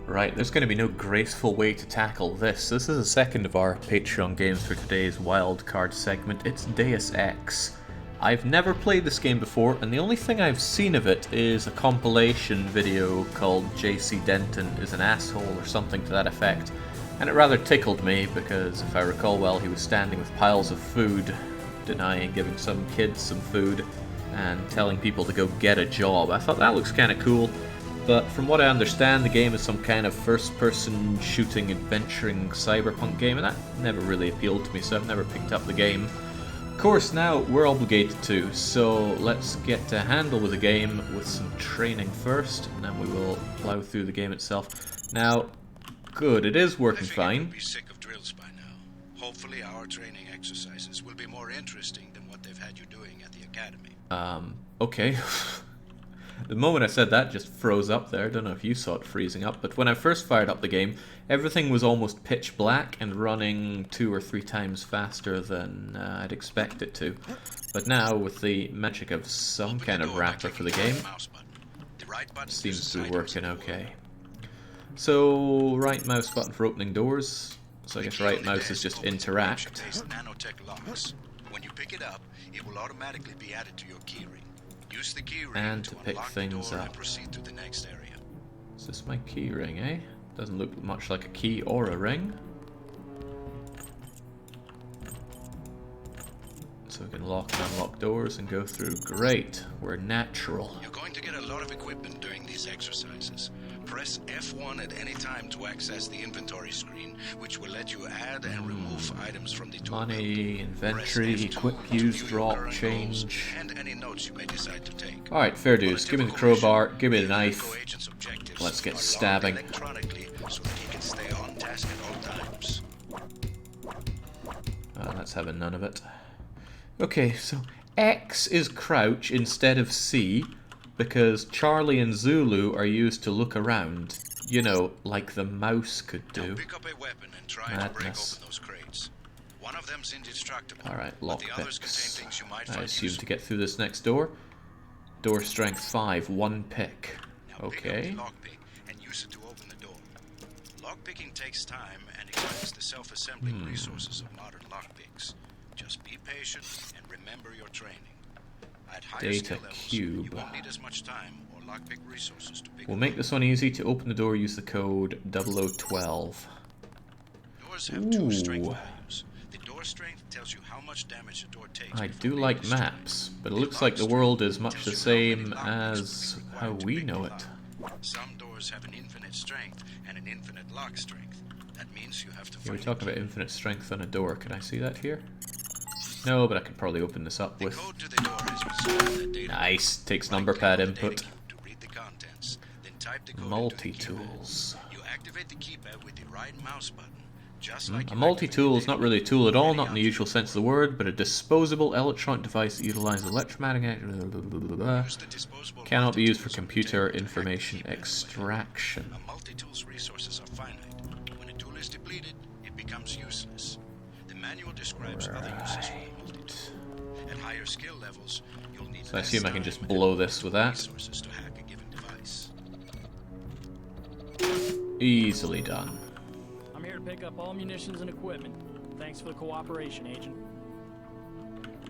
Right, there's going to be no graceful way to tackle this. This is the second of our Patreon games for today's wildcard segment. It's Deus Ex. I've never played this game before, and the only thing I've seen of it is a compilation video called JC Denton is an Asshole or something to that effect. And it rather tickled me because, if I recall well, he was standing with piles of food, denying giving some kids some food, and telling people to go get a job. I thought that looks kind of cool. But from what I understand, the game is some kind of first-person shooting, adventuring cyberpunk game, and that never really appealed to me, so I've never picked up the game. Of course, now we're obligated to, so let's get to handle with the game with some training first, and then we will plow through the game itself. Now, good, it is working fine. You'll be sick of drills by now. Hopefully our training exercises will be more interesting than what they've had you doing at the academy. Okay. The moment I said that, just froze up there. I don't know if you saw it freezing up, but when I first fired up the game, everything was almost pitch black and running 2 or 3 times faster than I'd expect it to. But now, with the magic of some kind of wrapper for the game, it seems to be working okay. So, right mouse button for opening doors. So I guess right mouse is just interact. When you pick it up, it will automatically be added to your keyring. Use the keyring and to pick things up. And proceed to the next area. Is this my key ring, eh? Doesn't look much like a key or a ring. So we can lock and unlock doors and go through. Great, we're natural. You're going to get a lot of equipment during these exercises. Press F1 at any time to access the inventory screen, which will let you add and remove items from the tool. Money, inventory, equip, use, drop, change. And any notes you may decide to take. Alright, fair dues. Give me the crowbar, give me the knife. Let's get stabbing. So that you can stay on task at all times. That's having none of it. Okay, so X is crouch instead of C, because Charlie and Zulu are used to look around. You know, like the mouse could do. Now pick up a weapon and try to break open those crates. One of them's indestructible. Alright, lockpicks. I assume to get through this next door. Door strength 5, 1 pick. Okay. Pick up the lockpick and use it to open the door. Lockpicking takes time and expends the self-assembling resources of modern lockpicks. Just be patient and remember your training. At higher skill levels, cube. You won't need as much time or lockpick resources to pick We'll make this one easy. To open the door, use the code 0012. Doors have 2 strength values. The door strength tells you how much damage the door takes. I do like maps, but it looks like the world is much the same as how we know it. Some doors have an infinite strength and an infinite lock strength. That means you have to We're talking about infinite strength on a door. Can I see that here? No, but I can probably open this up with... Nice. Takes number pad input. Multi-tools. You activate the keypad with the right mouse button. A multi-tool is not really a tool at all, not in the usual sense of the word, but a disposable electronic device that utilizes electromagnetic... Cannot be used for computer information extraction. A multi-tool's resources are finite. When a tool is depleted, it becomes useless. The manual describes other uses for the multi-tool. At higher skill levels, you'll need so I assume I can just blow this with that. Resources to hack a given device. Easily done. I'm here to pick up all munitions and equipment. Thanks for the cooperation, Agent.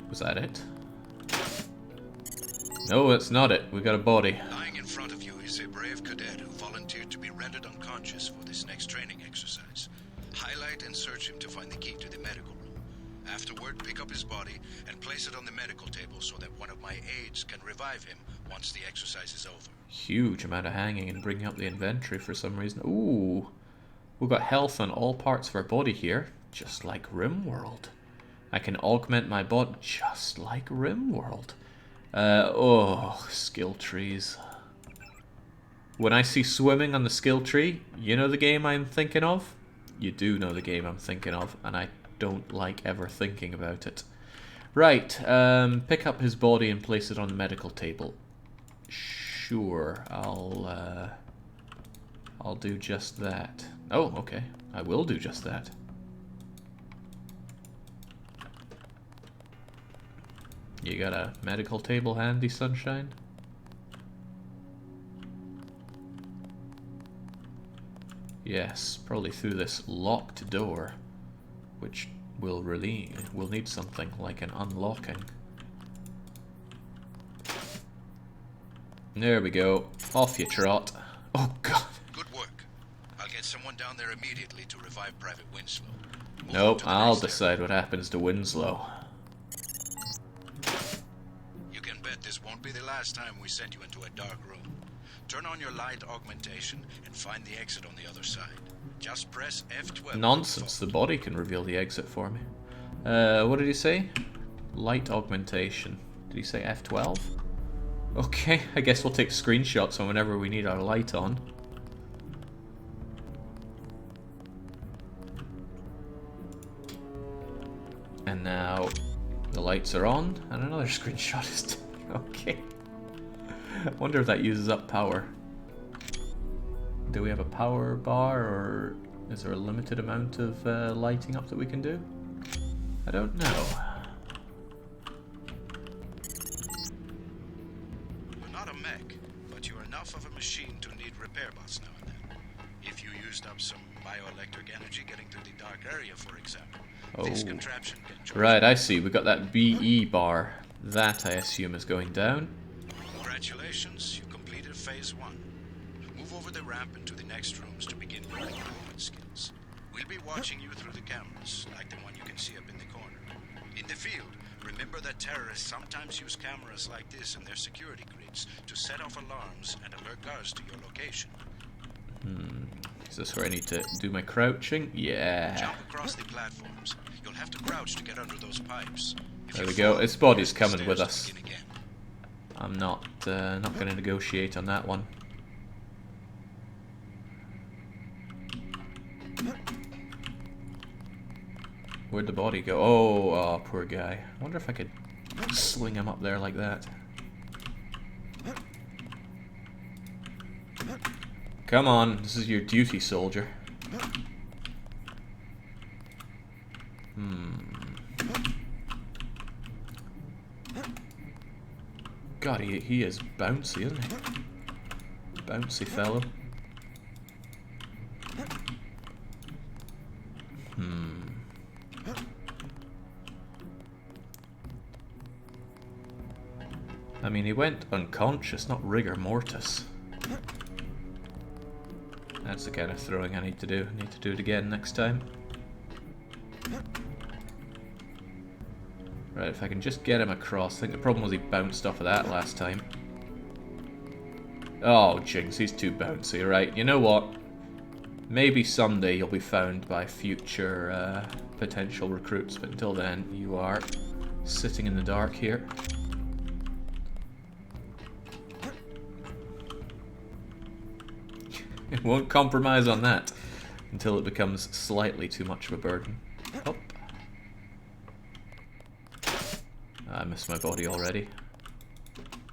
Was that it? No, that's not it. We got a body. Lying in front of you is a brave cadet who volunteered to be rendered unconscious for this next training exercise. Highlight and search him to find the key to the medical room. Afterward, pick up his body and place it on the medical table so that one of my aides can revive him once the exercise is over. Huge amount of hanging and bringing up the inventory for some reason. Ooh. We've got health on all parts of our body here, just like RimWorld. I can augment my body just like RimWorld. Skill trees. When I see swimming on the skill tree, you know the game I'm thinking of? You do know the game I'm thinking of, and I don't like ever thinking about it. Right, pick up his body and place it on the medical table. Sure, I'll do just that. Oh, okay. I will do just that. You got a medical table handy, Sunshine? Yes, probably through this locked door, which will need something like an unlocking. There we go. Off you trot. Oh god. Good work. I'll get someone down there immediately to revive Private Winslow. Move Nope, up to the I'll next decide what happens to Winslow. You can bet this won't be the last time we send you into a dark room. Turn on your light augmentation and find the exit on the other side. Just press F12. Nonsense, the body can reveal the exit for me. What did he say? Light augmentation. Did he say F12? Okay, I guess we'll take screenshots on whenever we need our light on. And now the lights are on, and another screenshot is taken. Okay. I wonder if that uses up power. Do we have a power bar, or is there a limited amount of lighting up that we can do? I don't know. You're not a mech, but you're enough of a machine to need repair bots now and then. If you used up some bioelectric energy getting through the dark area, for example, this contraption can charge. Right, I see. We got that BE bar. That, I assume, is going down. Congratulations, you completed phase 1. Move over the ramp into the next rooms to begin your movement skills. We'll be watching you through the cameras, like the one you can see up in the corner. In the field, remember that terrorists sometimes use cameras like this in their security grids to set off alarms and alert guards to your location. Is this where I need to do my crouching? Yeah. Jump across the platforms. You'll have to crouch to get under those pipes. If There you we go. fall, Its body's press the coming with stairs us. to begin again. I'm not going to negotiate on that one. Where'd the body go? Oh, poor guy. I wonder if I could sling him up there like that. Come on, this is your duty, soldier. God, he is bouncy, isn't he? Bouncy fellow. I mean, he went unconscious, not rigor mortis. That's the kind of throwing I need to do. I need to do it again next time. Right, if I can just get him across. I think the problem was he bounced off of that last time. Oh, jinx, he's too bouncy. Right, you know what? Maybe someday you'll be found by future potential recruits, but until then, you are sitting in the dark here. It won't compromise on that until it becomes slightly too much of a burden. Oh. I missed my body already.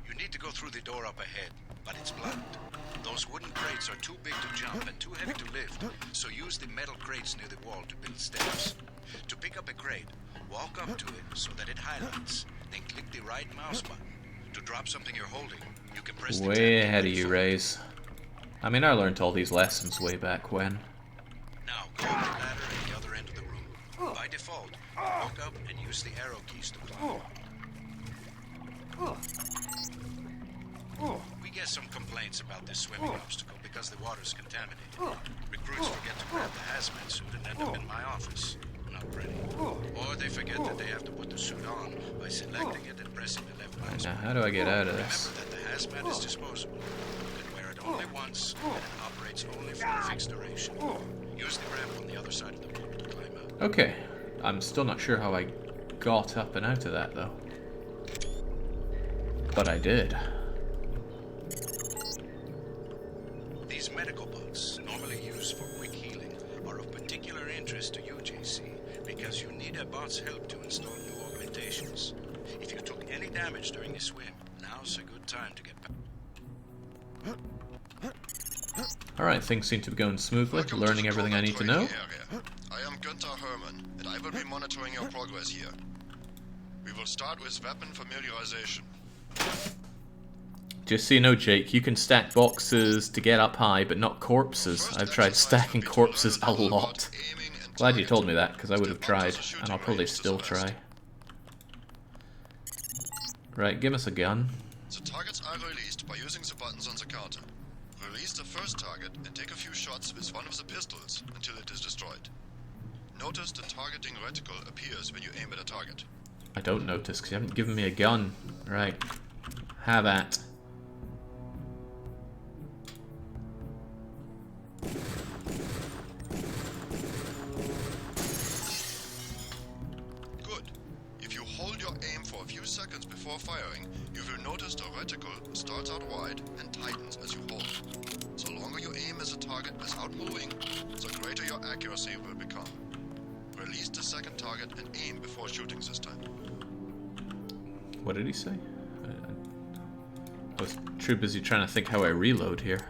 You need to go through the door up ahead, but it's blocked. Those wooden crates are too big to jump and too heavy to lift, so use the metal crates near the wall to build steps. To pick up a crate, walk up to it so that it highlights, then click the right mouse button. To drop something you're holding, you can press the Way tab ahead key of you, forward. Rays. I mean, I learned all these lessons way back when. Now, go up the ladder at the other end of the room. By default, look up and use the arrow keys to climb. We get some complaints about this swimming obstacle because the water's contaminated. Recruits forget to grab the hazmat suit and end up in my office. Not pretty. Or they forget that they have to put the suit on by selecting it and pressing the left mouse Now, button. how do I get out of this? Remember that the hazmat is disposable. You can wear it only once, and it operates only for a fixed duration. Use the ramp on the other side of the room to climb out. Okay. I'm still not sure how I got up and out of that, though. But I did. These medical bots, normally used for quick healing, are of particular interest to you, JC, because you need a bot's help to install new augmentations. If you took any damage during the swim, now's a good time to get back. Alright, things seem to be going smoothly. Welcome Learning the everything I need to know. training area. I am Herman, and I will be monitoring your progress here. We will start with weapon familiarization. Just so you know, Jake, you can stack boxes to get up high, but not corpses. I've tried stacking corpses a lot. Glad you told me that, because I would have tried, and I'll probably still try. Right, give us a gun. The targets are released by using the buttons on the counter. Release the first target and take a few shots with one of the pistols until it is destroyed. Notice the targeting reticle appears when you aim at a target. I don't notice, because you haven't given me a gun. Right. Have at. Good. If you hold your aim for a few seconds before firing, you will notice the reticle starts out wide and tightens as you hold. The longer you aim at a target without moving, the greater your accuracy will become. Release the second target and aim before shooting this time. What did he say? I was too busy trying to think how I reload here.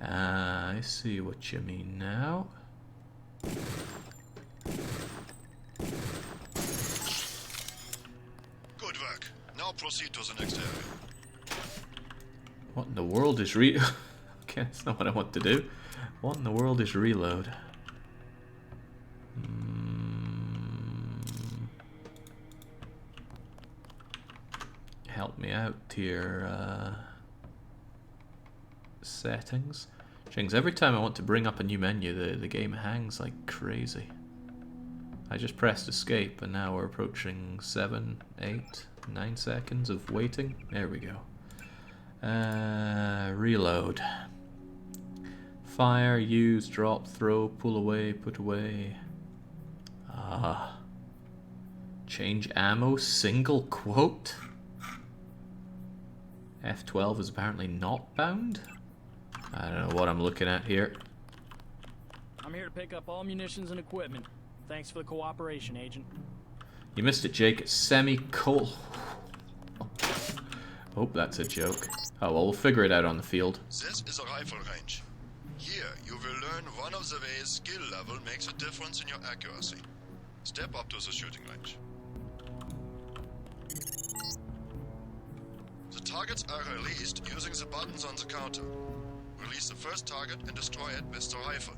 I see what you mean now. Good work. Now proceed to the next area. What in the world is Okay, that's not what I want to do. What in the world is reload? Help me out here. Settings. Things. Every time I want to bring up a new menu, the game hangs like crazy. I just pressed escape, and now we're approaching 7, 8, 9 seconds of waiting. There we go. Reload. Fire, use, drop, throw, pull away, put away. Change ammo, single quote. F12 is apparently not bound. I don't know what I'm looking at here. I'm here to pick up all munitions and equipment. Thanks for the cooperation, Agent. You missed it, Jake. It's semi-colon. Hope that's a joke. Oh, well, we'll figure it out on the field. This is a rifle range. Here, you will learn one of the ways skill level makes a difference in your accuracy. Step up to the shooting range. The targets are released using the buttons on the counter. Release the first target and destroy it with the rifle.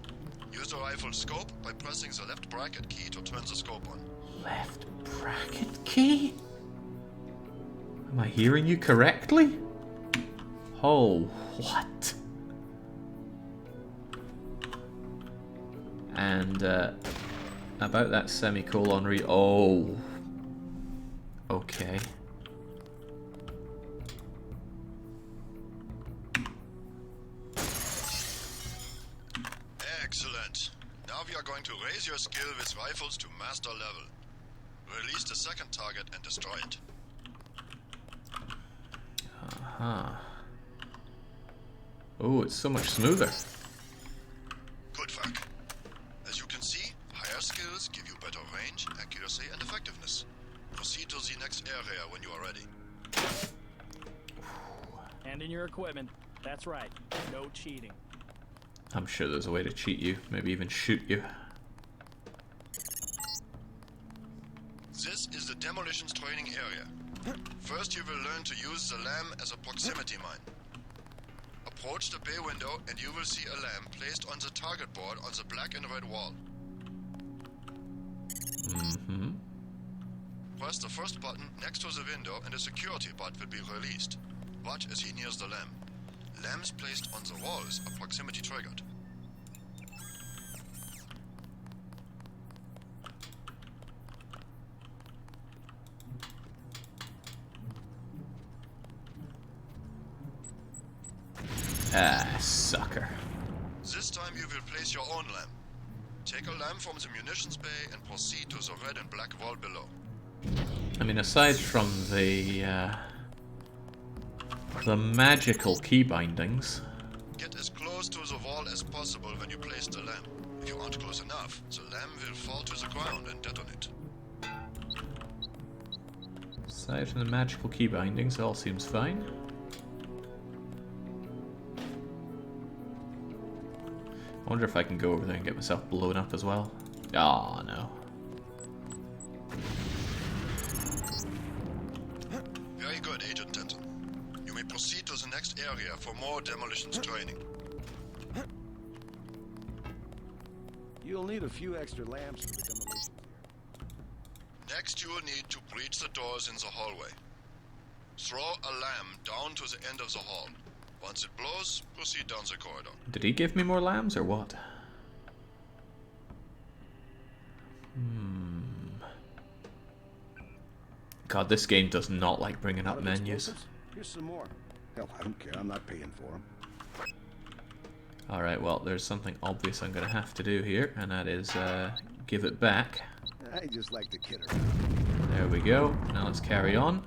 Use the rifle scope by pressing the left bracket key to turn the scope on. Left bracket key? Am I hearing you correctly? Oh, what? And, about that semicolon oh. Okay. Excellent. Now we are going to raise your skill with rifles to master level. Release the second target and destroy it. Oh, it's so much smoother. Good work. As you can see, higher skills give you better range, accuracy, and effectiveness. Proceed to the next area when you are ready. Hand in your equipment. That's right. No cheating. I'm sure there's a way to cheat you, maybe even shoot you. This is the Demolitions training area. First you will learn to use the lamp as a proximity mine. Approach the bay window and you will see a lamp placed on the target board on the black and red wall. Press the first button next to the window and a security bot will be released. Watch as he nears the lamp. Lamps placed on the walls are proximity triggered. Ah, sucker. This time you will place your own lamp. Take a lamp from the munitions bay and proceed to the red and black wall below. I mean, aside from the magical key bindings. Get as close to the wall as possible when you place the lamp. If you aren't close enough, the lamp will fall to the ground and detonate. Aside from the magical key bindings, all seems fine. wonder if I can go over there and get myself blown up as well. Oh no. Very good, Agent Denton. You may proceed to the next area for more demolitions training. You'll need a few extra lamps for the demolitions here. Next, you will need to breach the doors in the hallway. Throw a lamp down to the end of the hall. Once it blows, proceed down the corridor. Did he give me more lambs or what? God, this game does not like bringing Out up of menus. explosives? Here's some more. Hell, I don't care. I'm not paying for them. Alright, well, there's something obvious I'm going to have to do here, and that is give it back. I just like to kid around. There we go. Now let's carry on.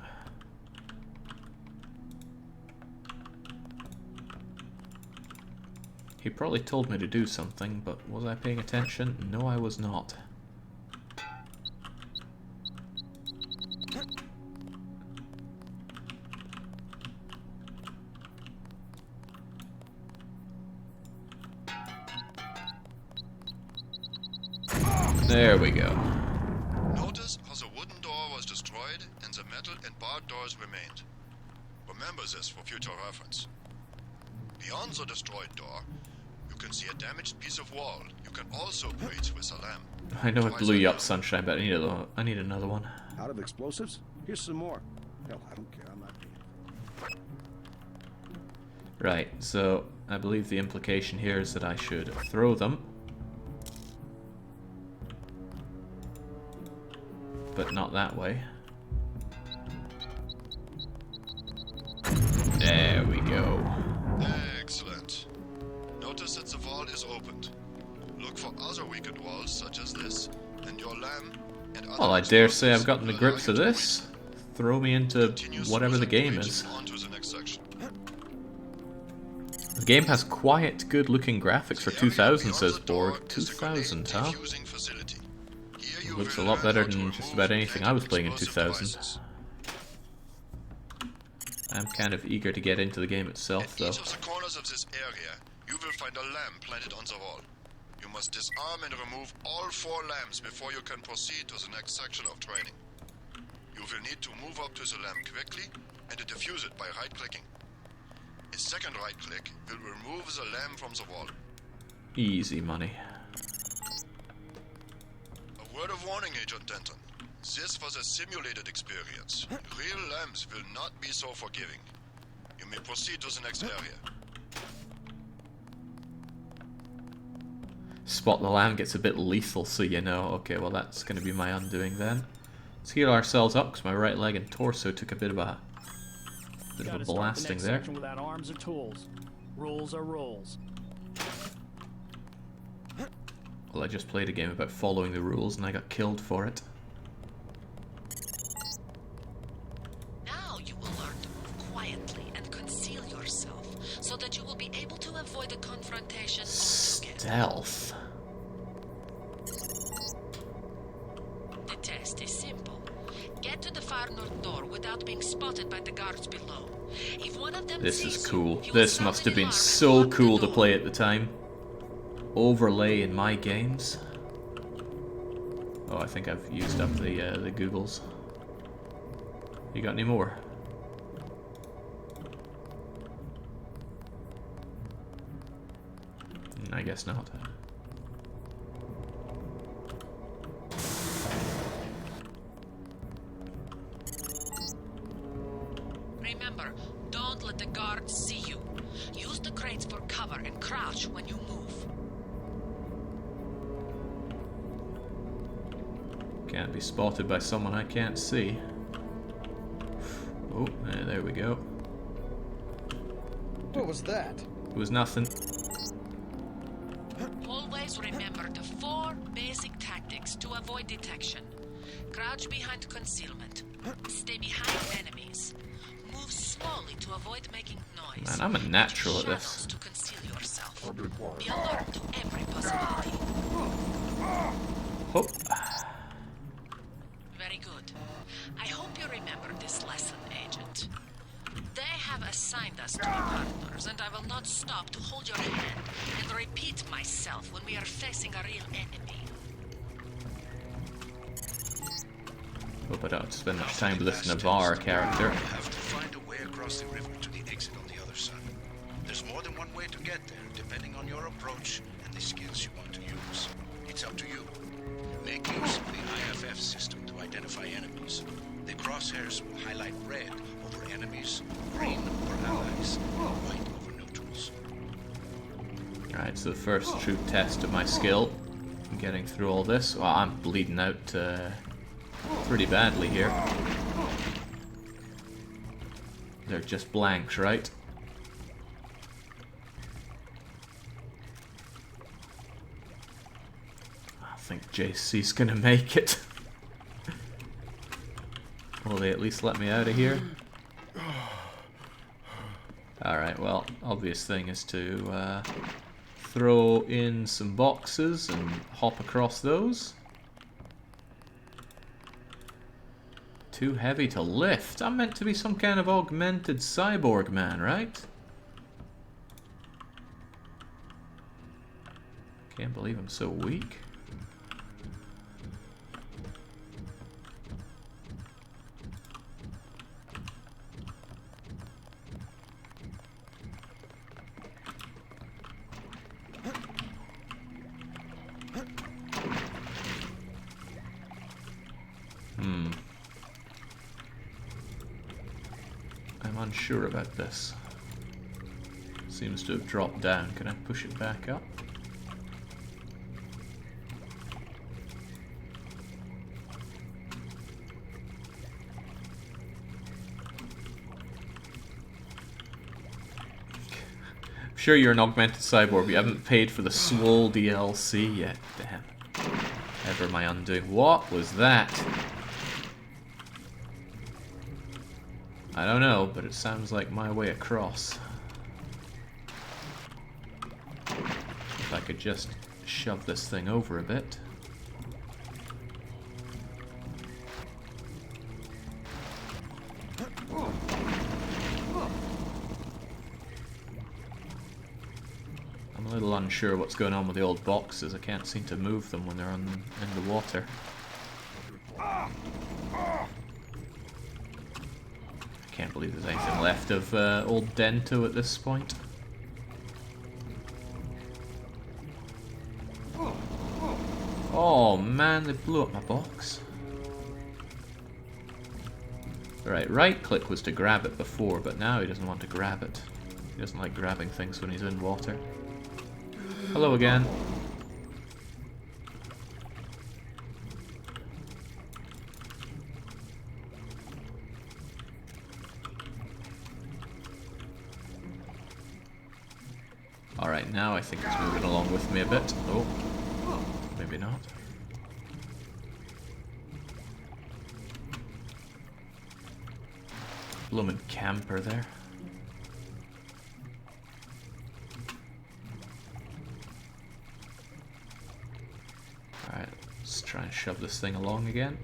He probably told me to do something, but was I paying attention? No, I was not. There we go. Notice how the wooden door was destroyed and the metal and barred doors remained. Remember this for future reference. Beyond the destroyed door, you can see a damaged piece of wall. You can also breach with a lamp. I know it Try blew that you up, now. Sunshine, but I need another one. Out of explosives? Here's some more. Hell, I don't care. I'm not paying for them. Right, so I believe the implication here is that I should throw them. But not that way. There we go. Excellent. Notice that the wall is opened. Look for other weakened walls such as this, and your lamp and other Well, I dare say I've explosives gotten the will grips allow of you to this. Throw me into continue whatever through the game breach is. onto the next section. The game has quiet, good-looking graphics for The area 2000, beyond says the door Borg. is the grenade 2000, huh? defusing facility. Here you Looks a will lot learn better how to than just remove about anything I was planted playing in explosive 2000. devices. I'm kind of eager to get into the game itself, At though. each of the corners of this area, you will find a lamp planted on the wall. You must disarm and remove all 4 lamps before you can proceed to the next section of training. You will need to move up to the lamp quickly and defuse it by right-clicking. A second right-click will remove the lamp from the wall. Easy money. A word of warning, Agent Denton. This was a simulated experience. Real lamps will not be so forgiving. You may proceed to the next area. Spot the lamb gets a bit lethal, so you know. Okay, well that's going to be my undoing then. Let's heal ourselves up, because my right leg and torso took a bit of a Gotta start the blasting next there. section without arms or tools. Rules are rules. Well, I just played a game about following the rules, and I got killed for it. Now you will learn to move quietly and conceal yourself, so that you will be able to avoid a confrontation altogether. Stealth. The test is simple. Get to the far north door without being spotted by the guards below. If one of them This sees is you, cool. he will This sound must an have been alarm and so lock the cool to door. play at the time. Overlay in my games. Oh, I think I've used up the Googles. You got any more? I guess not. Remember, don't let the guards see you. Use the crates for cover and crouch when you move. Can't be spotted by someone I can't see. Oh, there we go. What was that? It was nothing. Always remember the 4 basic tactics to avoid detection. Crouch behind concealment. Stay behind enemies. Move slowly to avoid making noise. Man, I'm a natural at Use this. shadows to conceal yourself. Be alert to every possibility. Oh. Very good. I hope you remember this lesson, Agent. They have assigned us to be partners, and I will not stop to hold your hand and repeat myself when we are facing a real enemy. Hope I don't have to spend much time with this Navarre character. You have to find a way across the river to the exit on the other side. There's more than one way to get there, depending on your approach and the skills you want to use. It's up to you. Make use of the IFF system to identify enemies. The crosshairs will highlight red over enemies, green over allies, and white over neutrals. Alright, so the first true test of my skill. I'm getting through all this. Well, I'm bleeding out pretty badly here. They're just blanks, right? I think JC's gonna make it. Will they at least let me out of here? Alright, well, obvious thing is to throw in some boxes and hop across those. Too heavy to lift. I'm meant to be some kind of augmented cyborg man, right? Can't believe I'm so weak. I'm unsure about this. Seems to have dropped down. Can I push it back up? I'm sure you're an augmented cyborg, but you haven't paid for the Swole DLC yet. Damn. Ever my undoing. What was that? I don't know, but it sounds like my way across. If I could just shove this thing over a bit. I'm a little unsure what's going on with the old boxes. I can't seem to move them when they're in the water. Can't believe there's anything left of old Dento at this point. Oh man, they blew up my box. Alright, right click was to grab it before, but now he doesn't want to grab it. He doesn't like grabbing things when he's in water. Hello again. Alright, now I think it's moving along with me a bit. Oh, maybe not. Bloomin' camper there. Alright, let's try and shove this thing along again.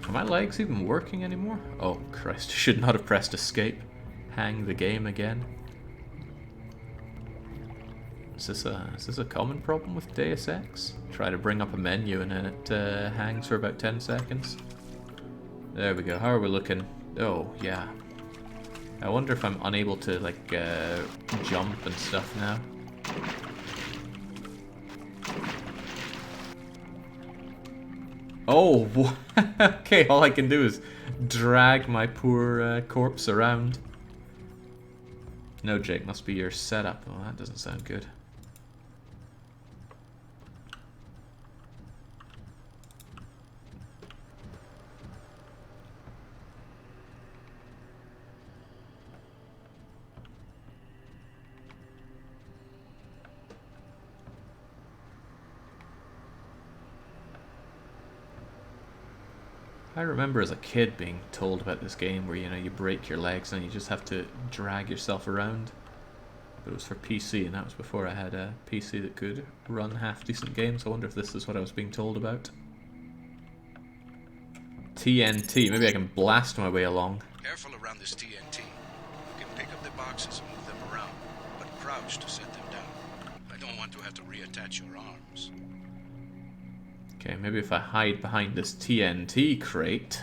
Are my legs even working anymore? Oh Christ, I should not have pressed escape. Hang the game again. Is this a common problem with Deus Ex? Try to bring up a menu and then it hangs for about 10 seconds. There we go. How are we looking? Oh, yeah. I wonder if I'm unable to, like, jump and stuff now. Oh, okay, all I can do is drag my poor corpse around. No, Jake, must be your setup. Oh, that doesn't sound good. I remember as a kid being told about this game where, you know, you break your legs and you just have to drag yourself around. But it was for PC, and that was before I had a PC that could run half-decent games. I wonder if this is what I was being told about. TNT. Maybe I can blast my way along. Careful around this TNT. You can pick up the boxes and move them around, but crouch to set them down. I don't want to have to reattach your arms. Okay, maybe if I hide behind this TNT crate.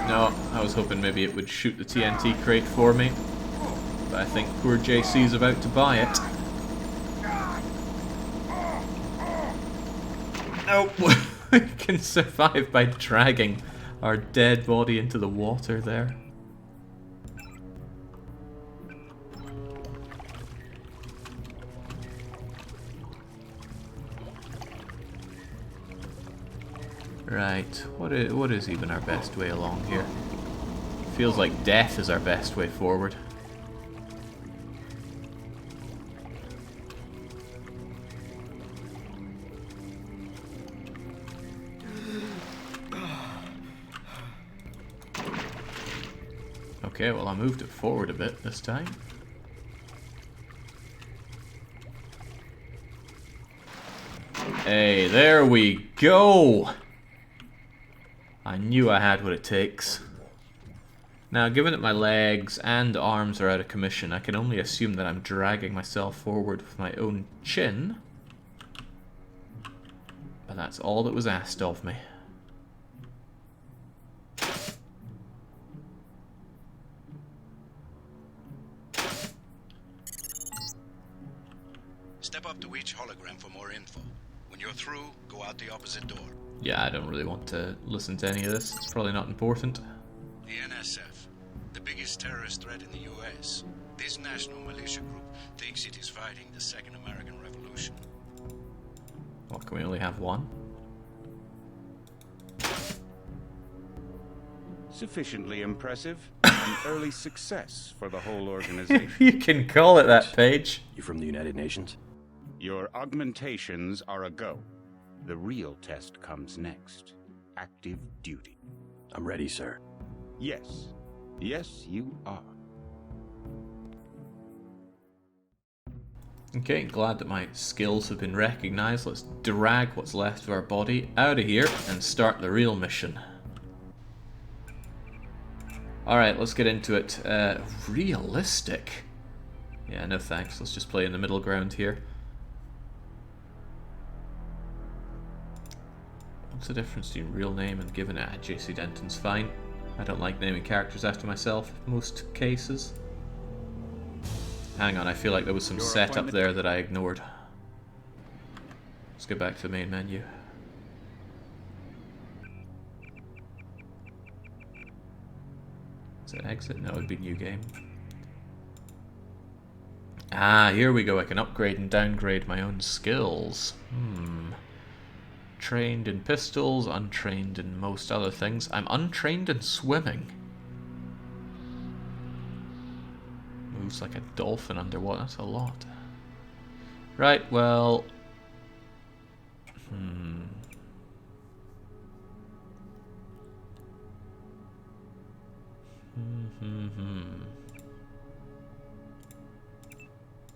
No, I was hoping maybe it would shoot the TNT crate for me. But I think poor JC's about to buy it. Nope. We can survive by dragging our dead body into the water there. Right, what is even our best way along here? Feels like death is our best way forward. Okay, well I moved it forward a bit this time. Hey, there we go! I knew I had what it takes. Now, given that my legs and arms are out of commission, I can only assume that I'm dragging myself forward with my own chin. But that's all that was asked of me. Step up to each hologram for more info. When you're through, go out the opposite door. Yeah, I don't really want to listen to any of this. It's probably not important. The NSF, the biggest terrorist threat in the US. This national militia group thinks it is fighting the Second American Revolution. Well, can we only have one? Sufficiently impressive. An early success for the whole organization. You can call it that, Paige. You from the United Nations? Your augmentations are a go. The real test comes next. Active duty. I'm ready, sir. Yes. Yes, you are. Okay, glad that my skills have been recognized. Let's drag what's left of our body out of here and start the real mission. Alright, let's get into it. Realistic? Yeah, no thanks. Let's just play in the middle ground here. What's the difference between real name and given? JC Denton's fine. I don't like naming characters after myself in most cases. Hang on, I feel like there was some setup there that I ignored. Let's get back to the main menu. Is it exit? No, it'd be new game. Ah, here we go. I can upgrade and downgrade my own skills. Trained in pistols, untrained in most other things. I'm untrained in swimming. Moves like a dolphin underwater. That's a lot. Right, well...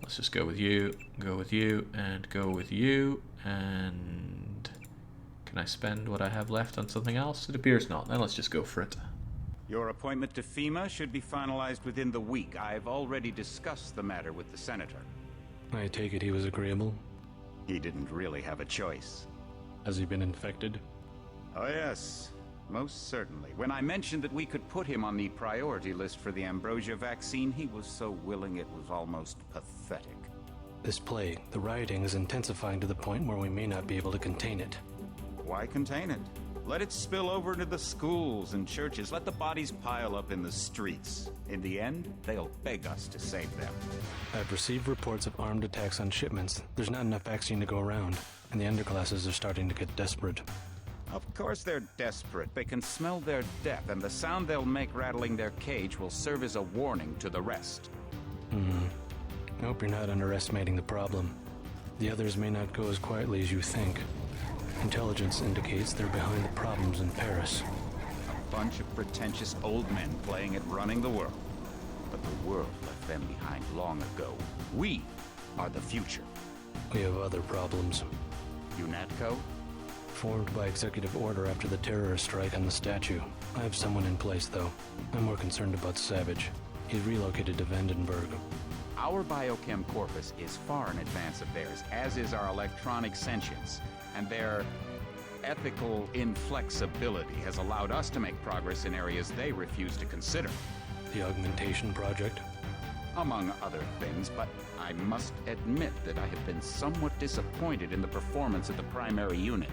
Let's just go with you, and go with you, and... Can I spend what I have left on something else? It appears not. Then let's just go for it. Your appointment to FEMA should be finalized within the week. I've already discussed the matter with the senator. I take it he was agreeable. He didn't really have a choice. Has he been infected? Oh yes, most certainly. When I mentioned that we could put him on the priority list for the ambrosia vaccine, he was so willing it was almost pathetic. This plague, the rioting is intensifying to the point where we may not be able to contain it. Why contain it? Let it spill over into the schools and churches. Let the bodies pile up in the streets. In the end, they'll beg us to save them. I've received reports of armed attacks on shipments. There's not enough vaccine to go around, and the underclasses are starting to get desperate. Of course they're desperate. They can smell their death, and the sound they'll make rattling their cage will serve as a warning to the rest. I hope you're not underestimating the problem. The others may not go as quietly as you think. Intelligence indicates they're behind the problems in Paris. A bunch of pretentious old men playing at running the world. But the world left them behind long ago. We are the future. We have other problems. UNATCO? Formed by executive order after the terrorist strike on the statue. I have someone in place, though. I'm more concerned about Savage. He's relocated to Vandenberg. Our biochem corpus is far in advance of theirs, as is our electronic sentience. And their ethical inflexibility has allowed us to make progress in areas they refuse to consider. The augmentation project? Among other things, but I must admit that I have been somewhat disappointed in the performance of the primary unit.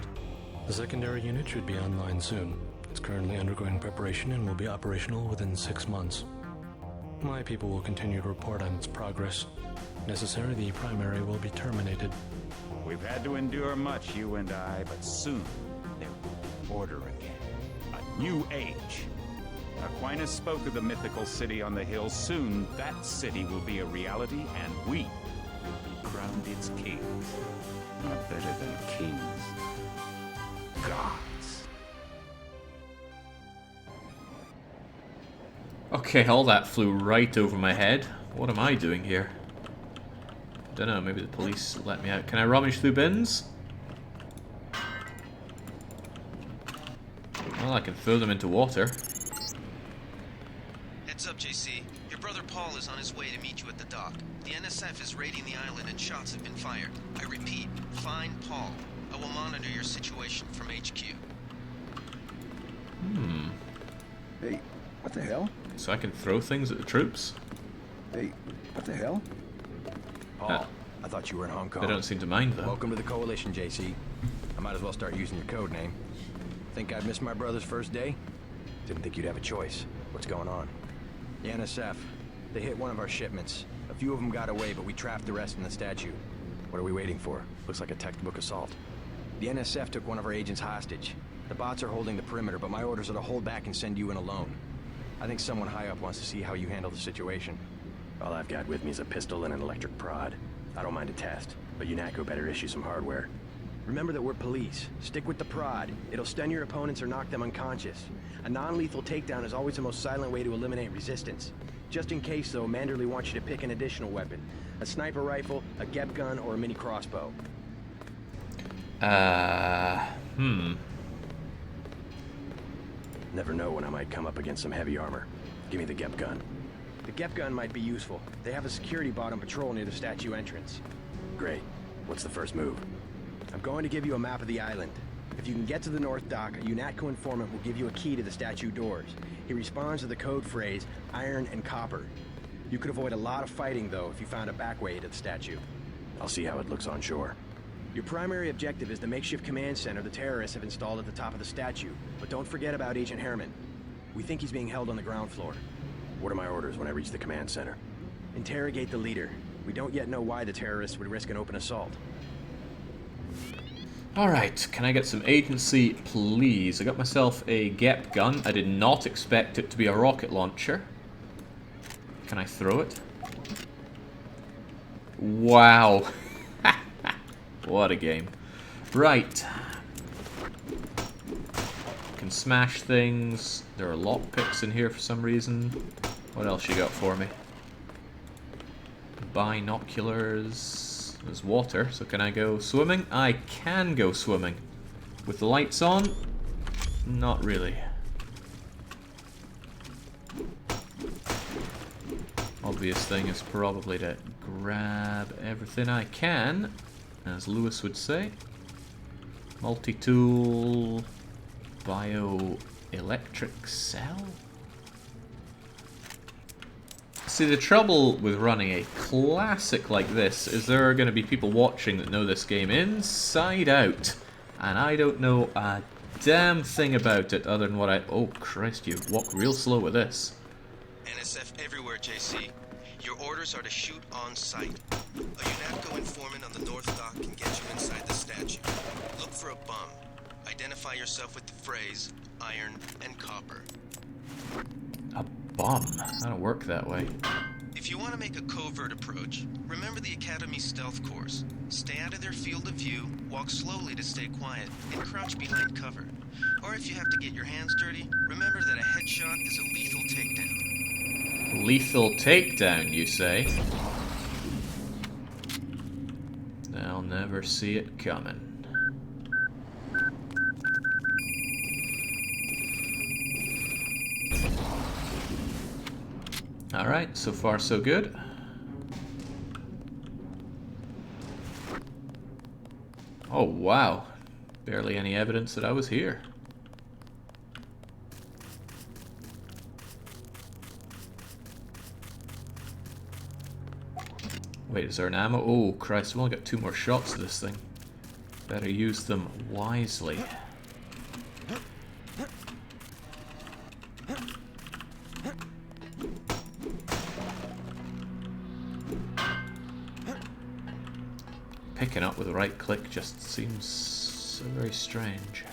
The secondary unit should be online soon. It's currently undergoing preparation and will be operational within 6 months. My people will continue to report on its progress. If necessary, the primary will be terminated. We've had to endure much, you and I, but soon there will be order again. A new age. Aquinas spoke of the mythical city on the hill. Soon, that city will be a reality, and we will be crowned its kings. Not better than kings. Gods. Okay, all that flew right over my head. What am I doing here? Dunno, maybe the police let me out. Can I rummage through bins? Well, I can throw them into water. Heads up, JC. Your brother Paul is on his way to meet you at the dock. The NSF is raiding the island and shots have been fired. I repeat, find Paul. I will monitor your situation from HQ. Hey, what the hell? So I can throw things at the troops? Hey, what the hell? Paul, I thought you were in Hong Kong. They don't seem to mind, though. Welcome to the Coalition, JC. I might as well start using your code name. Think I'd miss my brother's first day? Didn't think you'd have a choice. What's going on? The NSF. They hit one of our shipments. A few of them got away, but we trapped the rest in the statue. What are we waiting for? Looks like a textbook assault. The NSF took one of our agents hostage. The bots are holding the perimeter, but my orders are to hold back and send you in alone. I think someone high up wants to see how you handle the situation. All I've got with me is a pistol and an electric prod. I don't mind a test, but UNATCO better issue some hardware. Remember that we're police. Stick with the prod. It'll stun your opponents or knock them unconscious. A non-lethal takedown is always the most silent way to eliminate resistance. Just in case, though, Manderley wants you to pick an additional weapon. A sniper rifle, a GEP gun, or a mini crossbow. Never know when I might come up against some heavy armor. Give me the GEP gun. The GEP gun might be useful. They have a security bot on patrol near the statue entrance. Great. What's the first move? I'm going to give you a map of the island. If you can get to the North Dock, a UNATCO informant will give you a key to the statue doors. He responds to the code phrase, iron and copper. You could avoid a lot of fighting, though, if you found a back way to the statue. I'll see how it looks on shore. Your primary objective is the makeshift command center the terrorists have installed at the top of the statue. But don't forget about Agent Herman. We think he's being held on the ground floor. What are my orders when I reach the command center? Interrogate the leader. We don't yet know why the terrorists would risk an open assault. Alright, can I get some agency, please? I got myself a GEP gun. I did not expect it to be a rocket launcher. Can I throw it? Wow. What a game. Right. Can smash things. There are lockpicks in here for some reason. What else you got for me? Binoculars. There's water, so can I go swimming? I can go swimming. With the lights on? Not really. Obvious thing is probably to grab everything I can, as Lewis would say. Multi-tool, bioelectric cell. See, the trouble with running a classic like this is there are going to be people watching that know this game inside out, and I don't know a damn thing about it other than what I... Oh Christ, you walk real slow with this. NSF everywhere, JC. Your orders are to shoot on sight. A UNATCO informant on the North Dock can get you inside the statue. Look for a bum. Identify yourself with the phrase, iron and copper. A bomb? I don't work that way. If you want to make a covert approach, remember the Academy stealth course. Stay out of their field of view, walk slowly to stay quiet, and crouch behind cover. Or if you have to get your hands dirty, remember that a headshot is a lethal takedown. Lethal takedown, you say? They'll never see it coming. Alright, so far so good. Oh wow, barely any evidence that I was here. Wait, is there an ammo? Oh Christ, we only got 2 more shots of this thing. Better use them wisely. Picking up with the right click just seems so very strange.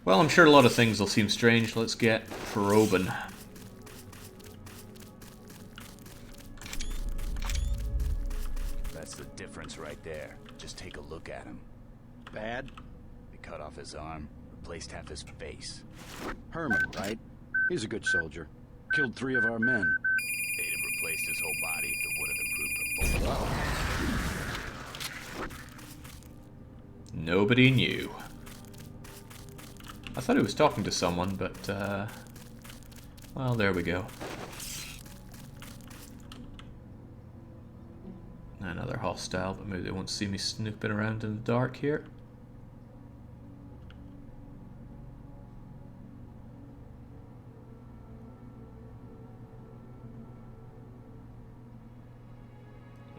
Well, I'm sure a lot of things will seem strange. Let's get probing. That's the difference right there. Just take a look at him. Bad? They cut off his arm, replaced half his face. Herman, right? He's a good soldier. Killed 3 of our men. They'd have replaced his whole body if it would have improved performance. Nobody knew. I thought he was talking to someone, but, well, there we go. Another hostile, but maybe they won't see me snooping around in the dark here.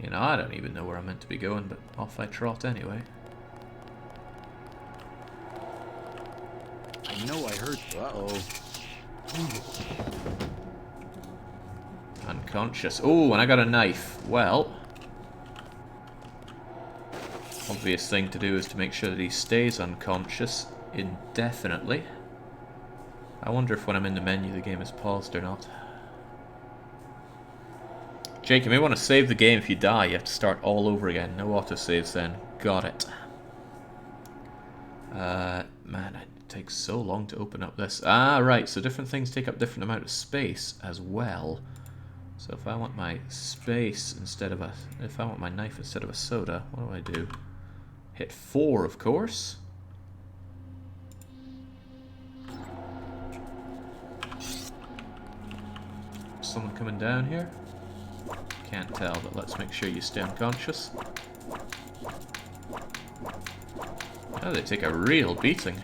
You know, I don't even know where I'm meant to be going, but off I trot anyway. I know I heard. Uh-oh. Unconscious. Oh, and I got a knife. Well, obvious thing to do is to make sure that he stays unconscious indefinitely. I wonder if when I'm in the menu the game is paused or not. Jake, you may want to save the game if you die. You have to start all over again. No autosaves then. Got it. Man, it takes so long to open up this. Ah, right, so different things take up different amount of space as well. So if I want my space instead of a... if I want my knife instead of a soda, what do? Hit 4, of course. Someone coming down here? Can't tell, but let's make sure you stay unconscious. Oh, they take a real beating.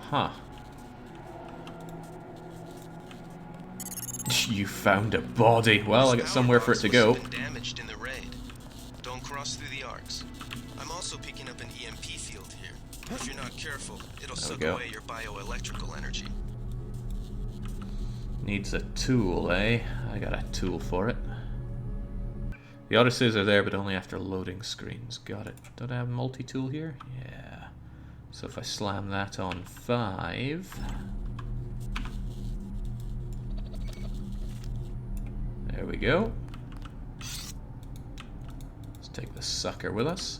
Huh. You found a body. Well, I got somewhere for it to go. Damaged in the raid. Don't cross through the arcs. I'm also picking up an EMP field here. If you're not careful, it'll suck away your bioelectrical energy. Needs a tool, eh? I got a tool for it. The autosaves are there, but only after loading screens. Got it. Don't I have a multi-tool here? Yeah. So if I slam that on 5... there we go. Let's take the sucker with us.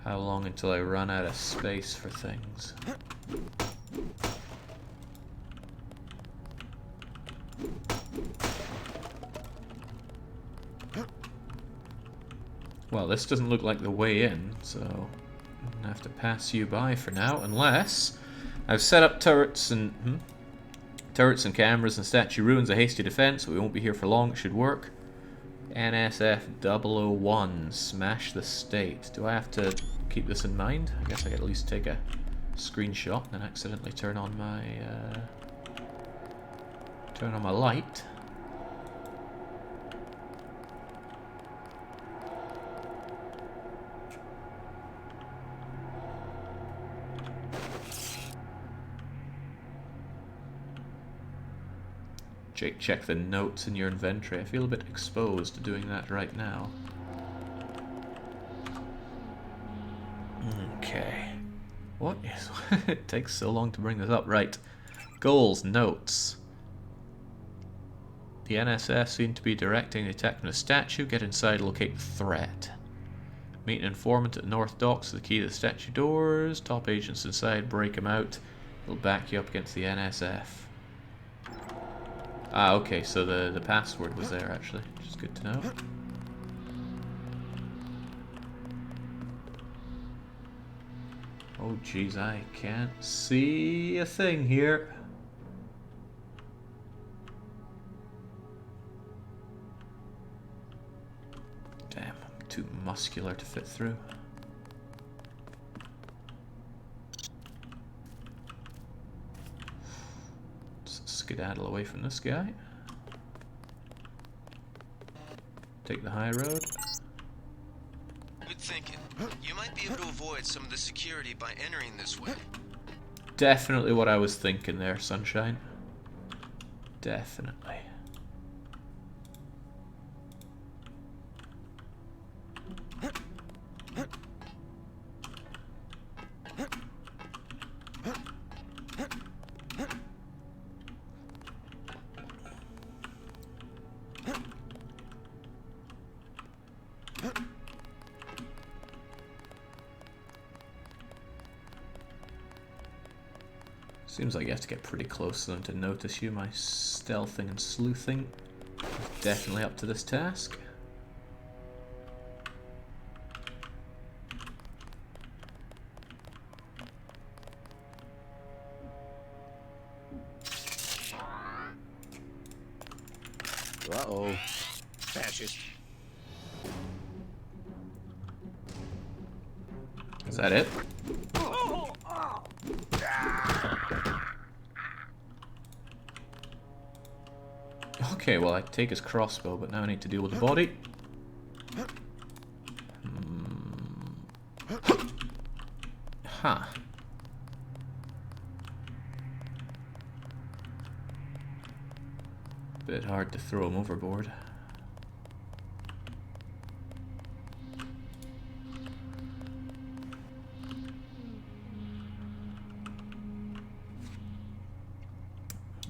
How long until I run out of space for things? Well, this doesn't look like the way in, so I'm gonna have to pass you by for now, unless I've set up turrets and cameras and statue ruins a hasty defense, so we won't be here for long. It should work. NSF 001, smash the state. Do I have to keep this in mind? I guess I could at least take a screenshot and accidentally turn on my light. Check the notes in your inventory. I feel a bit exposed to doing that right now. Okay. What is... it takes so long to bring this up. Right. Goals, notes. The NSF seem to be directing the attack from the statue. Get inside, locate the threat. Meet an informant at North Docks with the key to the statue doors. Top agents inside, break them out. They'll back you up against the NSF. Ah, okay, so the password was there actually, which is good to know. Oh jeez, I can't see a thing here. Damn, I'm too muscular to fit through. Let's skedaddle away from this guy. Take the high road. Good thinking. You might be able to avoid some of the security by entering this way. Definitely what I was thinking there, Sunshine. Definitely. Seems like you have to get pretty close to them to notice you. My stealthing and sleuthing is definitely up to this task. Uh-oh. Fascist. Is that it? Okay, well I take his crossbow, but now I need to deal with the body. Huh. Bit hard to throw him overboard.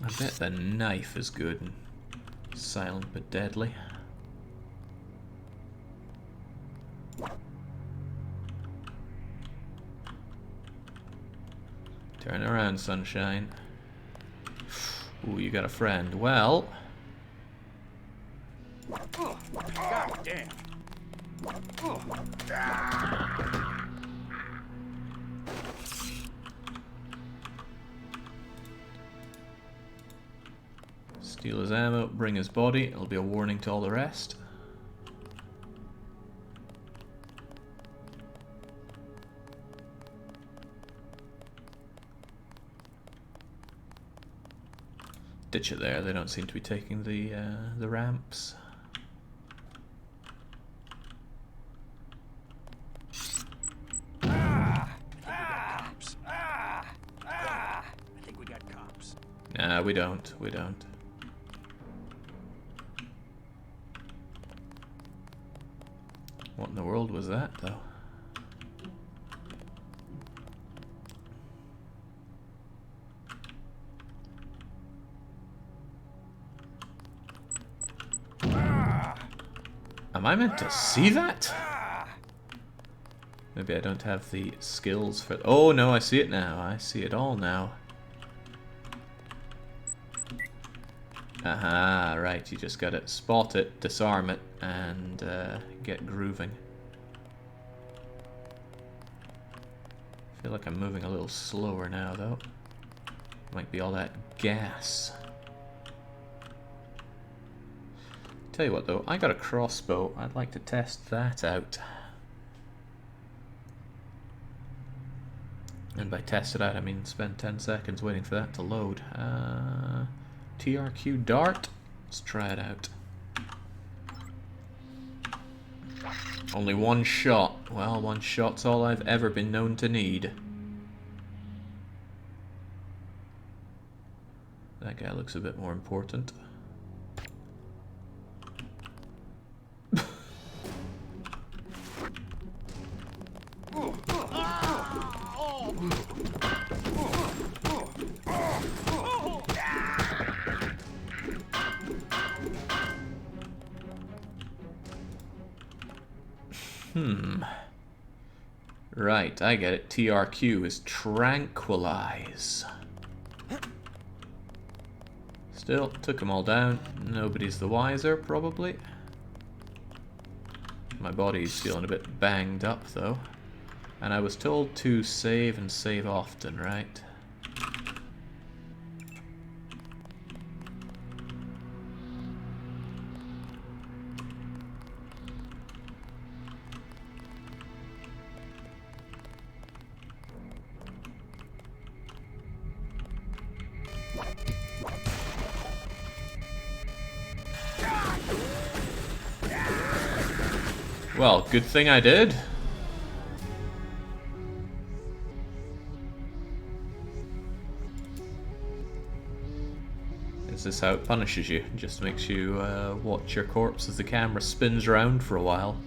I bet the knife is good and silent but deadly. Turn around, Sunshine. Ooh, you got a friend. Well... God damn. Steal his ammo, bring his body. It'll be a warning to all the rest. Ditch it there. They don't seem to be taking the ramps. I think we got cops. Nah, we don't. We don't. What in the world was that, though? Am I meant to see that? Maybe I don't have the skills for... Oh, no, I see it now. I see it all now. Aha, right. You just gotta spot it, disarm it, and get grooving. I feel like I'm moving a little slower now, though. Might be all that gas. Tell you what, though, I got a crossbow. I'd like to test that out. And by test it out, I mean spend 10 seconds waiting for that to load. TRQ dart. Let's try it out. Only one shot. Well, one shot's all I've ever been known to need. That guy looks a bit more important. Right, I get it. TRQ is tranquilize. Still, took them all down. Nobody's the wiser, probably. My body's feeling a bit banged up, though. And I was told to save and save often, right? Well, good thing I did. Is this how it punishes you? Just makes you watch your corpse as the camera spins around for a while.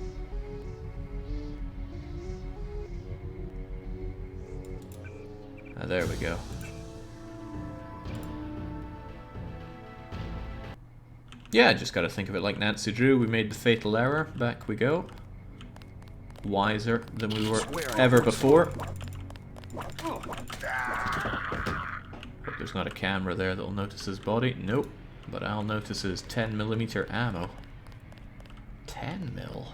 Ah, there we go. Yeah, just gotta think of it like Nancy Drew. We made the fatal error. Back we go. Wiser than we were ever before. Hope there's not a camera there that'll notice his body. Nope. But I'll notice his 10mm ammo. 10 mil.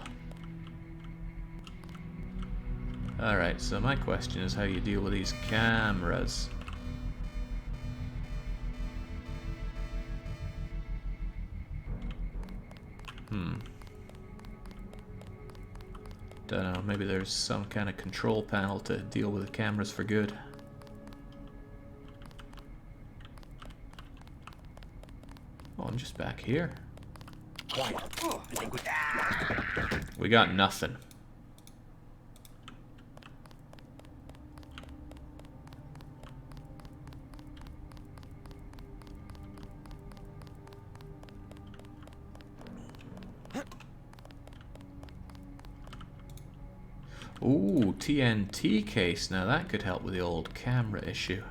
Alright, so my question is how you deal with these cameras. Don't know, maybe there's some kind of control panel to deal with the cameras for good. Oh, I'm just back here. Quiet. We got nothing. Ooh, TNT case. Now that could help with the old camera issue.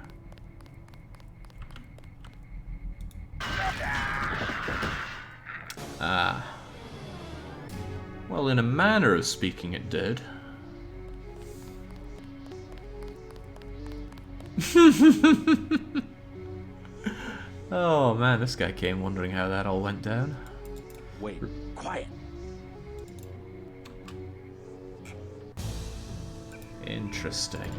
Ah. Well, in a manner of speaking, it did. Oh man, this guy came wondering how that all went down. Wait, quiet. Interesting.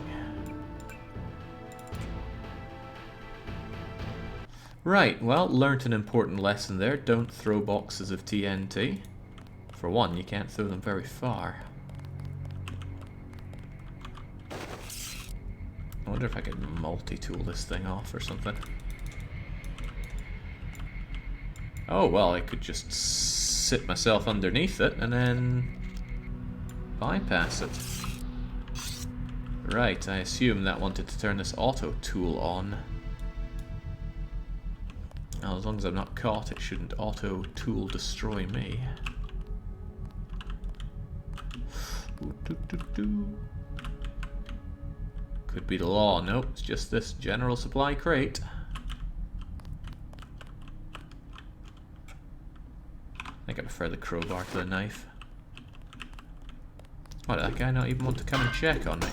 Right, well, learnt an important lesson there. Don't throw boxes of TNT. For one, you can't throw them very far. I wonder if I could multi-tool this thing off or something. Oh, well, I could just sit myself underneath it and then bypass it. Right, I assume that wanted to turn this auto tool on. Now, as long as I'm not caught, it shouldn't auto tool destroy me. Could be the law. Nope, it's just this general supply crate. I think I prefer the crowbar to the knife. Why did that guy not even want to come and check on me?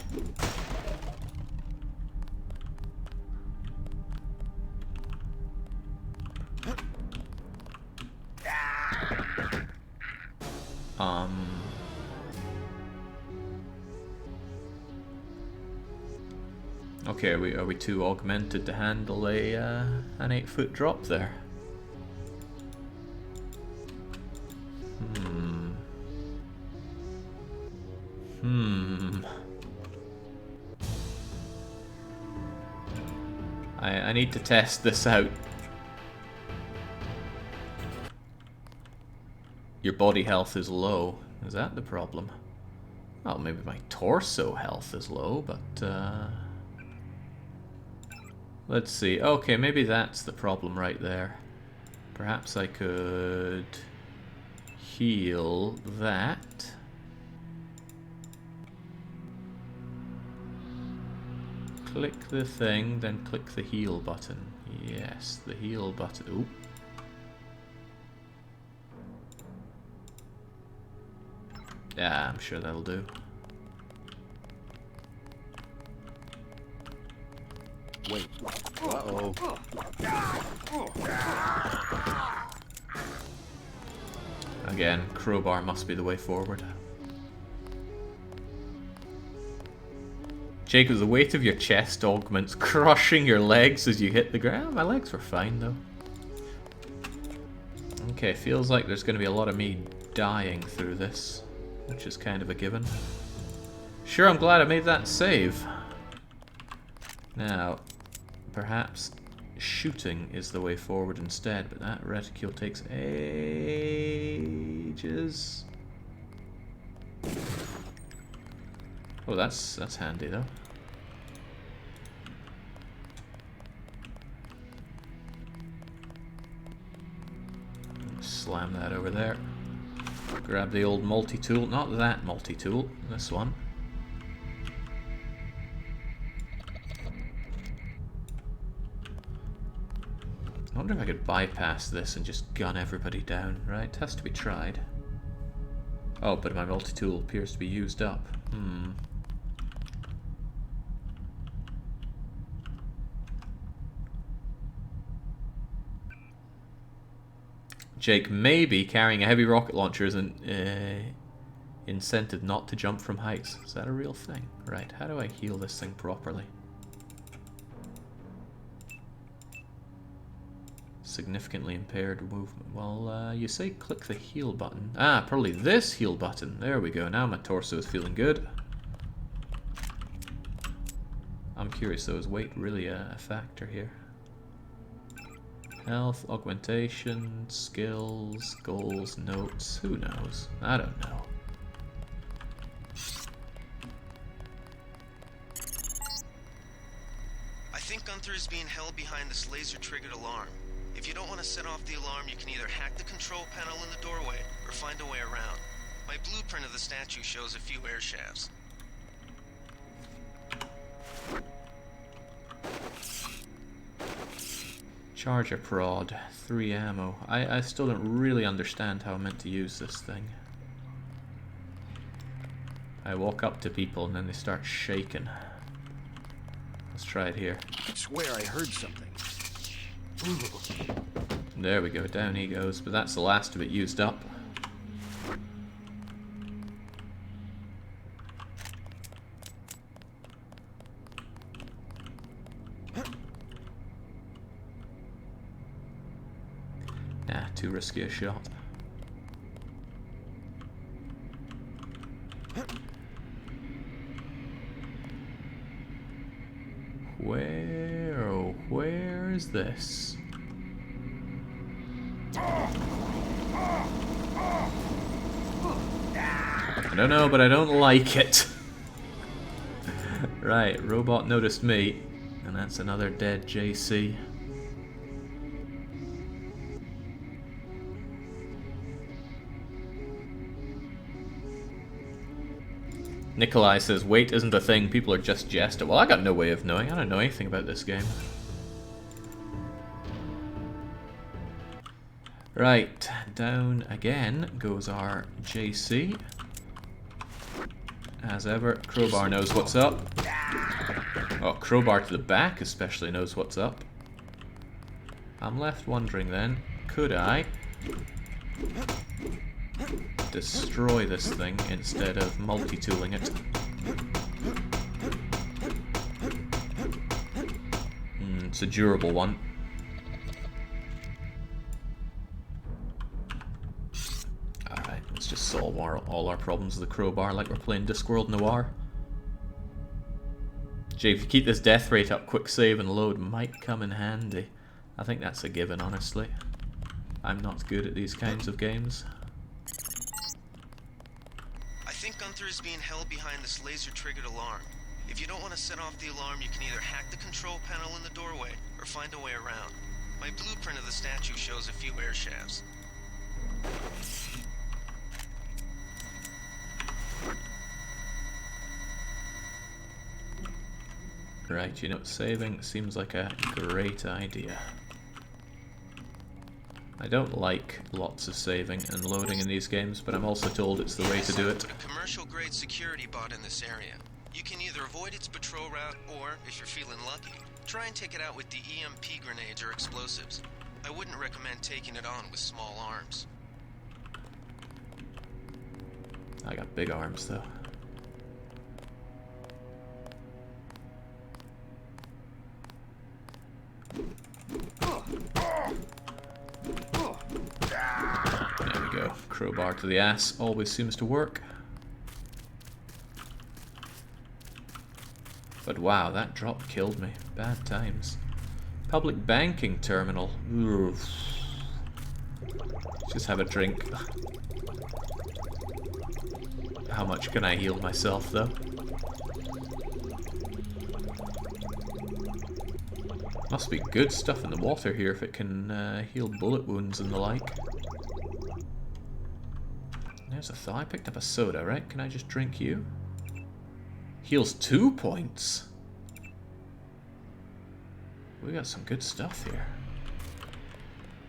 Okay, are we too augmented to handle a an 8-foot drop there? I need to test this out. Your body health is low. Is that the problem? Well, maybe my torso health is low, but let's see. Okay, maybe that's the problem right there. Perhaps I could heal that. Click the thing, then click the heal button. Yes, the heal button. Ooh. Yeah, I'm sure that'll do. Wait. Uh-oh. Again, crowbar must be the way forward. Jacob, the weight of your chest augments, crushing your legs as you hit the ground. My legs were fine, though. Okay, feels like there's going to be a lot of me dying through this, which is kind of a given. Sure, I'm glad I made that save. Now, perhaps shooting is the way forward instead, but that reticule takes ages. Oh, that's handy though. Slam that over there. Grab the old multi-tool, not that multi-tool, this one. I wonder if I could bypass this and just gun everybody down, right? Has to be tried. Oh, but my multi-tool appears to be used up. Jake, maybe carrying a heavy rocket launcher is an incentive not to jump from heights. Is that a real thing? Right, how do I heal this thing properly? Significantly impaired movement. Well, you say click the heal button. Ah, probably this heal button. There we go. Now my torso is feeling good. I'm curious though, is weight really a factor here? Health, augmentation, skills, goals, notes. Who knows? I don't know. I think Gunther is being held behind this laser-triggered alarm. If you don't want to set off the alarm, you can either hack the control panel in the doorway or find a way around. My blueprint of the statue shows a few air shafts. Charger prod, 3 ammo. I still don't really understand how I'm meant to use this thing. I walk up to people and then they start shaking. Let's try it here. I swear I heard something. There we go, down he goes, but that's the last of it used up. Nah, too risky a shot. Where is this? I don't know, but I don't like it. Right, robot noticed me, and that's another dead JC. Nikolai says, weight isn't a thing, people are just jesting. Well, I got no way of knowing. I don't know anything about this game. Right, down again goes our JC. As ever, crowbar knows what's up. Oh, crowbar to the back especially knows what's up. I'm left wondering then, could I destroy this thing instead of multi-tooling it? It's a durable one. Alright, let's just solve all our problems with the crowbar like we're playing Discworld Noir. Jay, if you keep this death rate up, quick save and load might come in handy. I think that's a given, honestly. I'm not good at these kinds of games. I think Gunther is being held behind this laser-triggered alarm. If you don't want to set off the alarm, you can either hack the control panel in the doorway or find a way around. My blueprint of the statue shows a few air shafts. Right, you know, saving seems like a great idea. I don't like lots of saving and loading in these games, but I'm also told it's the way to do it. A commercial-grade security bot in this area. You can either avoid its patrol route, or, if you're feeling lucky, try and take it out with the EMP grenades or explosives. I wouldn't recommend taking it on with small arms. I got big arms, though. There we go. Crowbar to the ass always seems to work. But wow, that drop killed me. Bad times. Public banking terminal. Oof. Just have a drink. How much can I heal myself, though? Must be good stuff in the water here if it can heal bullet wounds and the like. There's a thought. I picked up a soda, right? Can I just drink you? Heals 2 points. We got some good stuff here.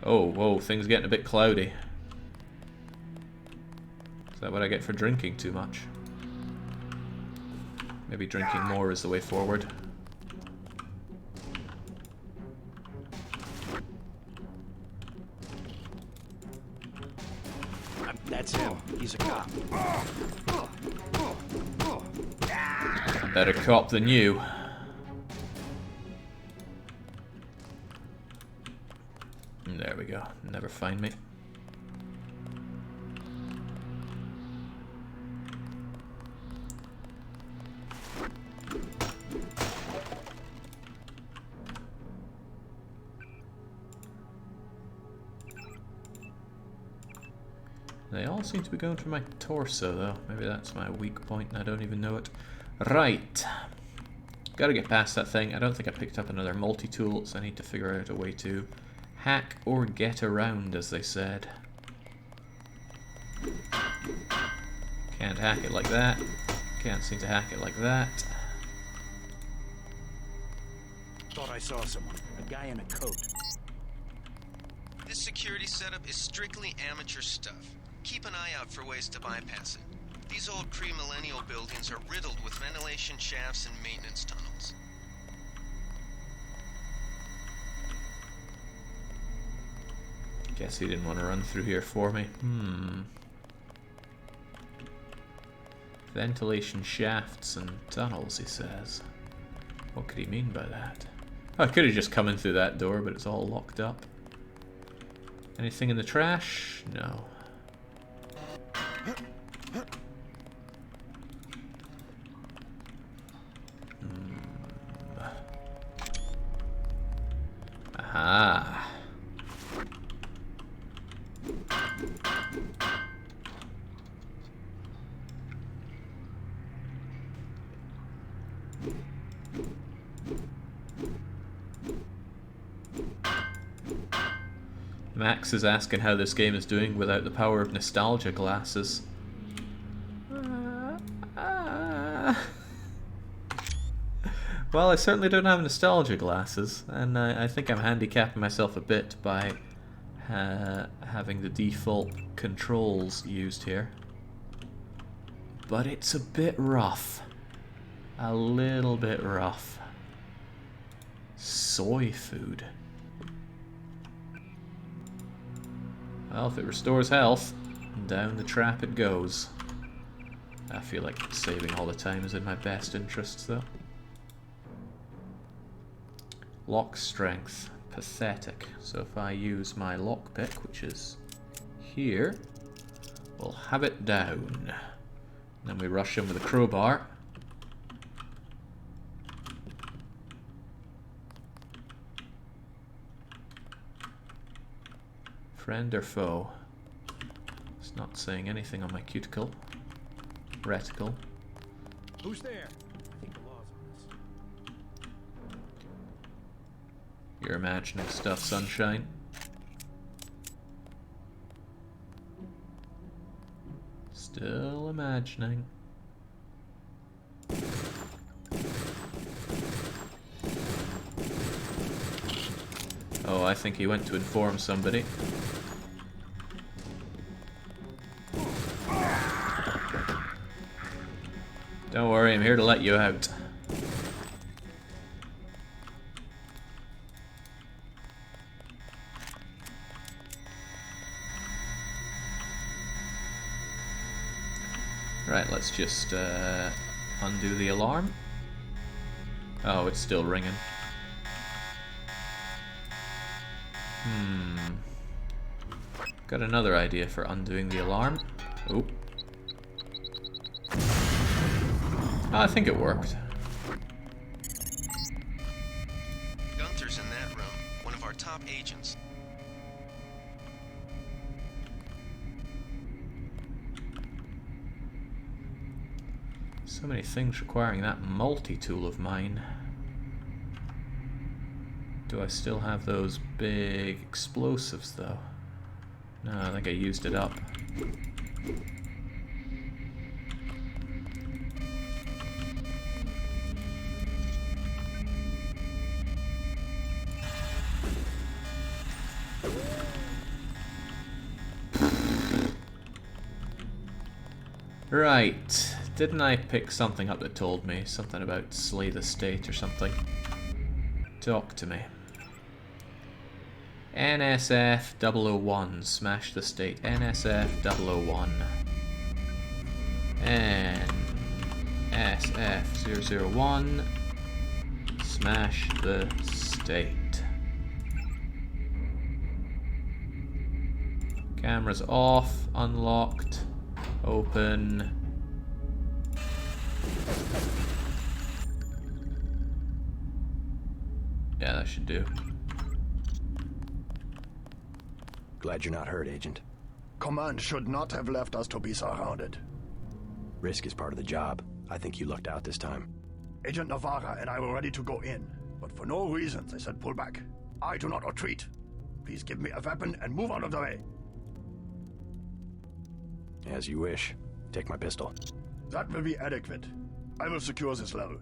Oh, whoa, things getting a bit cloudy. Is that what I get for drinking too much? Maybe drinking more is the way forward. That's him. He's a cop. A better cop than you. There we go. Never find me. They all seem to be going for my torso, though. Maybe that's my weak point and I don't even know it. Right. Gotta get past that thing. I don't think I picked up another multi-tool, so I need to figure out a way to hack or get around, as they said. Can't hack it like that. Can't seem to hack it like that. Thought I saw someone. A guy in a coat. This security setup is strictly amateur stuff. Keep an eye out for ways to bypass it. These old pre-millennial buildings are riddled with ventilation shafts and maintenance tunnels. Guess he didn't want to run through here for me. Ventilation shafts and tunnels, he says. What could he mean by that? Oh, I could have just come in through that door, but it's all locked up. Anything in the trash? No. Aha. Max is asking how this game is doing without the power of nostalgia glasses. Well, I certainly don't have nostalgia glasses, and I think I'm handicapping myself a bit by having the default controls used here. But it's a bit rough. A little bit rough. Soy food. Well, if it restores health, down the trap it goes. I feel like saving all the time is in my best interests, though. Lock strength. Pathetic. So if I use my lockpick, which is here, we'll have it down. Then we rush in with a crowbar. Friend or foe? It's not saying anything on my cuticle. Reticle. Who's there? I think the law's on us. You're imagining stuff, sunshine. Still imagining. Oh, I think he went to inform somebody. Don't worry, I'm here to let you out. Right, let's just undo the alarm. Oh, it's still ringing. Got another idea for undoing the alarm. Oh. I think it worked. Gunther's in that room, one of our top agents. So many things requiring that multi-tool of mine. Do I still have those big explosives though? No, I think I used it up. Right. Didn't I pick something up that told me something about slay the state or something? Talk to me. NSF 001, smash the state. NSF 001. NSF 001, smash the state. Cameras off, unlocked, open. Yeah, that should do. Glad you're not hurt, Agent. Command should not have left us to be surrounded. Risk is part of the job. I think you lucked out this time. Agent Navarra and I were ready to go in, but for no reason they said pull back. I do not retreat. Please give me a weapon and move out of the way. As you wish. Take my pistol. That will be adequate. I will secure this level.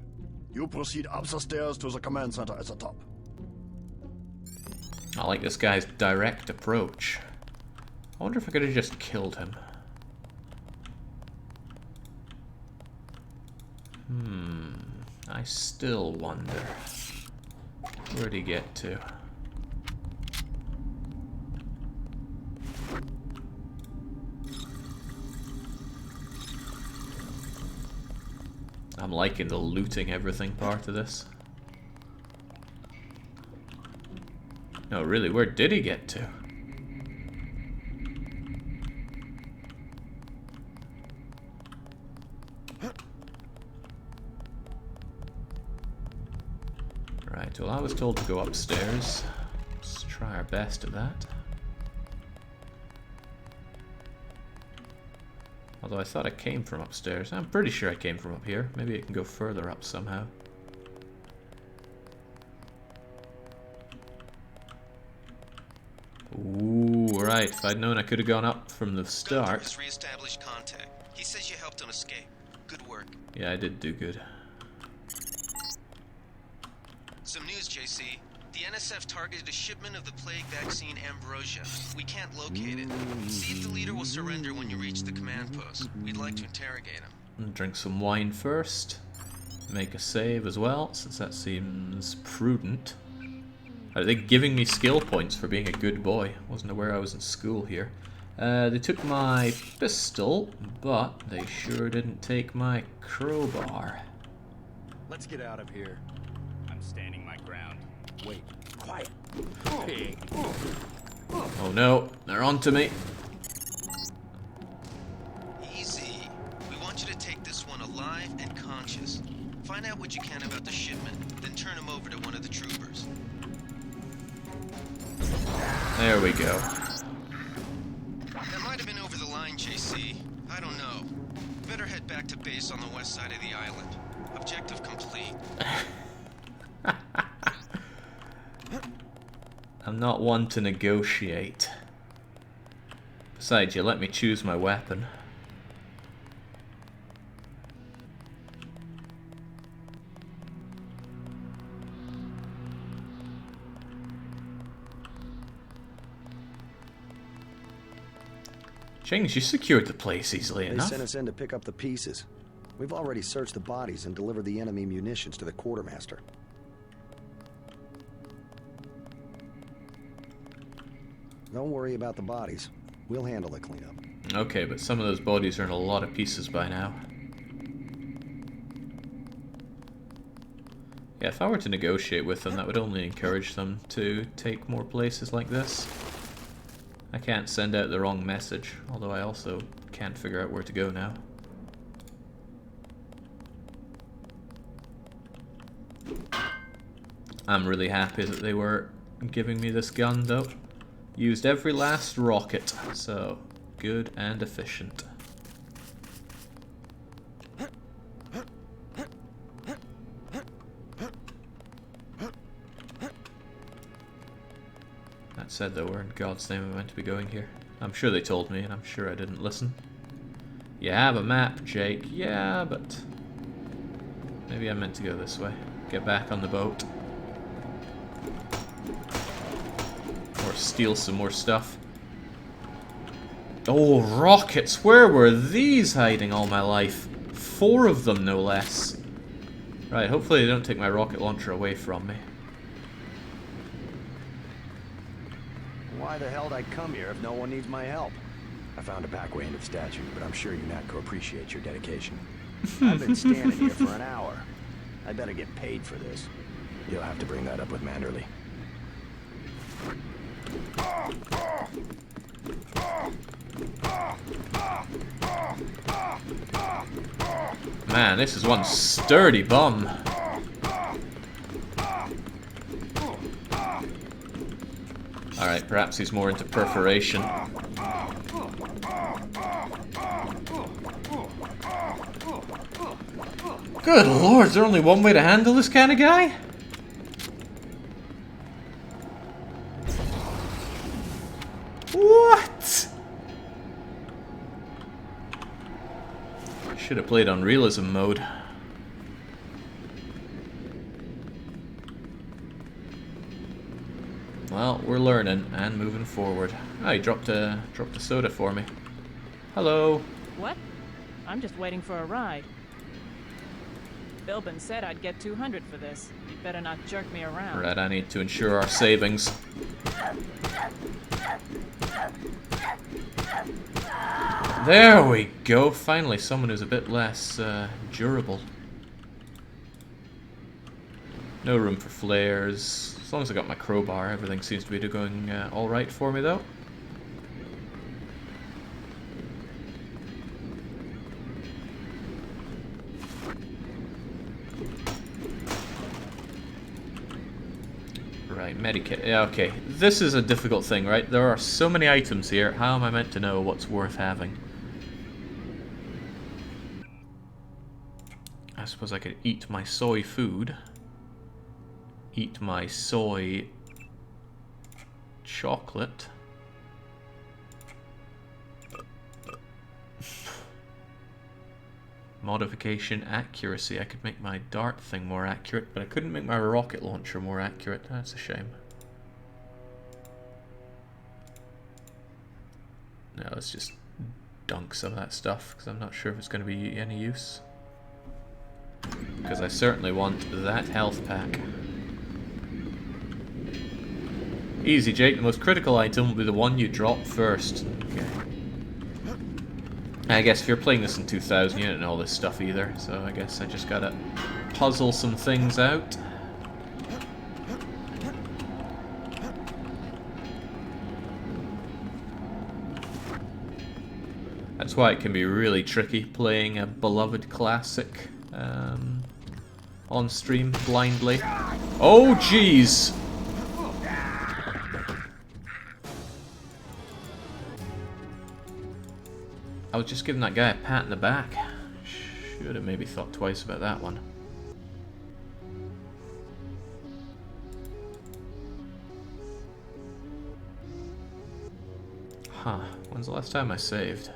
You proceed up the stairs to the command center at the top. I like this guy's direct approach. I wonder if I could have just killed him. I still wonder. Where'd he get to? I'm liking the looting everything part of this. No, really, where did he get to? Right, well, I was told to go upstairs. Let's try our best at that. Although I thought I came from upstairs. I'm pretty sure I came from up here. Maybe I can go further up somehow. Ooh, right. If I'd known I could have gone up from the start. Gunther has reestablished contact. He says you helped him escape. Good work. Yeah, I did do good. Some news, JC. The NSF targeted a shipment of the plague vaccine Ambrosia. We can't locate it. See if the leader will surrender when you reach the command post. We'd like to interrogate him. Drink some wine first. Make a save as well, since that seems prudent. Are they giving me skill points for being a good boy? Wasn't aware I was in school here. They took my pistol, but they sure didn't take my crowbar. Let's get out of here. I'm standing my ground. Wait. Quiet. Hey. Oh no, they're onto me. Easy. We want you to take this one alive and conscious. Find out what you can about the shipment, then turn him over to one of the troopers. There we go. That might have been over the line, JC. I don't know. Better head back to base on the west side of the island. Objective complete. I'm not one to negotiate. Besides, you let me choose my weapon. James, you secured the place easily They enough. sent us in to pick up the pieces. We've already searched the bodies and delivered the enemy munitions to the quartermaster. Don't worry about the bodies. We'll handle the cleanup. Okay, but some of those bodies are in a lot of pieces by now. Yeah, if I were to negotiate with them, that would only encourage them to take more places like this. I can't send out the wrong message, although I also can't figure out where to go now. I'm really happy that they were giving me this gun, though. Used every last rocket, so good and efficient. That said, though, where in God's name am I meant to be going here? I'm sure they told me, and I'm sure I didn't listen. You have a map, Jake. Yeah, but maybe I meant to go this way. Get back on the boat. Or steal some more stuff. Oh, rockets! Where were these hiding all my life? 4 of them, no less. Right, hopefully they don't take my rocket launcher away from me. Why the hell did I come here if no one needs my help? I found a back way into the statue, but I'm sure UNATCO appreciates your dedication. I've been standing here for an hour. I better get paid for this. You'll have to bring that up with Manderley. Man, this is one sturdy bum. Alright, perhaps he's more into perforation. Good lord, is there only one way to handle this kind of guy? What? Should have played on realism mode. Well, we're learning and moving forward. Oh, he dropped a soda for me. Hello. What? I'm just waiting for a ride. Bilbin said I'd get 200 for this. You'd better not jerk me around. Right, I need to ensure our savings. There we go. Finally, someone who's a bit less durable. No room for flares. As long as I got my crowbar, everything seems to be going alright for me, though. Right, medikit. Yeah, okay. This is a difficult thing, right? There are so many items here. How am I meant to know what's worth having? I suppose I could eat my soy food. Eat my soy chocolate. Modification accuracy. I could make my dart thing more accurate, but I couldn't make my rocket launcher more accurate. That's a shame. No, let's just dunk some of that stuff, because I'm not sure if it's going to be any use. Because I certainly want that health pack. Easy, Jake. The most critical item will be the one you drop first. Okay. I guess if you're playing this in 2000, you don't know all this stuff either, so I guess I just gotta puzzle some things out. That's why it can be really tricky playing a beloved classic on stream blindly. Oh, jeez! I was just giving that guy a pat in the back. Should have maybe thought twice about that one. Huh. When's the last time I saved?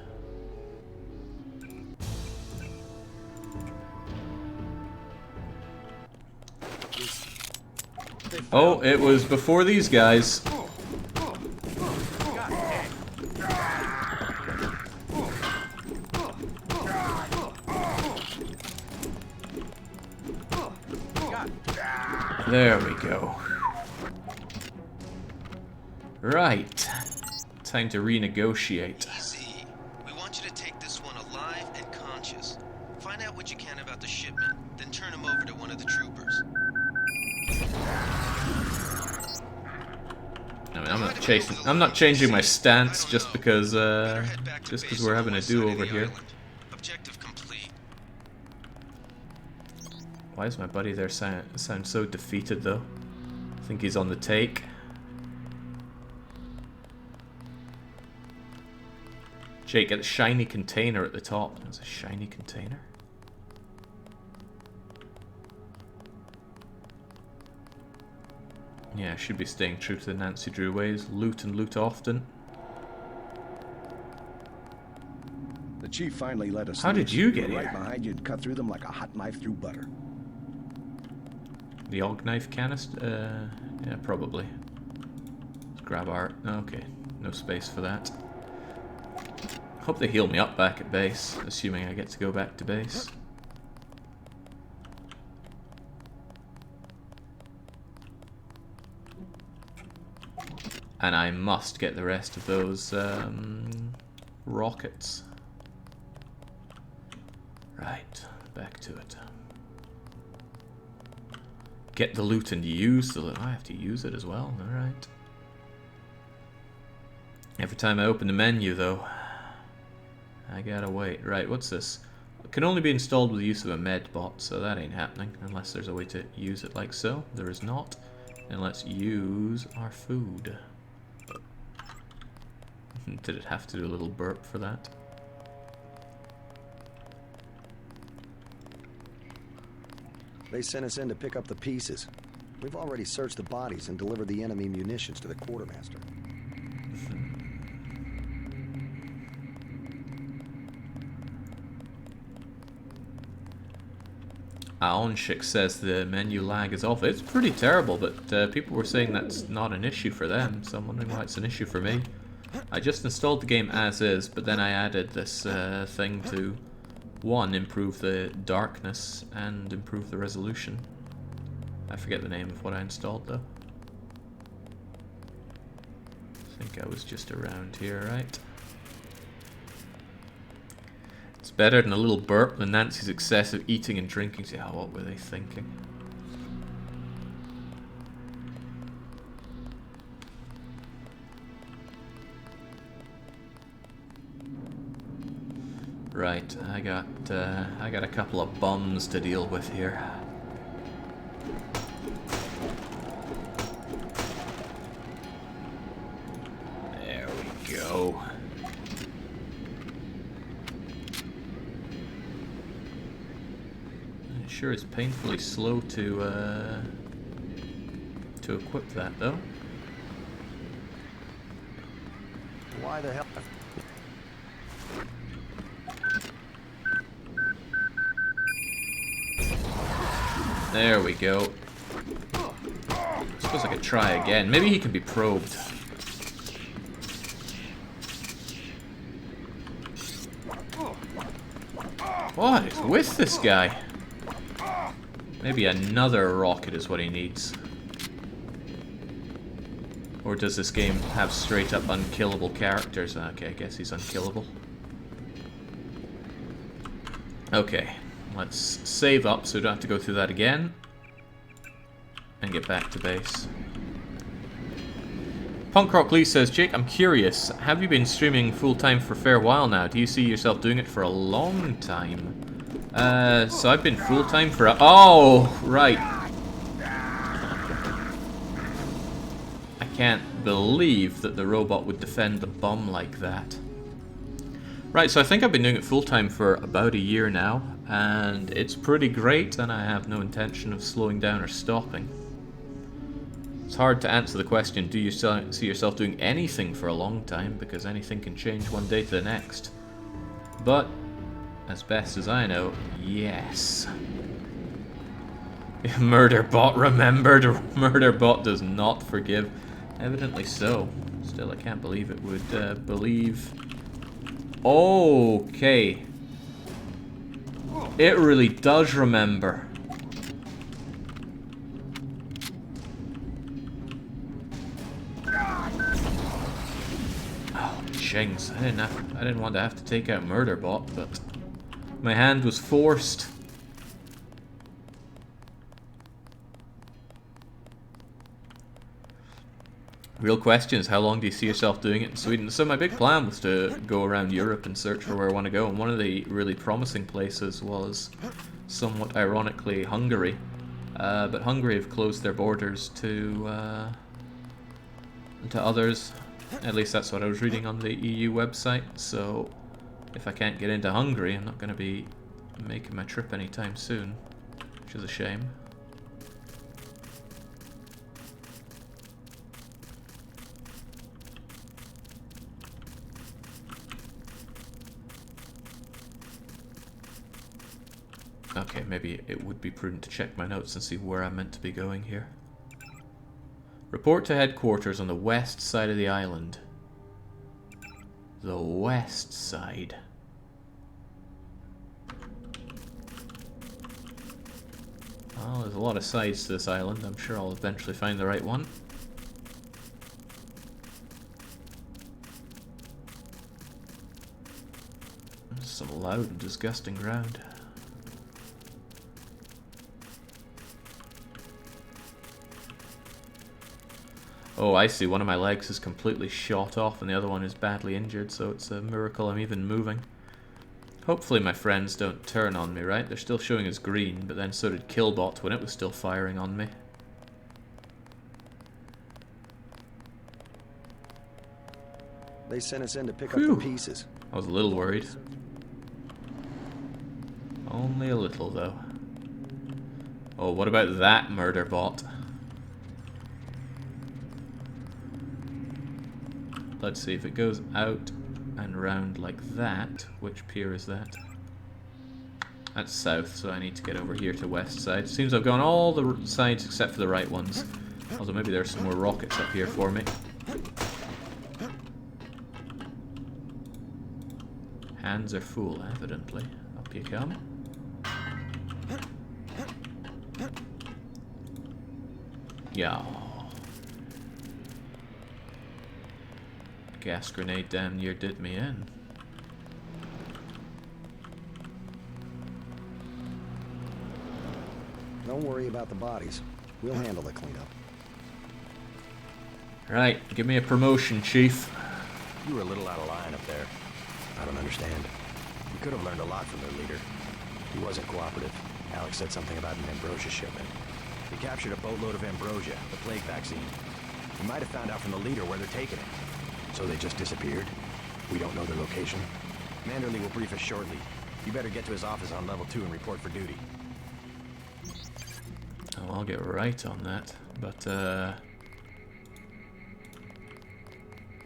Oh, it was before these guys. There we go. Right. Time to renegotiate. Easy. We want you to take this one alive and conscious. Find out what you can about the shipment, then turn him over to one of the troopers. I mean, I'm not changing my stance just because we're having a do-over here. Objective complete. Why does my buddy there sound so defeated though? I think he's on the take. Jake, get the shiny container at the top. There's a shiny container. Yeah, I should be staying true to the Nancy Drew ways. Loot and loot often. The chief finally let us. How did you get right here? Behind you and cut through them like a hot knife through butter. The Og knife canister? Yeah, probably. Let's grab our... Okay, no space for that. Hope they heal me up back at base, assuming I get to go back to base. And I must get the rest of those rockets. Right, back to it. Get the loot and use the loot. I have to use it as well, alright. Every time I open the menu though, I gotta wait. Right, what's this? It can only be installed with the use of a med bot, so that ain't happening unless there's a way to use it like so. There is not. And let's use our food. Did it have to do a little burp for that? They sent us in to pick up the pieces. We've already searched the bodies and delivered the enemy munitions to the quartermaster. Aonshik says the menu lag is off. It's pretty terrible, but people were saying that's not an issue for them, so I'm wondering why it's an issue for me. I just installed the game as is, but then I added this thing to, one, improve the darkness and improve the resolution. I forget the name of what I installed though. I think I was just around here, right? It's better than a little burp than Nancy's excessive eating and drinking. Yeah, what were they thinking? Right, I got a couple of bums to deal with here. There we go. It sure is painfully slow to equip that though. Why the hell? There we go. I suppose I could try again. Maybe he can be probed. What is with this guy? Maybe another rocket is what he needs. Or does this game have straight up unkillable characters? Okay, I guess he's unkillable. Okay. Let's save up so we don't have to go through that again. And get back to base. Punk Rock Lee says, Jake, I'm curious. Have you been streaming full-time for a fair while now? Do you see yourself doing it for a long time? So I've been full-time for a... Oh, right. I can't believe that the robot would defend the bum like that. Right, so I think I've been doing it full-time for about a year now. And it's pretty great, and I have no intention of slowing down or stopping. It's hard to answer the question, do you see yourself doing anything for a long time, because anything can change one day to the next. But, as best as I know, yes. Murderbot remembered. Murderbot does not forgive. Evidently so. Still, I can't believe it would believe... Okay. It really does remember. Chings. I didn't want to have to take out Murderbot, but my hand was forced. Real question is, how long do you see yourself doing it in Sweden? So my big plan was to go around Europe and search for where I want to go, and one of the really promising places was, somewhat ironically, Hungary. But Hungary have closed their borders to others. At least that's what I was reading on the EU website. So if I can't get into Hungary, I'm not going to be making my trip anytime soon, which is a shame. Okay, maybe it would be prudent to check my notes and see where I'm meant to be going here. Report to headquarters on the west side of the island. The west side. Well, there's a lot of sides to this island. I'm sure I'll eventually find the right one. There's some loud and disgusting ground. Oh, I see. One of my legs is completely shot off and the other one is badly injured, so it's a miracle I'm even moving. Hopefully my friends don't turn on me, right? They're still showing as green, but then so did Killbot when it was still firing on me. They sent us in to pick up the pieces. I was a little worried. Only a little, though. Oh, what about that murder bot? Let's see, if it goes out and round like that, which pier is that? That's south, so I need to get over here to west side. Seems I've gone all the sides except for the right ones. Although maybe there's some more rockets up here for me. Hands are full, evidently. Up you come. Yeah. Gas grenade damn near did me in. Don't worry about the bodies. We'll handle the cleanup. Right, give me a promotion, Chief. You were a little out of line up there. I don't understand. You could have learned a lot from their leader. He wasn't cooperative. Alex said something about an ambrosia shipment. They captured a boatload of ambrosia, the plague vaccine. You might have found out from the leader where they're taking it. So they just disappeared? We don't know their location? Manderley will brief us shortly. You better get to his office on level 2 and report for duty. Oh, I'll get right on that. But,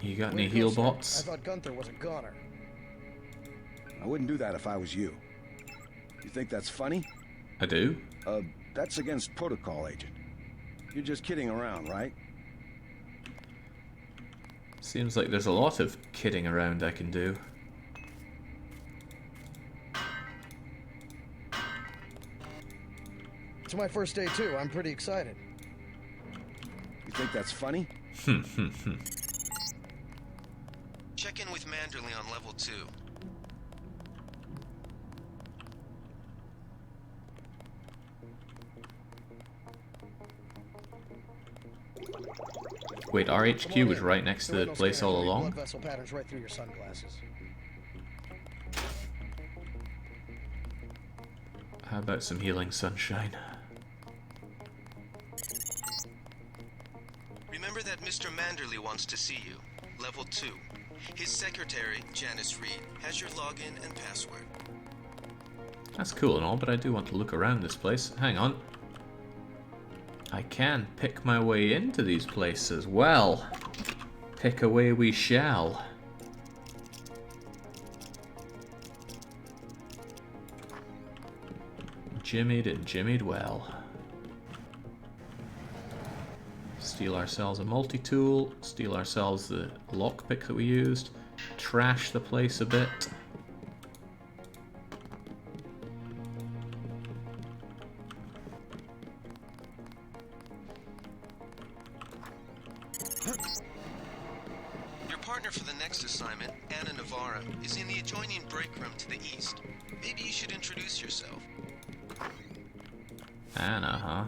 you got any heal bots? I thought Gunther was a goner. I wouldn't do that if I was you. You think that's funny? I do. That's against protocol, Agent. You're just kidding around, right? Seems like there's a lot of kidding around I can do. It's my first day too. I'm pretty excited. You think that's funny? Check in with Manderley on level 2. Wait, our HQ was right next to the place all along? Blood vessel patterns right through your sunglasses. How about some healing sunshine? Remember that Mr. Manderley wants to see you. Level 2. His secretary, Janice Reed, has your login and password. That's cool and all, but I do want to look around this place. Hang on. I can pick my way into these places. Well, pick away we shall. Jimmied and jimmied well. Steal ourselves a multi-tool, steal ourselves the lockpick that we used, trash the place a bit. partner for the next assignment, Anna Navarra, is in the adjoining break room to the east. Maybe you should introduce yourself. Anna, huh?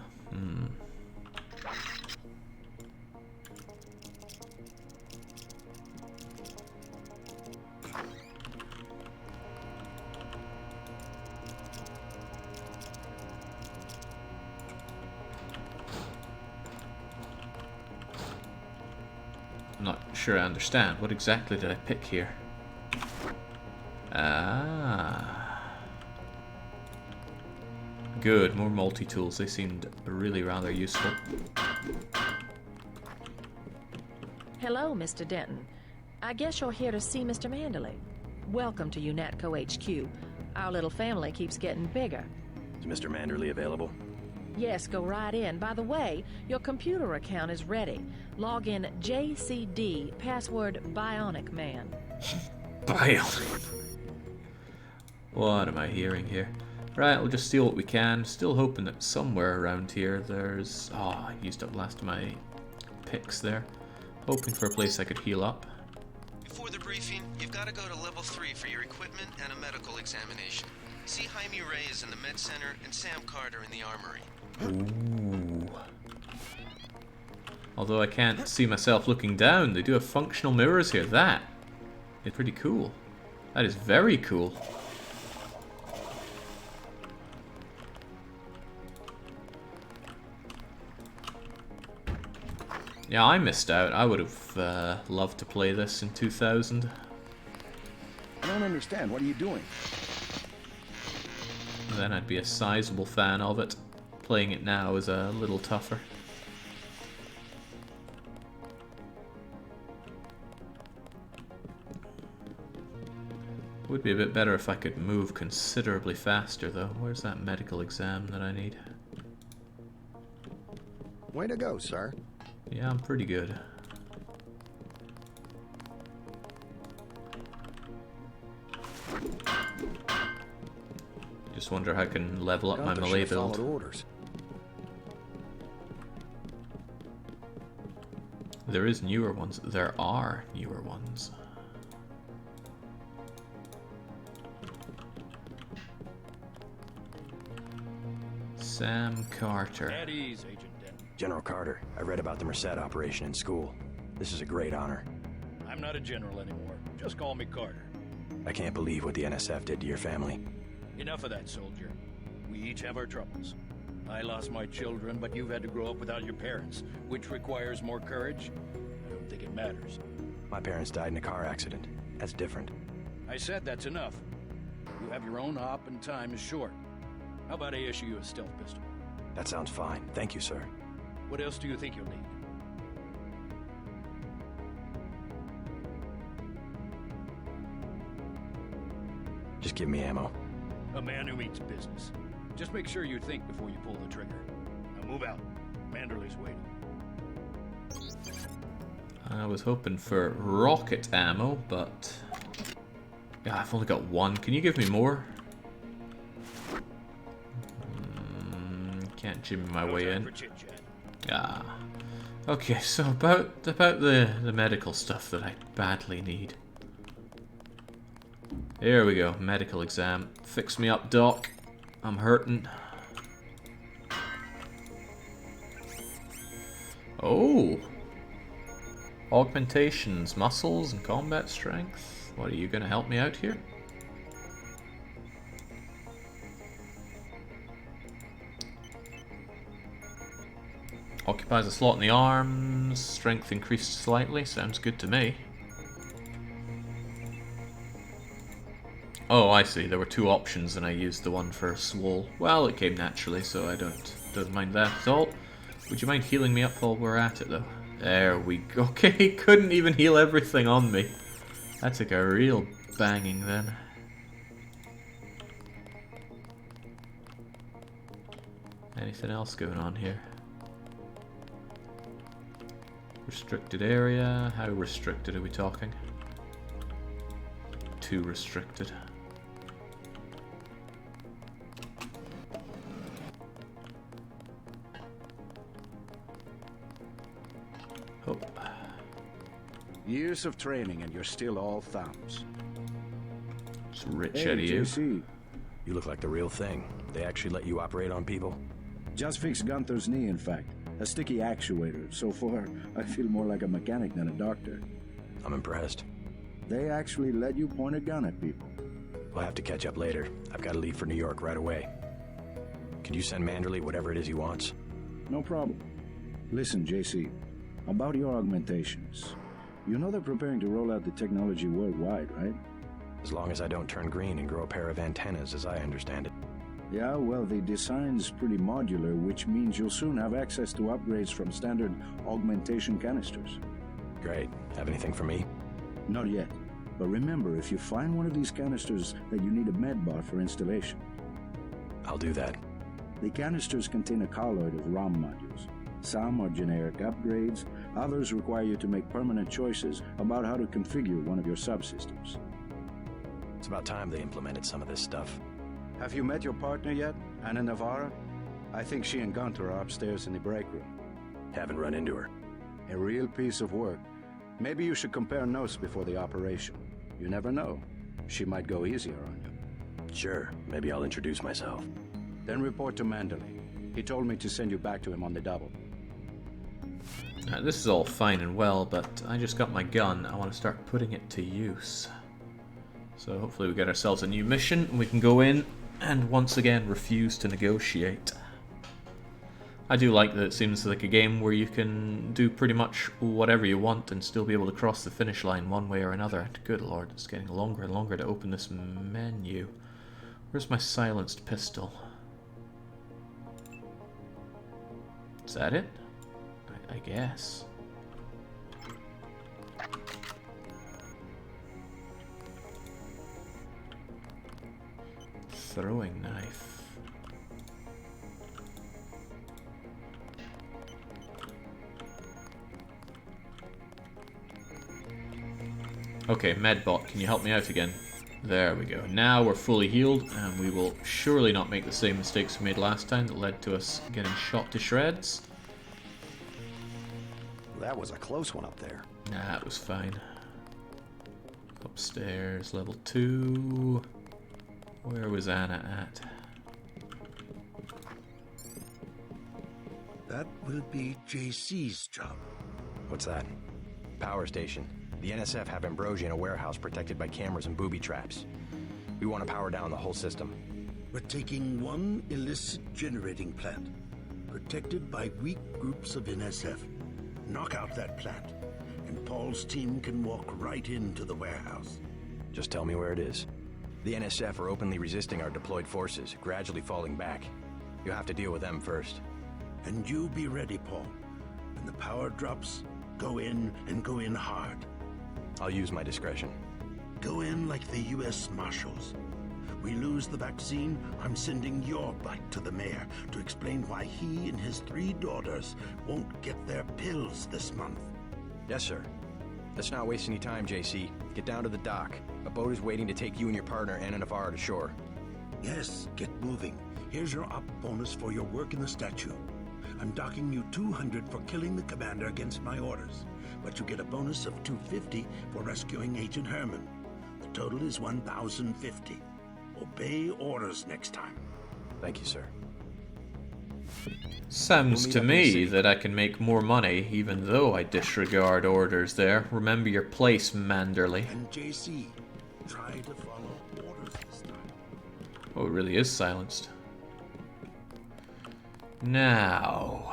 I'm not sure I understand. What exactly did I pick here? Ah. Good, more multi-tools. They seemed really rather useful. Hello, Mr. Denton. I guess you're here to see Mr. Manderley. Welcome to UNATCO HQ. Our little family keeps getting bigger. Is Mr. Manderley available? Yes, go right in. By the way, your computer account is ready. Log in JCD, password Bionic Man. Bionic. What am I hearing here? Right, we'll just steal what we can. Still hoping that somewhere around here there's... Oh, I used up last of my picks there. Hoping for a place I could heal up. Before the briefing, you've got to go to level 3 for your equipment and a medical examination. See Jaime Reyes in the med center and Sam Carter in the armory. Ooh. Although I can't see myself looking down, they do have functional mirrors here. That is pretty cool. That is very cool. Yeah, I missed out. I would have loved to play this in 2000. I don't understand. What are you doing? Then I'd be a sizable fan of it. Playing it now is a little tougher. Would be a bit better if I could move considerably faster, though. Where's that medical exam that I need? Way to go, sir. Yeah, I'm pretty good. Just wonder how I can level up my melee build. Orders. There is newer ones. There are newer ones. Sam Carter. At ease, Agent Denton. General Carter, I read about the Merced operation in school. This is a great honor. I'm not a general anymore. Just call me Carter. I can't believe what the NSF did to your family. Enough of that, soldier. We each have our troubles. I lost my children, but you've had to grow up without your parents, which requires more courage. I don't think it matters. My parents died in a car accident. That's different. I said that's enough. You have your own op and time is short. How about I issue you a stealth pistol? That sounds fine. Thank you, sir. What else do you think you'll need? Just give me ammo. A man who means business. Just make sure you think before you pull the trigger. Now move out. Manderley's waiting. I was hoping for rocket ammo, but... Yeah, I've only got one. Can you give me more? Can't jimmy my way in. Ah. Okay, so about the medical stuff that I badly need. Here we go, medical exam. Fix me up, Doc. I'm hurting. Oh! Augmentations, muscles, and combat strength. What, are you gonna help me out here? Occupies a slot in the arms. Strength increased slightly. Sounds good to me. Oh, I see. There were two options, and I used the one for swole. Well, it came naturally, so I don't mind that at all. Would you mind healing me up while we're at it, though? There we go. Okay, he couldn't even heal everything on me. That took a real banging then. Anything else going on here? Restricted area. How restricted are we talking? Too restricted. Oh. Years of training and you're still all thumbs. It's rich Hey, out of you. JC. You look like the real thing. They actually let you operate on people? Just fixed Gunther's knee, in fact. A sticky actuator. So far, I feel more like a mechanic than a doctor. I'm impressed. They actually let you point a gun at people. We'll have to catch up later. I've got to leave for New York right away. Could you send Manderley whatever it is he wants? No problem. Listen, JC, about your augmentations. You know they're preparing to roll out the technology worldwide, right? As long as I don't turn green and grow a pair of antennas, as I understand it. Yeah, well, the design's pretty modular, which means you'll soon have access to upgrades from standard augmentation canisters. Great. Have anything for me? Not yet. But remember, if you find one of these canisters, that you need a medbot for installation. I'll do that. The canisters contain a colloid of ROM modules. Some are generic upgrades, others require you to make permanent choices about how to configure one of your subsystems. It's about time they implemented some of this stuff. Have you met your partner yet, Anna Navarra? I think she and Gunther are upstairs in the break room. Haven't run into her. A real piece of work. Maybe you should compare notes before the operation. You never know. She might go easier on you. Sure, maybe I'll introduce myself. Then report to Manderley. He told me to send you back to him on the double. This is all fine and well, but I just got my gun. I want to start putting it to use. So hopefully we get ourselves a new mission and we can go in and once again refuse to negotiate. I do like that it seems like a game where you can do pretty much whatever you want and still be able to cross the finish line one way or another. Good lord, it's getting longer and longer to open this menu. Where's my silenced pistol? Is that it? I guess. Throwing knife. Okay, Medbot, can you help me out again? There we go. Now we're fully healed, and we will surely not make the same mistakes we made last time that led to us getting shot to shreds. That was a close one up there. Nah, it was fine. Upstairs, level 2. Where was Anna at? That will be JC's job. What's that? Power station. The NSF have Ambrosia in a warehouse protected by cameras and booby traps. We want to power down the whole system. We're taking one illicit generating plant, protected by weak groups of NSF. Knock out that plant, and Paul's team can walk right into the warehouse. Just tell me where it is. The NSF are openly resisting our deployed forces, gradually falling back. You'll have to deal with them first. And you be ready, Paul. When the power drops, go in and go in hard. I'll use my discretion. Go in like the U.S. Marshals. We lose the vaccine, I'm sending your butt to the mayor to explain why he and his 3 daughters won't get their pills this month. Yes, sir. Let's not waste any time, JC. Get down to the dock. A boat is waiting to take you and your partner, Anna Navarra, to shore. Yes, get moving. Here's your op bonus for your work in the statue. I'm docking you 200 for killing the commander against my orders, but you get a bonus of 250 for rescuing Agent Herman. The total is 1,050. Obey orders next time. Thank you, sir. Sounds to me that I can make more money even though I disregard orders there. Remember your place, Manderley. And JC, try to follow orders this time. Oh, it really is silenced. Now.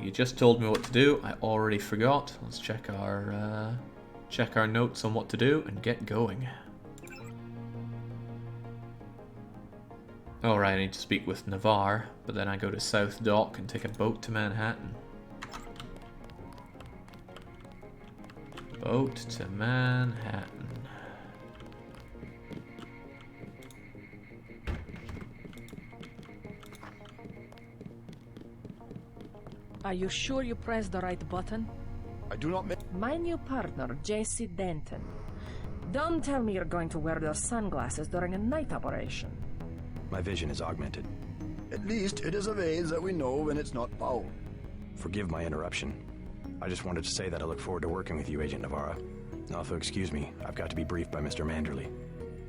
You just told me what to do. I already forgot. Let's check our notes on what to do and get going. Alright, I need to speak with Navarre, but then I go to South Dock and take a boat to Manhattan. Boat to Manhattan. Are you sure you pressed the right button? I do not... My new partner, J.C. Denton. Don't tell me you're going to wear those sunglasses during a night operation. My vision is augmented. At least it is a ways that we know when it's not foul. Forgive my interruption. I just wanted to say that I look forward to working with you, Agent Navarro. Also, excuse me, I've got to be briefed by Mr. Manderley.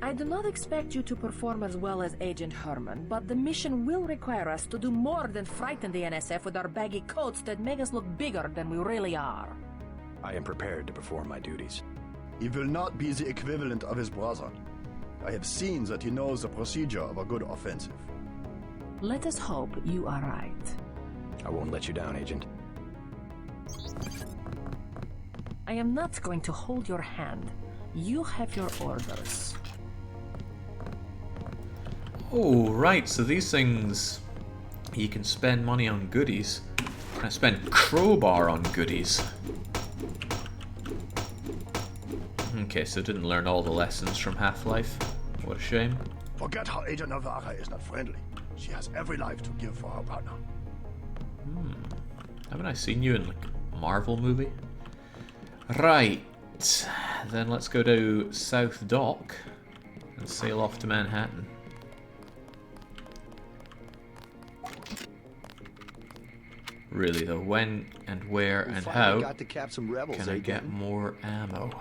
I do not expect you to perform as well as Agent Herman, but the mission will require us to do more than frighten the NSF with our baggy coats that make us look bigger than we really are. I am prepared to perform my duties. He will not be the equivalent of his brother. I have seen that he knows the procedure of a good offensive. Let us hope you are right. I won't let you down, Agent. I am not going to hold your hand. You have your orders. Oh, right, so these things, you can spend money on goodies. Can I spend crowbar on goodies? Okay, so didn't learn all the lessons from Half-Life. What a shame. Forget how Agent Navarro is not friendly. She has every life to give for her partner. Haven't I seen you in like a Marvel movie? Right, then let's go to South Dock and sail off to Manhattan. Really though, when and where and how got to cap some rebels, can I get more ammo?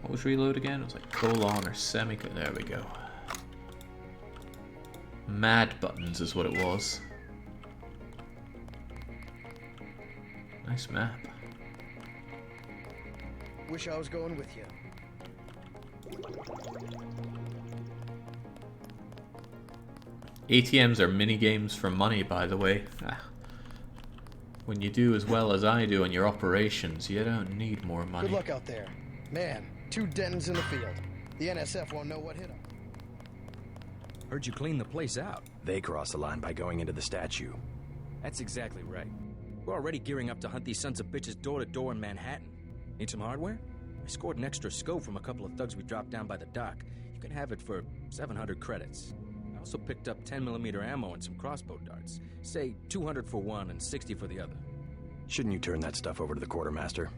What was reload again? It was like colon or semicolon. There we go. Mad buttons is what it was. Nice map. Wish I was going with you. ATMs are mini games for money, by the way. When you do as well as I do on your operations, you don't need more money. Good luck out there. Man, 2 Dentons in the field. The NSF won't know what hit them. Heard you cleaned the place out. They crossed the line by going into the statue. That's exactly right. We're already gearing up to hunt these sons of bitches door to door in Manhattan. Need some hardware? I scored an extra scope from a couple of thugs we dropped down by the dock. You can have it for 700 credits. I also picked up 10mm ammo and some crossbow darts. Say 200 for one and 60 for the other. Shouldn't you turn that stuff over to the quartermaster?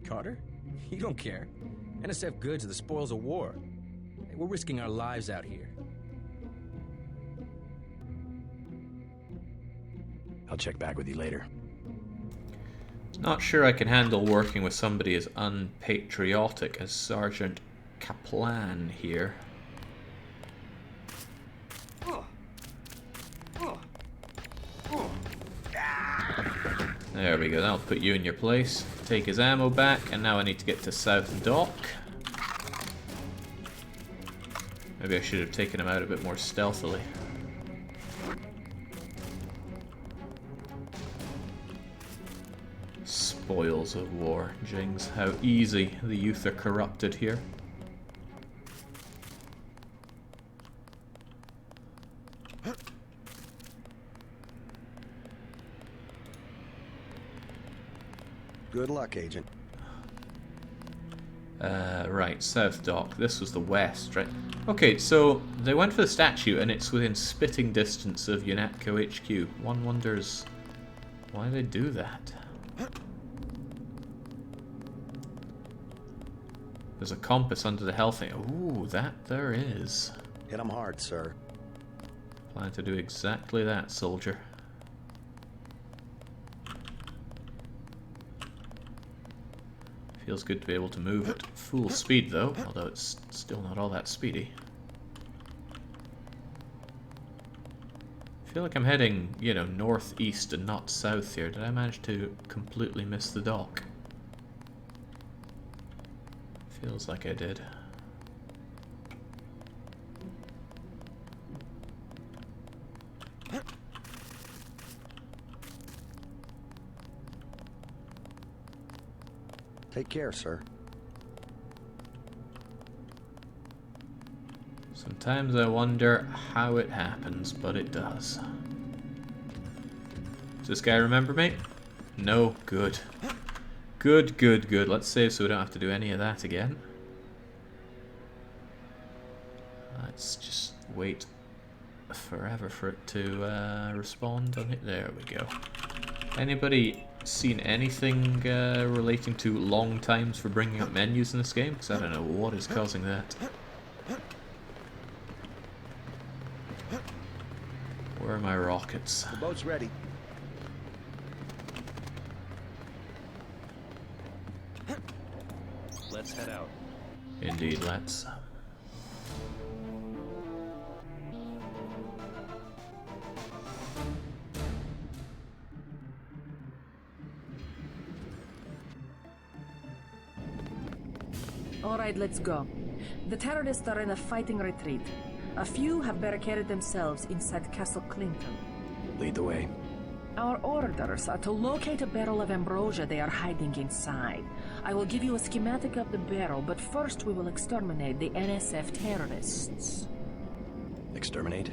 Carter? You don't care. NSF goods are the spoils of war. Hey, we're risking our lives out here. I'll check back with you later. Not sure I can handle working with somebody as unpatriotic as Sergeant Kaplan here. There we go, that'll put you in your place. Take his ammo back, and now I need to get to South Dock. Maybe I should have taken him out a bit more stealthily. Spoils of war, Jings. How easy the youth are corrupted here. Good luck, Agent. Right, South Dock. This was the west, right? Okay, so they went for the statue, and it's within spitting distance of UNATCO HQ. One wonders why they do that. There's a compass under the health thing. Ooh, that there is. Hit 'em hard, sir. Plan to do exactly that, soldier. Feels good to be able to move at full speed, though, although it's still not all that speedy. I feel like I'm heading, you know, northeast and not south here. Did I manage to completely miss the dock? Feels like I did. Take care, sir. Sometimes I wonder how it happens, but it does. Does this guy remember me? No? Good. Good, good, good. Let's save so we don't have to do any of that again. Let's just wait forever for it to respond on it. There we go. Anybody seen anything relating to long times for bringing up menus in this game? Because I don't know what is causing that. Where are my rockets? The boat's ready. Let's head out. Indeed, let's. All right, let's go. The terrorists are in a fighting retreat. A few have barricaded themselves inside Castle Clinton. Lead the way. Our orders are to locate a barrel of ambrosia they are hiding inside. I will give you a schematic of the barrel, but first we will exterminate the NSF terrorists. Exterminate?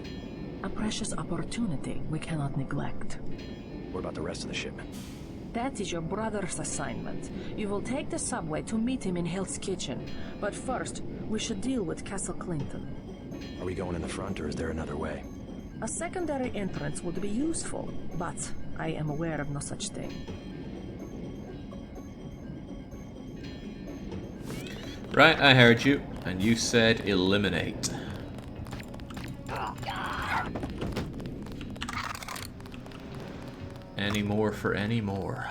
A precious opportunity we cannot neglect. What about the rest of the shipment? That is your brother's assignment. You will take the subway to meet him in Hell's Kitchen. But first, we should deal with Castle Clinton. Are we going in the front, or is there another way? A secondary entrance would be useful, but I am aware of no such thing. Right, I heard you, and you said eliminate. Any more for any more.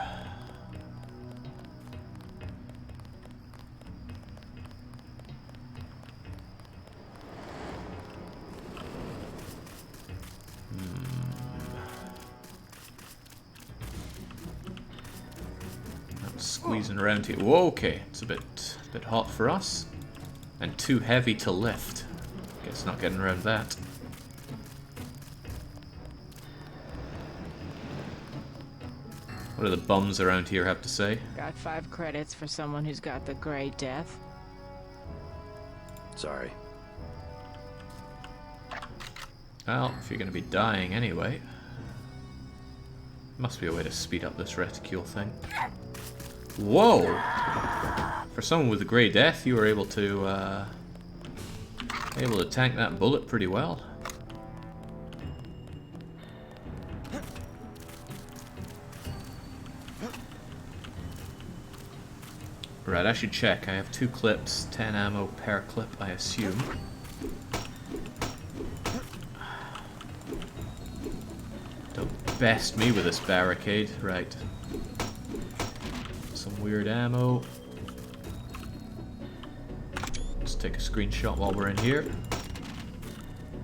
I'm squeezing around here. Whoa, okay, it's a bit hot for us, and too heavy to lift. Guess not getting around that. What do the bums around here have to say? Got 5 credits for someone who's got the Grey Death. Sorry. Well, if you're going to be dying anyway. Must be a way to speed up this reticule thing. Whoa! For someone with the Grey Death, you were able to tank that bullet pretty well. Right, I should check. I have 2 clips, 10 ammo per clip, I assume. Don't best me with this barricade. Right. Some weird ammo. Let's take a screenshot while we're in here.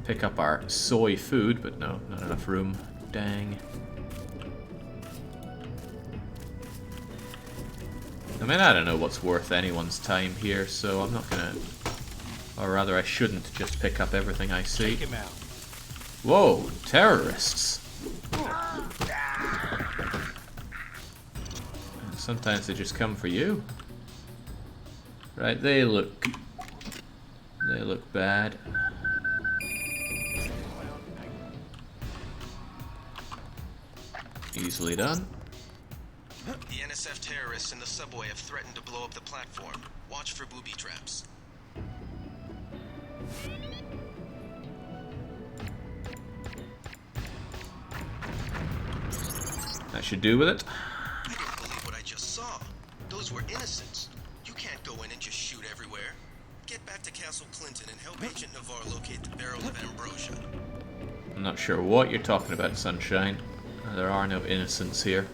Pick up our soy food, but no, not enough room. Dang. I mean, I don't know what's worth anyone's time here, so I'm not gonna... Or rather, I shouldn't just pick up everything I see. Take him out. Whoa, terrorists! Sometimes they just come for you. Right, they look bad. Easily done. The NSF terrorists in the subway have threatened to blow up the platform. Watch for booby traps. That should do with it. I don't believe what I just saw. Those were innocents. You can't go in and just shoot everywhere. Get back to Castle Clinton and help Agent Navarre locate the barrel of ambrosia. I'm not sure what you're talking about, Sunshine. There are no innocents here.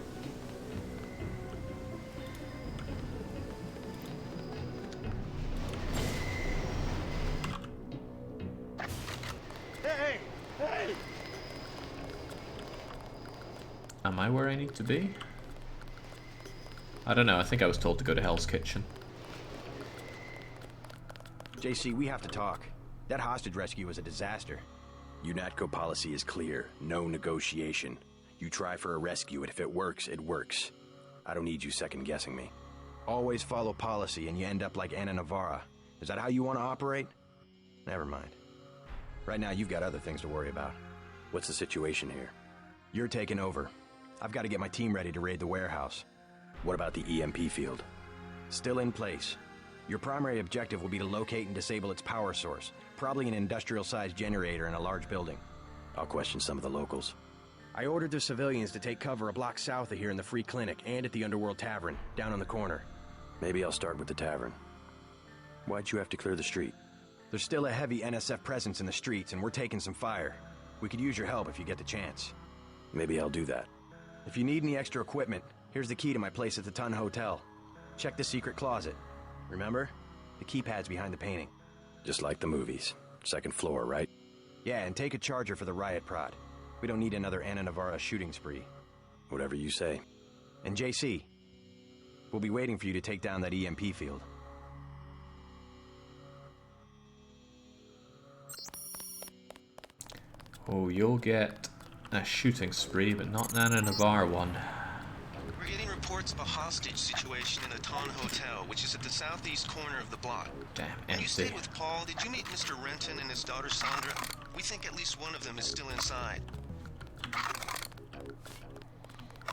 Am I where I need to be? I don't know, I think I was told to go to Hell's Kitchen. JC, we have to talk. That hostage rescue was a disaster. UNATCO policy is clear. No negotiation. You try for a rescue, and if it works, it works. I don't need you second-guessing me. Always follow policy, and you end up like Anna Navarra. Is that how you want to operate? Never mind. Right now, you've got other things to worry about. What's the situation here? You're taking over. I've got to get my team ready to raid the warehouse. What about the EMP field? Still in place. Your primary objective will be to locate and disable its power source, probably an industrial-sized generator in a large building. I'll question some of the locals. I ordered the civilians to take cover a block south of here in the Free Clinic and at the Underworld Tavern, down on the corner. Maybe I'll start with the tavern. Why'd you have to clear the street? There's still a heavy NSF presence in the streets, and we're taking some fire. We could use your help if you get the chance. Maybe I'll do that. If you need any extra equipment, here's the key to my place at the Ton Hotel. Check the secret closet. Remember? The keypad's behind the painting. Just like the movies. Second floor, right? Yeah, and take a charger for the riot prod. We don't need another Ana Navarra shooting spree. Whatever you say. And JC, we'll be waiting for you to take down that EMP field. Oh, you'll get a shooting spree, but not an Ana Navarra one. We're getting reports of a hostage situation in the Ton Hotel, which is at the southeast corner of the block. Damn, When you empty. stayed with Paul, did you meet Mr. Renton and his daughter Sandra? We think at least one of them is still inside.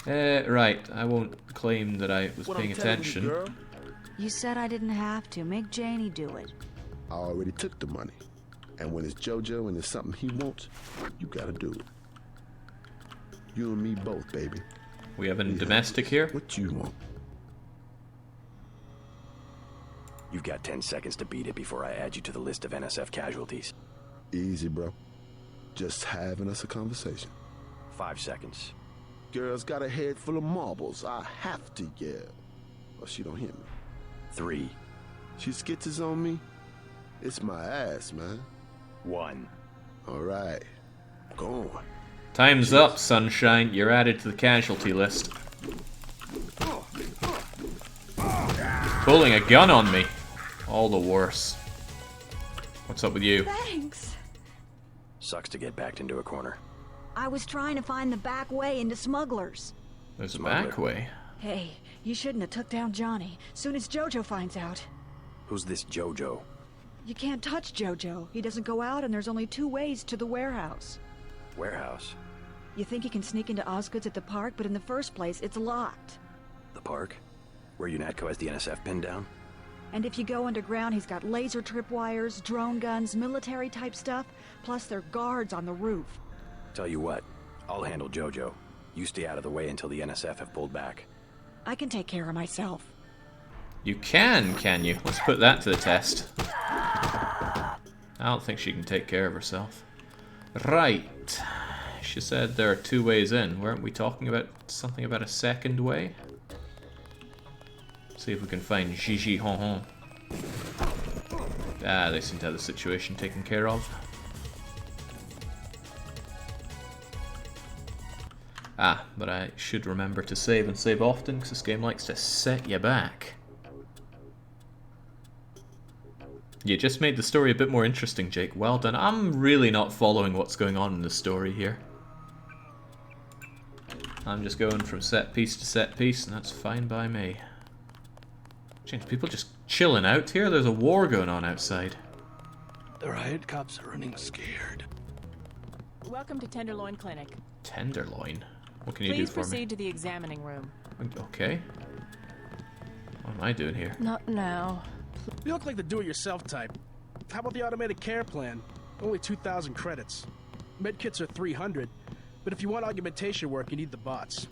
Right, I won't claim that I was paying attention. You said I didn't have to. Make Janie do it. I already took the money. And when it's JoJo and it's something he wants, you gotta do it. You and me both, baby. We have a domestic here? What you want? You've got 10 seconds to beat it before I add you to the list of NSF casualties. Easy, bro. Just having us a conversation. 5 seconds. Girl's got a head full of marbles. I have to yell. Or she don't hear me. 3. She skitzes on me. It's my ass, man. 1. All right. Go on. Time's up, Sunshine. You're added to the casualty list. Pulling a gun on me. All the worse. What's up with you? Thanks. Sucks to get backed into a corner. I was trying to find the back way into Smugglers. There's a back way. Hey, you shouldn't have took down Johnny. Soon as JoJo finds out. Who's this JoJo? You can't touch JoJo. He doesn't go out, and there's only 2 ways to the warehouse. Warehouse? You think you can sneak into Osgood's at the park, but in the first place, it's locked. The park? Where UNATCO has the NSF pinned down? And if you go underground, he's got laser tripwires, drone guns, military-type stuff, plus there are guards on the roof. Tell you what, I'll handle JoJo. You stay out of the way until the NSF have pulled back. I can take care of myself. You can you? Let's put that to the test. I don't think she can take care of herself. Right. She said there are 2 ways in. Weren't we talking about something about a second way? See if we can find Gigi Hon Hon. Ah, they seem to have the situation taken care of. Ah, but I should remember to save and save often, because this game likes to set you back. You just made the story a bit more interesting, Jake. Well done. I'm really not following what's going on in the story here. I'm just going from set piece to set piece, and that's fine by me. James, people just chilling out here? There's a war going on outside. The riot cops are running scared. Welcome to Tenderloin Clinic. Tenderloin? What can you do Please for me? proceed to the examining room. Okay. What am I doing here? Not now. You look like the do-it-yourself type. How about the automated care plan? Only 2,000 credits. Medkits are 300, but if you want augmentation work, you need the bots.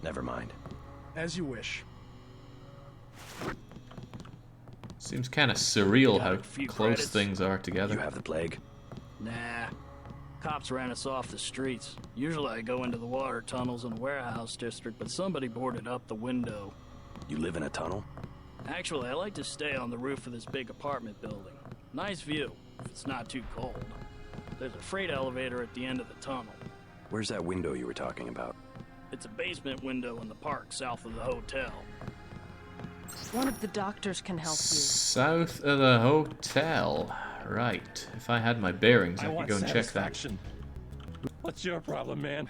Never mind. As you wish. Seems kind of surreal Got how a few close credits. things are together. You have the plague? Nah. Cops ran us off the streets. Usually I go into the water tunnels in the warehouse district, but somebody boarded up the window. You live in a tunnel? Actually, I like to stay on the roof of this big apartment building. Nice view, if it's not too cold. There's a freight elevator at the end of the tunnel. Where's that window you were talking about? It's a basement window in the park south of the hotel. One of the doctors can help you. South of the hotel. Right. If I had my bearings, I could go and check that. What's your problem, man?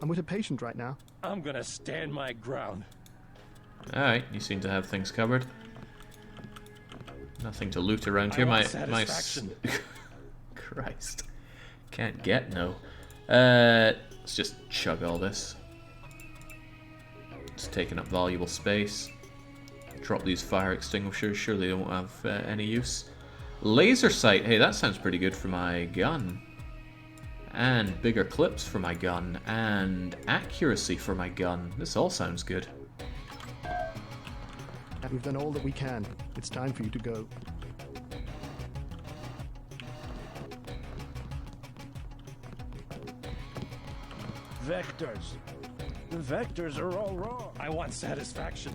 I'm with a patient right now. I'm gonna stand my ground. Alright, you seem to have things covered. Nothing to loot around here. My Christ. Can't get no. Let's just chug all this. It's taking up valuable space. Drop these fire extinguishers. Surely they won't have any use. Laser sight. Hey, that sounds pretty good for my gun. And bigger clips for my gun. And accuracy for my gun. This all sounds good. We've done all that we can. It's time for you to go. vectors. The vectors are all wrong. I want satisfaction.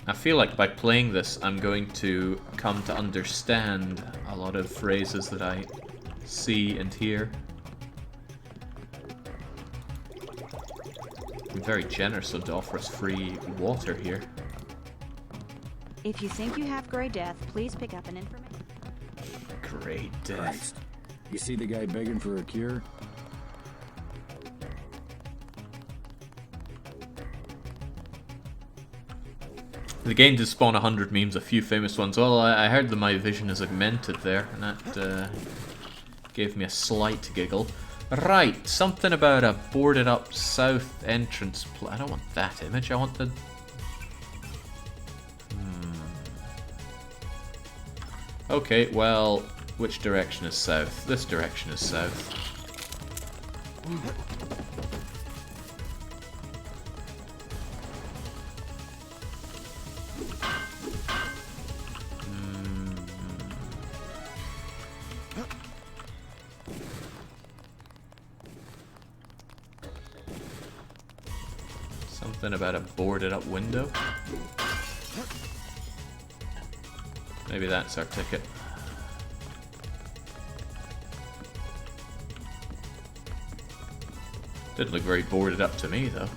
I feel like by playing this, I'm going to come to understand a lot of phrases that I see and hear. I'm very generous to offer us free water here. If you think you have Grey Death, please pick up an information. Grey Death. Christ. You see the guy begging for a cure? The game did spawn 100 memes, a few famous ones. Well, I heard that my vision is augmented there, and that gave me a slight giggle. Right, something about a boarded up south entrance. I don't want that image, I want the... Okay, well, which direction is south? This direction is south. Something about a boarded up window. Maybe that's our ticket. Didn't look very boarded up to me, though.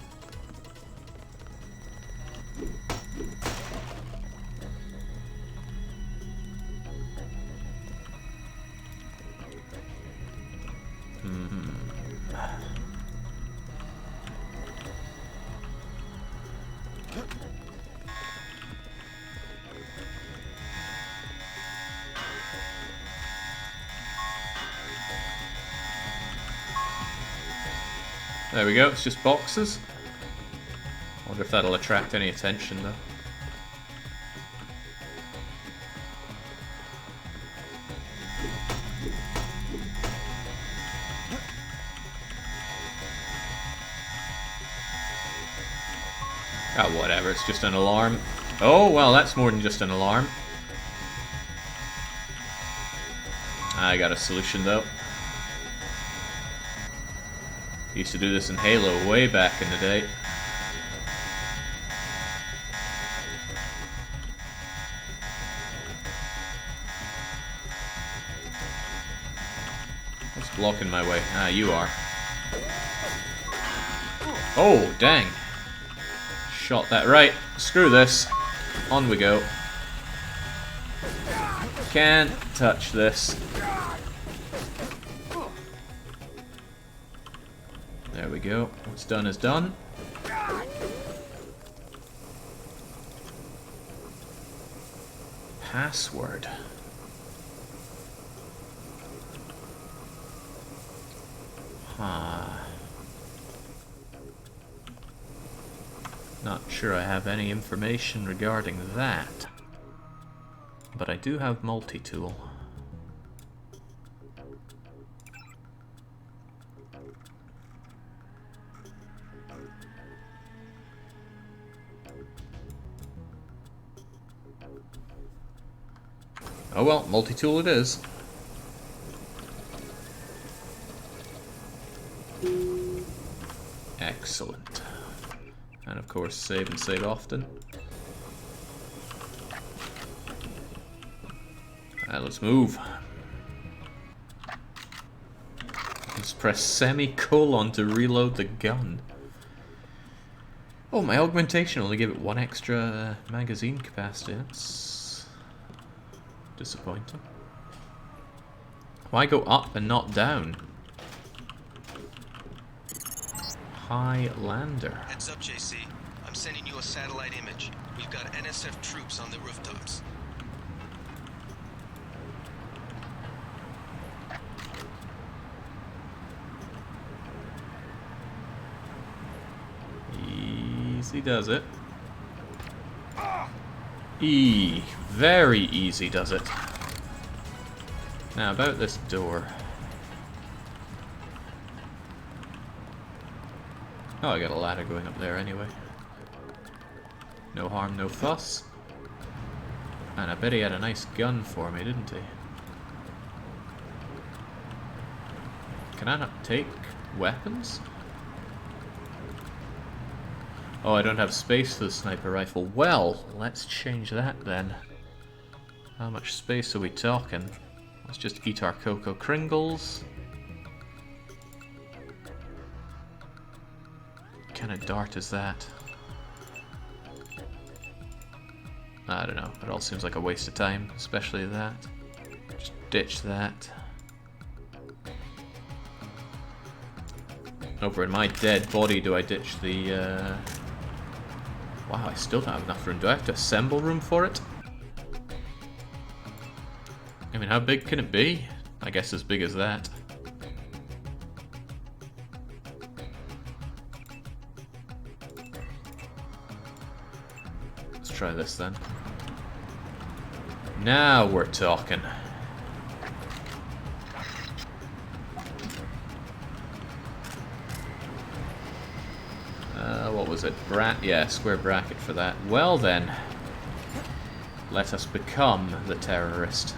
There we go, it's just boxes. I wonder if that'll attract any attention though. Ah, whatever, it's just an alarm. Oh, well, that's more than just an alarm. I got a solution though. Used to do this in Halo way back in the day. What's blocking my way? Ah, you are. Oh, dang. Shot that right. Screw this. On we go. Can't touch this. There we go. What's done is done. Password. Huh. Not sure I have any information regarding that. But I do have multi-tool. Oh well, multi-tool it is. Excellent. And of course, save and save often. Let's move. Let's press semicolon to reload the gun. Oh, my augmentation only gave it one extra magazine capacity. That's disappointing. Why go up and not down? Highlander. Heads up, JC. I'm sending you a satellite image. We've got NSF troops on the rooftops. Easy does it. Very easy does it. Now about this door. Oh, I got a ladder going up there anyway. No harm, no fuss. And I bet he had a nice gun for me, didn't he? Can I not take weapons? Oh, I don't have space for the sniper rifle. Well, let's change that then. How much space are we talking? Let's just eat our Cocoa Kringles. What kind of dart is that? I don't know. It all seems like a waste of time, especially that. Just ditch that. Over in my dead body, do I ditch the... Wow, I still don't have enough room. Do I have to assemble room for it? I mean, how big can it be? I guess as big as that. Let's try this then. Now we're talking. What was it? Yeah, square bracket for that. Well then, let us become the terrorist.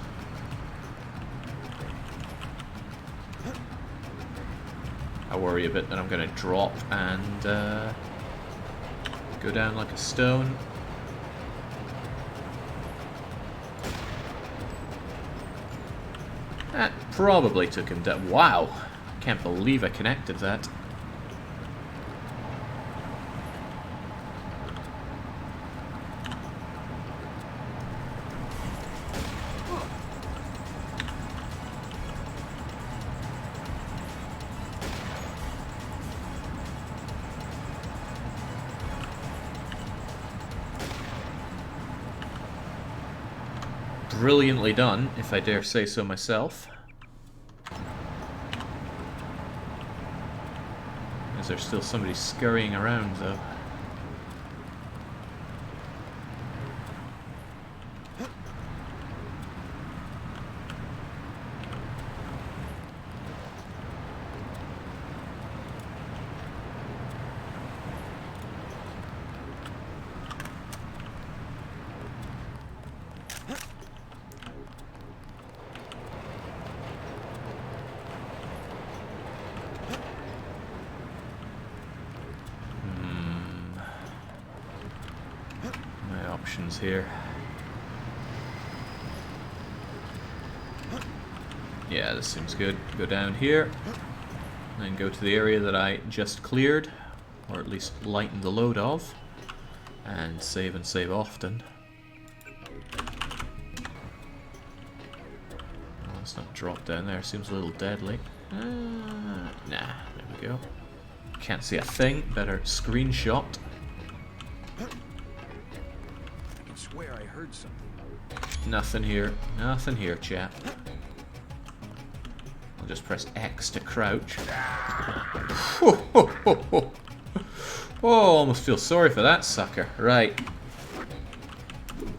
I worry a bit that I'm going to drop and go down like a stone. That probably took him down. Wow, can't believe I connected that. Brilliantly done, if I dare say so myself. Is there still somebody scurrying around, though? Here. Yeah, this seems good. Go down here, and go to the area that I just cleared, or at least lightened the load of, and save often. Oh, let's not drop down there, seems a little deadly. Nah, there we go. Can't see a thing, better screenshot. Swear I heard something. Nothing here, chap. I'll just press X to crouch. Oh, almost feel sorry for that sucker. Right.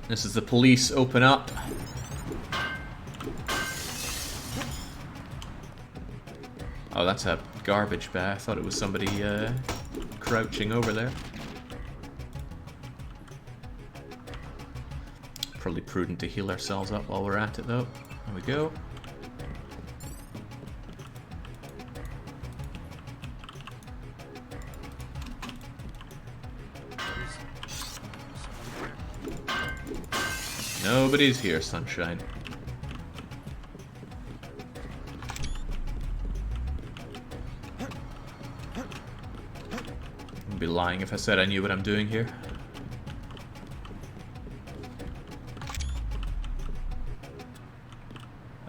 This is the police. Open up. Oh, that's a garbage bag. I thought it was somebody crouching over there. Probably prudent to heal ourselves up while we're at it, though. There we go. Nobody's here, sunshine. I'd be lying if I said I knew what I'm doing here.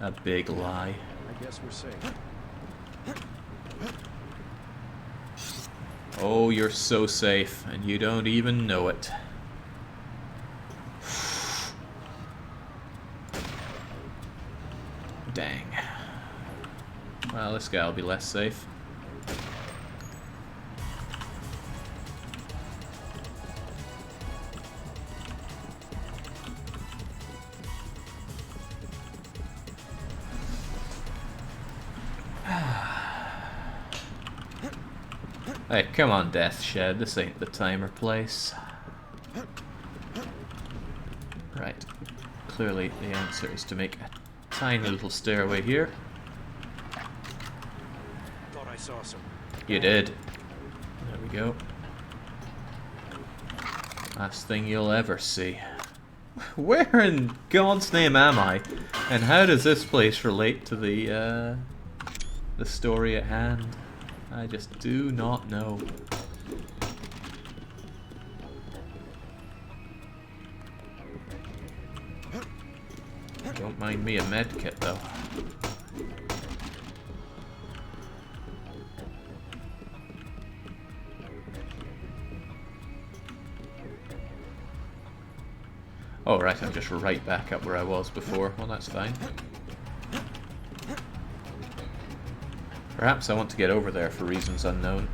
A big lie. I guess we're safe. Oh, you're so safe, and you don't even know it. Dang. Well, this guy will be less safe. Hey, come on, Death Shed. This ain't the time or place. Right. Clearly, the answer is to make a tiny little stairway here. saw some. You did. There we go. Last thing you'll ever see. Where in God's name am I? And how does this place relate to the story at hand? I just do not know. Don't mind me a medkit though. Oh right, I'm just right back up where I was before. Well, that's fine. Perhaps I want to get over there for reasons unknown.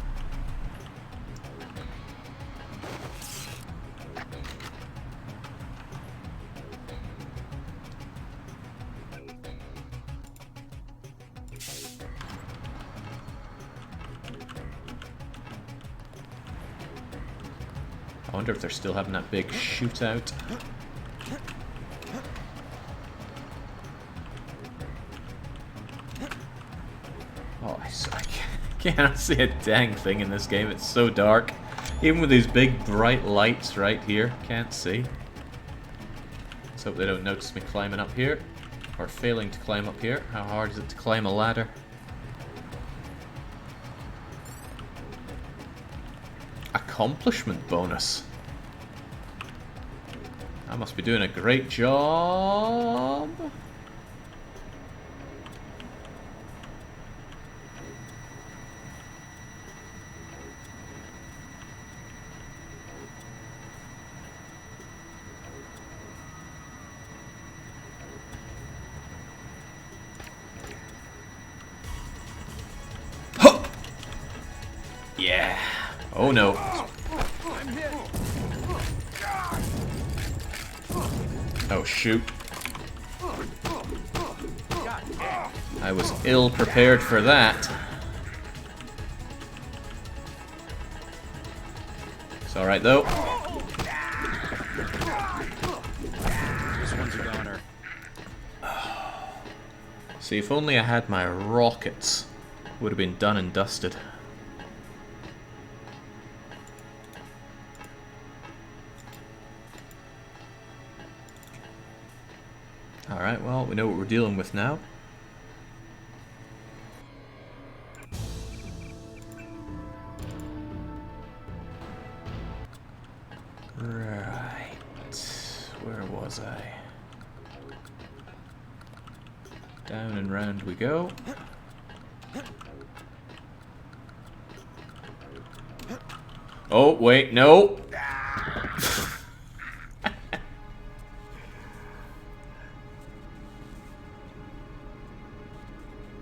I wonder if they're still having that big shootout. Oh, I can't see a dang thing in this game. It's so dark. Even with these big bright lights right here, can't see. Let's hope they don't notice me climbing up here. Or failing to climb up here. How hard is it to climb a ladder? Accomplishment bonus. I must be doing a great job. Yeah. Oh no. Oh shoot. I was ill prepared for that. It's alright though. This one's a goner. See, if only I had my rockets, would have been done and dusted. Alright, well, we know what we're dealing with now. Right. Where was I? Down and round we go. Oh, wait, no!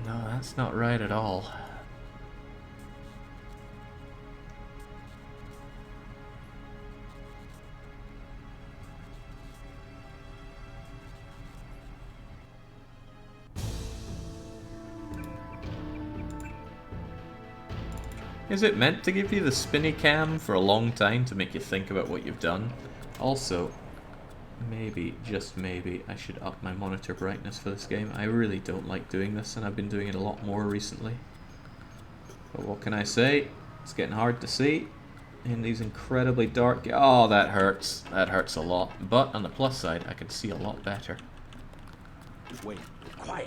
No, that's not right at all. Is it meant to give you the spinny cam for a long time to make you think about what you've done? Also, maybe, just maybe, I should up my monitor brightness for this game. I really don't like doing this, and I've been doing it a lot more recently. But what can I say? It's getting hard to see in these incredibly dark... Oh, that hurts. That hurts a lot. But on the plus side, I can see a lot better. Wait, quiet.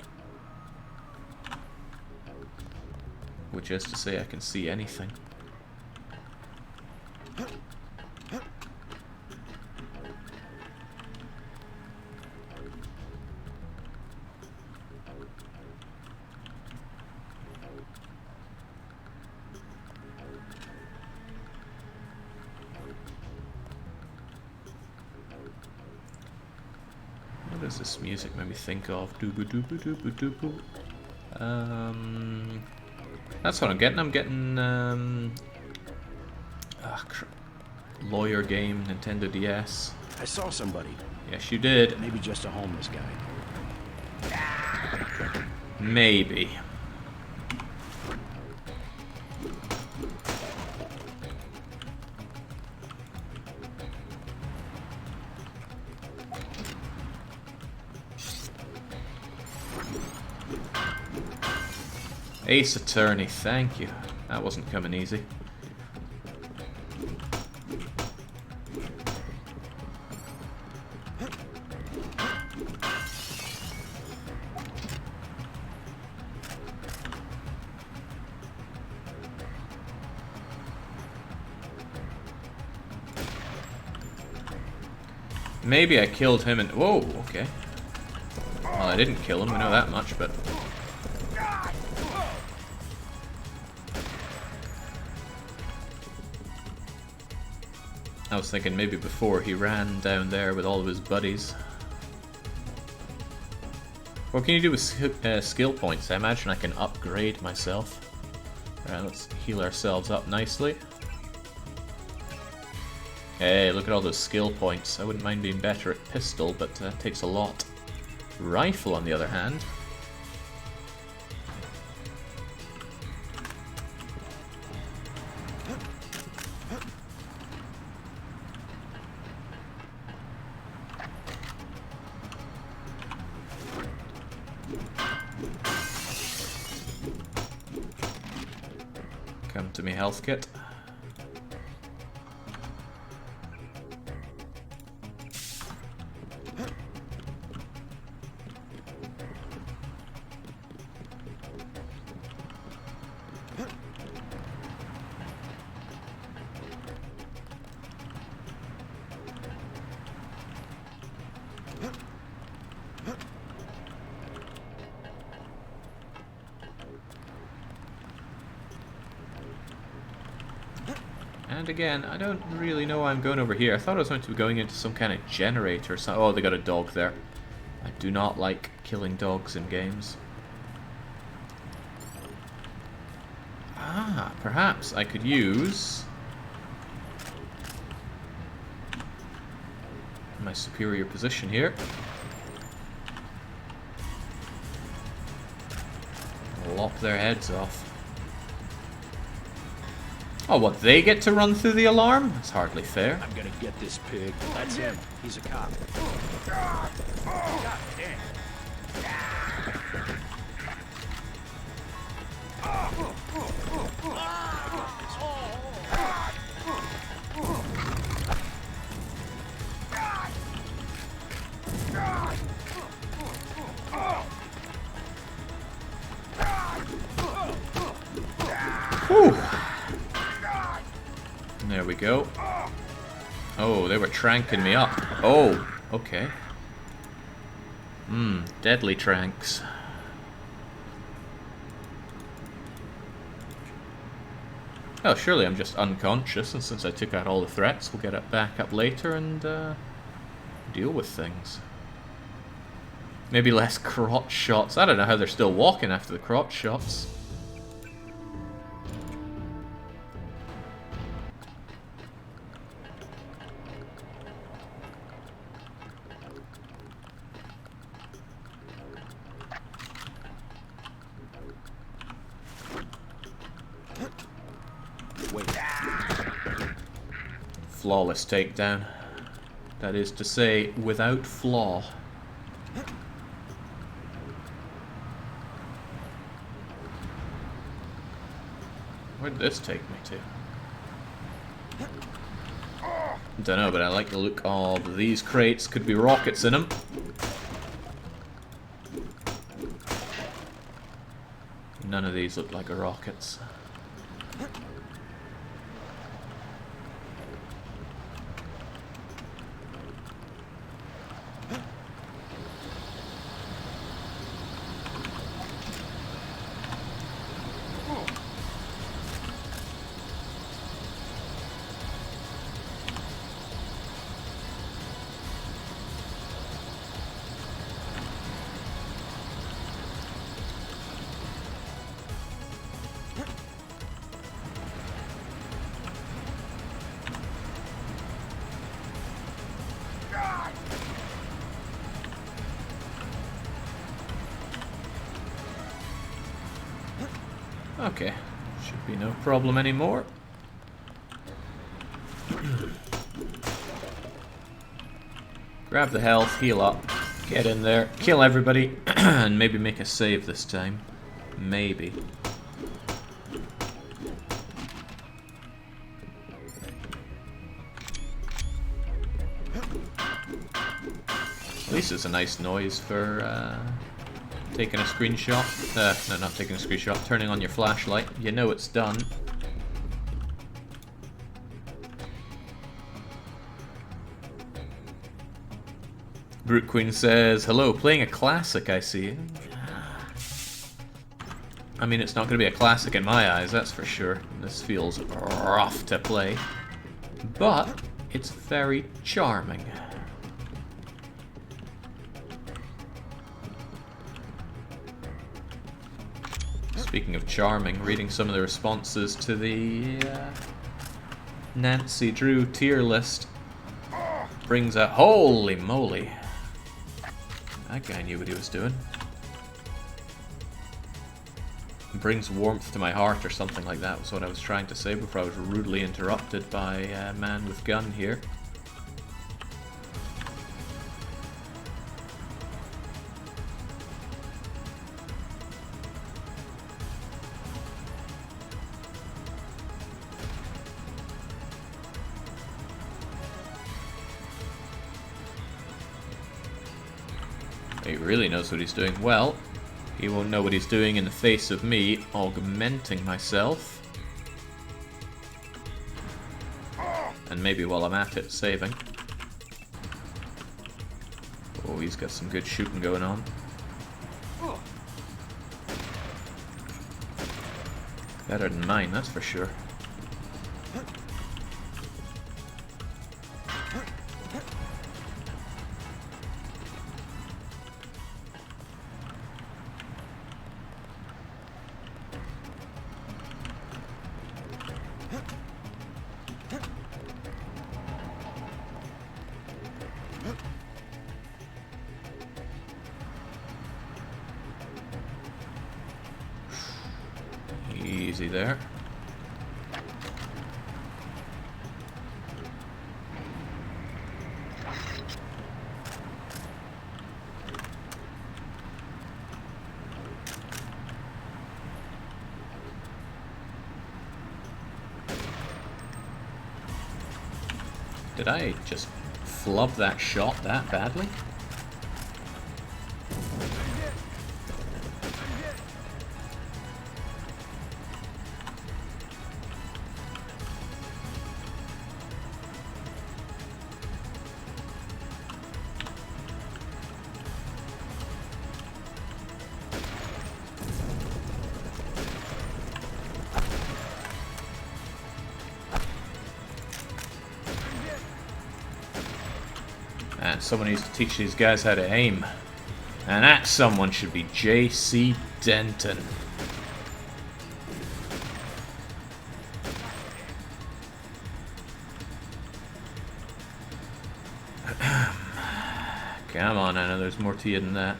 Which is to say I can see anything. What does this music make me think of? Dooba-dooba-dooba-dooba. That's what I'm getting. I'm getting lawyer game, Nintendo DS. I saw somebody. Yes, you did. Maybe just a homeless guy. Maybe. Ace Attorney, thank you. That wasn't coming easy. Maybe I killed him and... Whoa, okay. Well, I didn't kill him, we know that much, but... I was thinking maybe before he ran down there with all of his buddies. What can you do with skill points? I imagine I can upgrade myself. Alright, let's heal ourselves up nicely. Hey, look at all those skill points. I wouldn't mind being better at pistol, but that takes a lot. Rifle, on the other hand. Come to me, health kit. And again, I don't really know why I'm going over here. I thought I was going to be going into some kind of generator or something. Oh, they got a dog there. I do not like killing dogs in games. Ah, perhaps I could use my superior position here. Lop their heads off. Oh, what, they get to run through the alarm? That's hardly fair. I'm gonna get this pig. That's him. He's a cop. God damn. Whew. There we go. Oh, they were tranking me up. Oh, okay. Deadly tranks. Oh, surely I'm just unconscious, and since I took out all the threats, we'll get it back up later and deal with things. Maybe less crotch shots. I don't know how they're still walking after the crotch shots. Flawless takedown. That is to say, without flaw. Where'd this take me to? Don't know, but I like the look of these crates. Could be rockets in them. None of these look like rockets. Okay, should be no problem anymore. Grab the health, heal up, get in there, kill everybody, and maybe make a save this time. Maybe. At least it's a nice noise for taking a screenshot. No, not taking a screenshot. Turning on your flashlight. You know it's done. Brute Queen says, hello, playing a classic, I see. I mean, it's not going to be a classic in my eyes, that's for sure. This feels rough to play. But it's very charming. Speaking of charming, reading some of the responses to the Nancy Drew tier list brings a holy moly. That guy knew what he was doing. Brings warmth to my heart or something like that was what I was trying to say before I was rudely interrupted by a man with gun here. He really knows what he's doing. Well, he won't know what he's doing in the face of me augmenting myself. And maybe while I'm at it, saving. Oh, he's got some good shooting going on. Better than mine, that's for sure. Easy there. Did I just flub that shot that badly? And someone needs to teach these guys how to aim. And that someone should be J.C. Denton. Come on, I know there's more to you than that.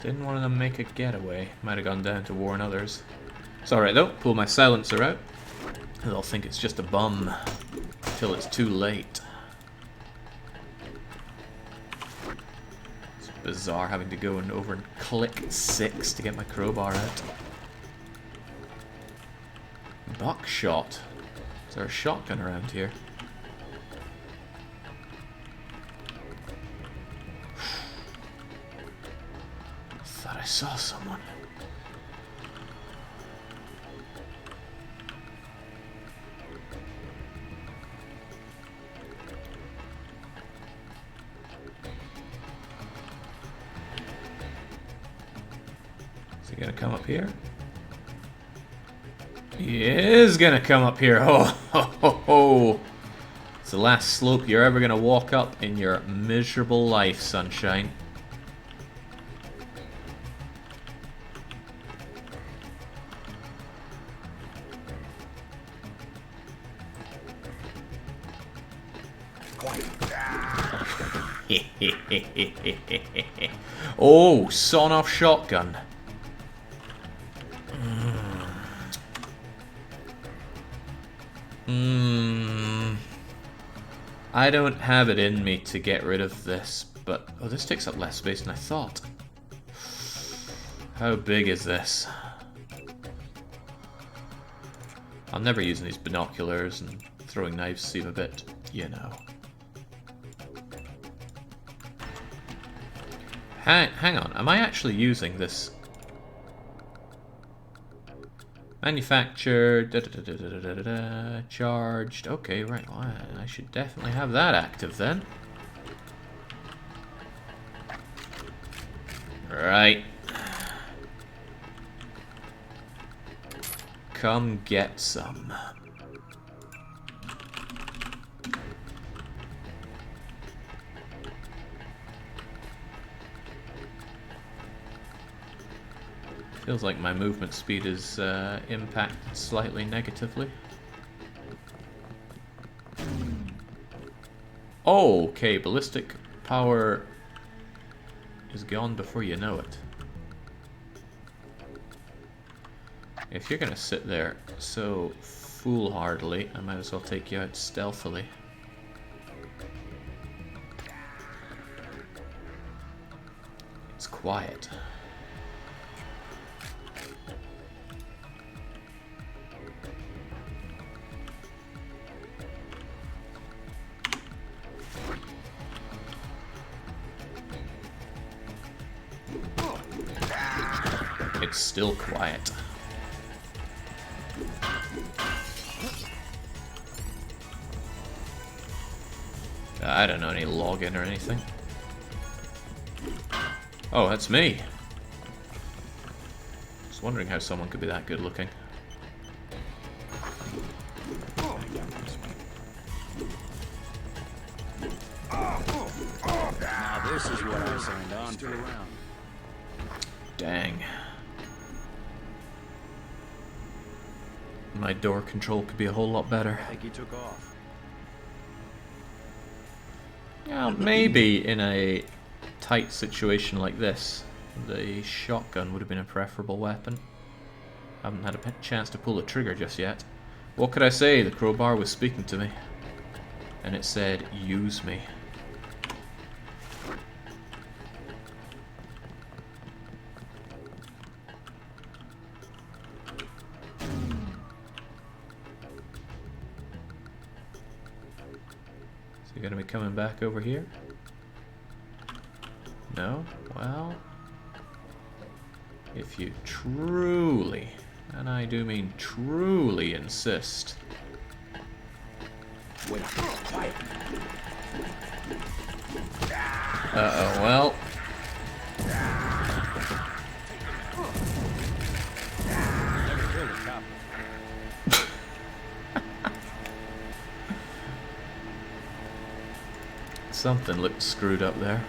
Didn't one of them make a getaway. Might have gone down to warn others. It's alright though, pull my silencer out. They'll think it's just a bum. Till it's too late. It's bizarre having to go and over and click 6 to get my crowbar out. Buckshot. Is there a shotgun around here? Thought I saw someone. Is he gonna come up here? He is gonna come up here. Oh, ho, ho, ho. It's the last slope you're ever gonna walk up in your miserable life, sunshine. Oh, sawn-off shotgun. I don't have it in me to get rid of this, but... Oh, this takes up less space than I thought. How big is this? I'm never using these binoculars, and throwing knives seem a bit, you know. Hang on, am I actually using this? Manufactured, charged. Okay, right. Well, I should definitely have that active then. Right. Come get some. Feels like my movement speed is impacted slightly negatively. Oh, okay, ballistic power is gone before you know it. If you're gonna sit there so foolhardily, I might as well take you out stealthily. It's quiet. It's still quiet. I don't know any login or anything. Oh, that's me. I was wondering how someone could be that good looking. Now this is what I signed on for. Dang. My door control could be a whole lot better. I think he took off. Yeah, maybe in a tight situation like this, the shotgun would have been a preferable weapon. Haven't had a chance to pull the trigger just yet. What could I say? The crowbar was speaking to me. And it said, use me. Is he gonna be coming back over here? No? Well, if you truly, and I do mean truly, insist. Wait, quiet. Uh-oh, well. Never killed a cop. Something looked screwed up there.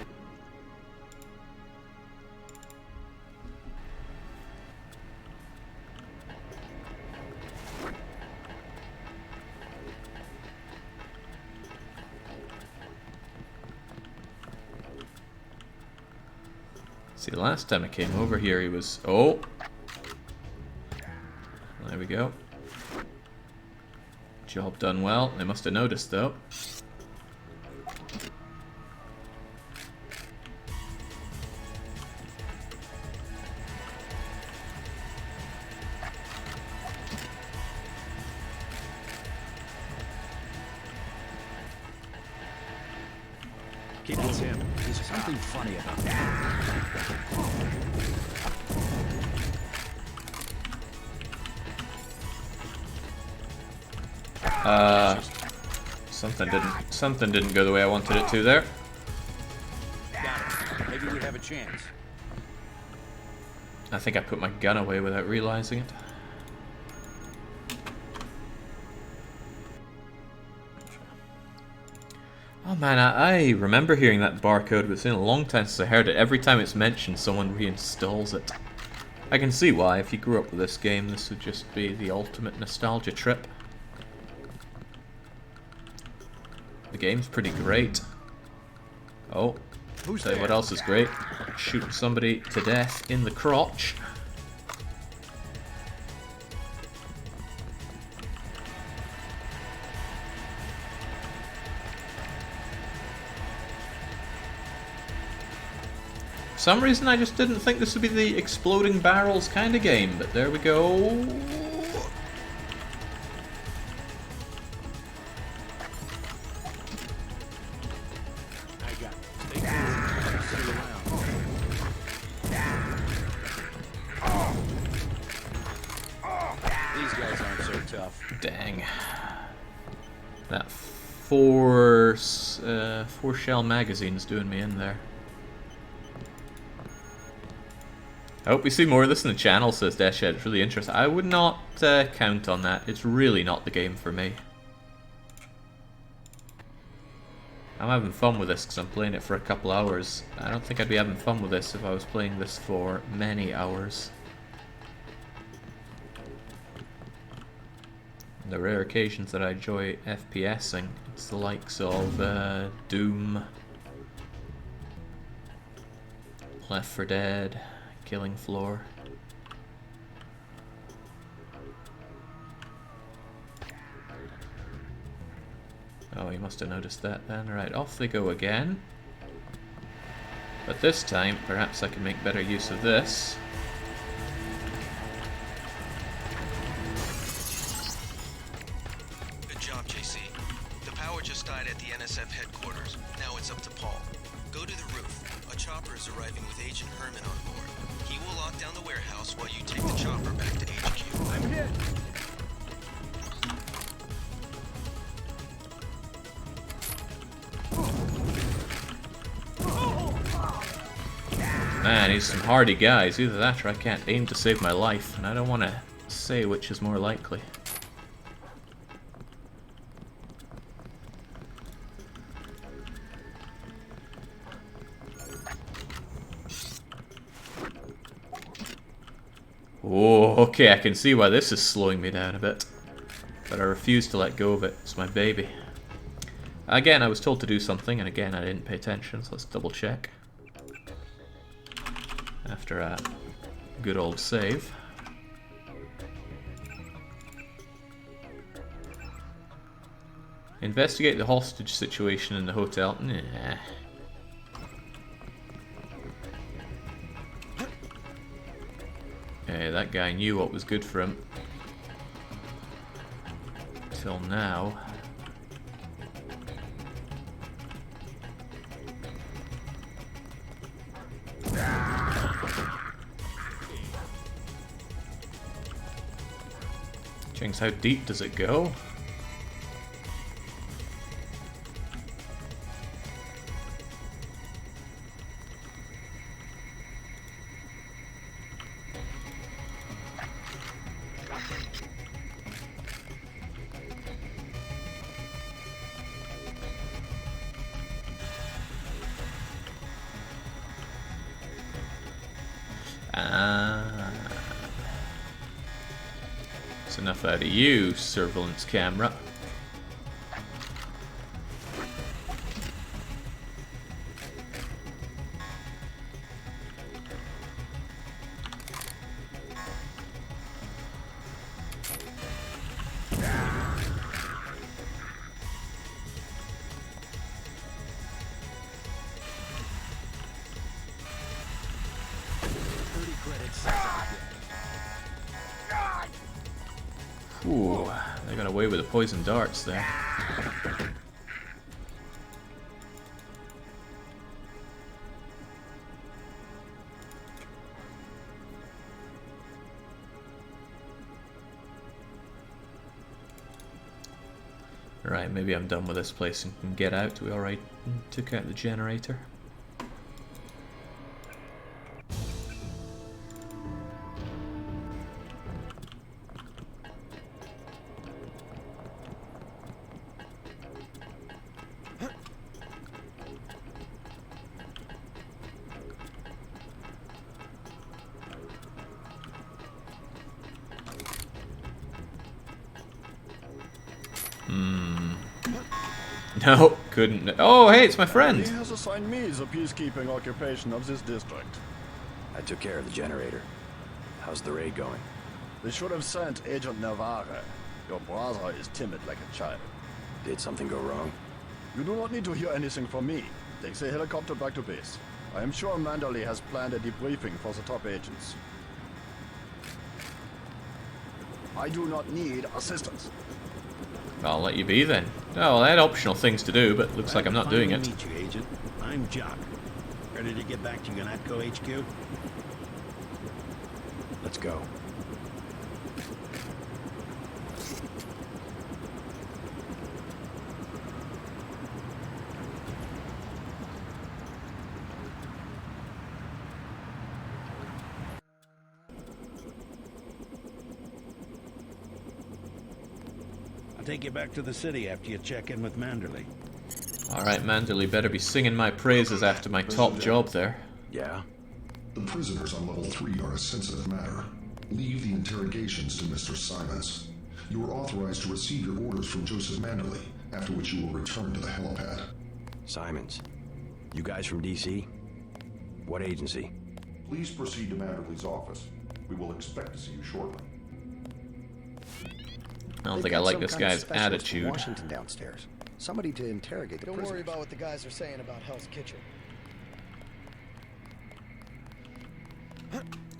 See, the last time I came over here, he was... Oh! There we go. Job done well. They must have noticed, though. Keep this him. There's something funny about that. Something didn't go the way I wanted it to there. Got it. Maybe we have a chance. I think I put my gun away without realizing it. Oh man, I remember hearing that barcode, but it's been a long time since I heard it. Every time it's mentioned, someone reinstalls it. I can see why. If you grew up with this game, this would just be the ultimate nostalgia trip. The game's pretty great. Oh, tell you what else is great. Shooting somebody to death in the crotch. some reason I just didn't think this would be the exploding barrels kind of game, but there we go. These guys aren't so tough. Dang. That four shell magazine's doing me in there. I hope we see more of this in the channel, says Deshed. It's really interesting. I would not count on that. It's really not the game for me. I'm having fun with this because I'm playing it for a couple hours. I don't think I'd be having fun with this if I was playing this for many hours. The rare occasions that I enjoy FPSing, it's the likes of Doom, Left 4 Dead, Killing Floor. Oh, you must have noticed that then. Right, off they go again. But this time, perhaps I can make better use of this. Good job, JC. The power just died at the NSF headquarters. Now it's up to Paul. Go to the roof. A chopper is arriving with Agent Herman on board. He will lock down the warehouse while you take the chopper back to HQ. I'm hit. Man, he's some hardy guys. Either that or I can't aim to save my life, and I don't want to say which is more likely. Oh, okay, I can see why this is slowing me down a bit. But I refuse to let go of it. It's my baby. Again, I was told to do something, and again, I didn't pay attention, so let's double check. After a good old save. Investigate the hostage situation in the hotel. Nah. Hey, that guy knew what was good for him. Till now. Jinx, how deep does it go? That's enough out of you, surveillance camera. Ooh, they got away with the poison darts there. Right, maybe I'm done with this place and can get out. We alright took out the generator. No, couldn't. Oh, hey, it's my friend. He has assigned me the peacekeeping occupation of this district. I took care of the generator. How's the raid going? They should have sent Agent Navarre. Your brother is timid like a child. Did something go wrong? You do not need to hear anything from me. Take the helicopter back to base. I am sure Manderley has planned a debriefing for the top agents. I do not need assistance. I'll let you be then. Oh, I had optional things to do, but looks like I'm not doing it. Meet you, Agent. I'm Jock. Ready to get back to UNATCO HQ? Let's go. I'll take you back to the city after you check in with Manderley. Alright, Manderley better be singing my praises after my top job there. Yeah? The prisoners on level 3 are a sensitive matter. Leave the interrogations to Mr. Simons. You are authorized to receive your orders from Joseph Manderley, after which you will return to the helipad. Simons. You guys from DC? What agency? Please proceed to Manderley's office. We will expect to see you shortly. I don't think I like this guy's attitude. Washington downstairs. Somebody to interrogate the Don't prisoners. worry about what the guys are saying about Hell's Kitchen.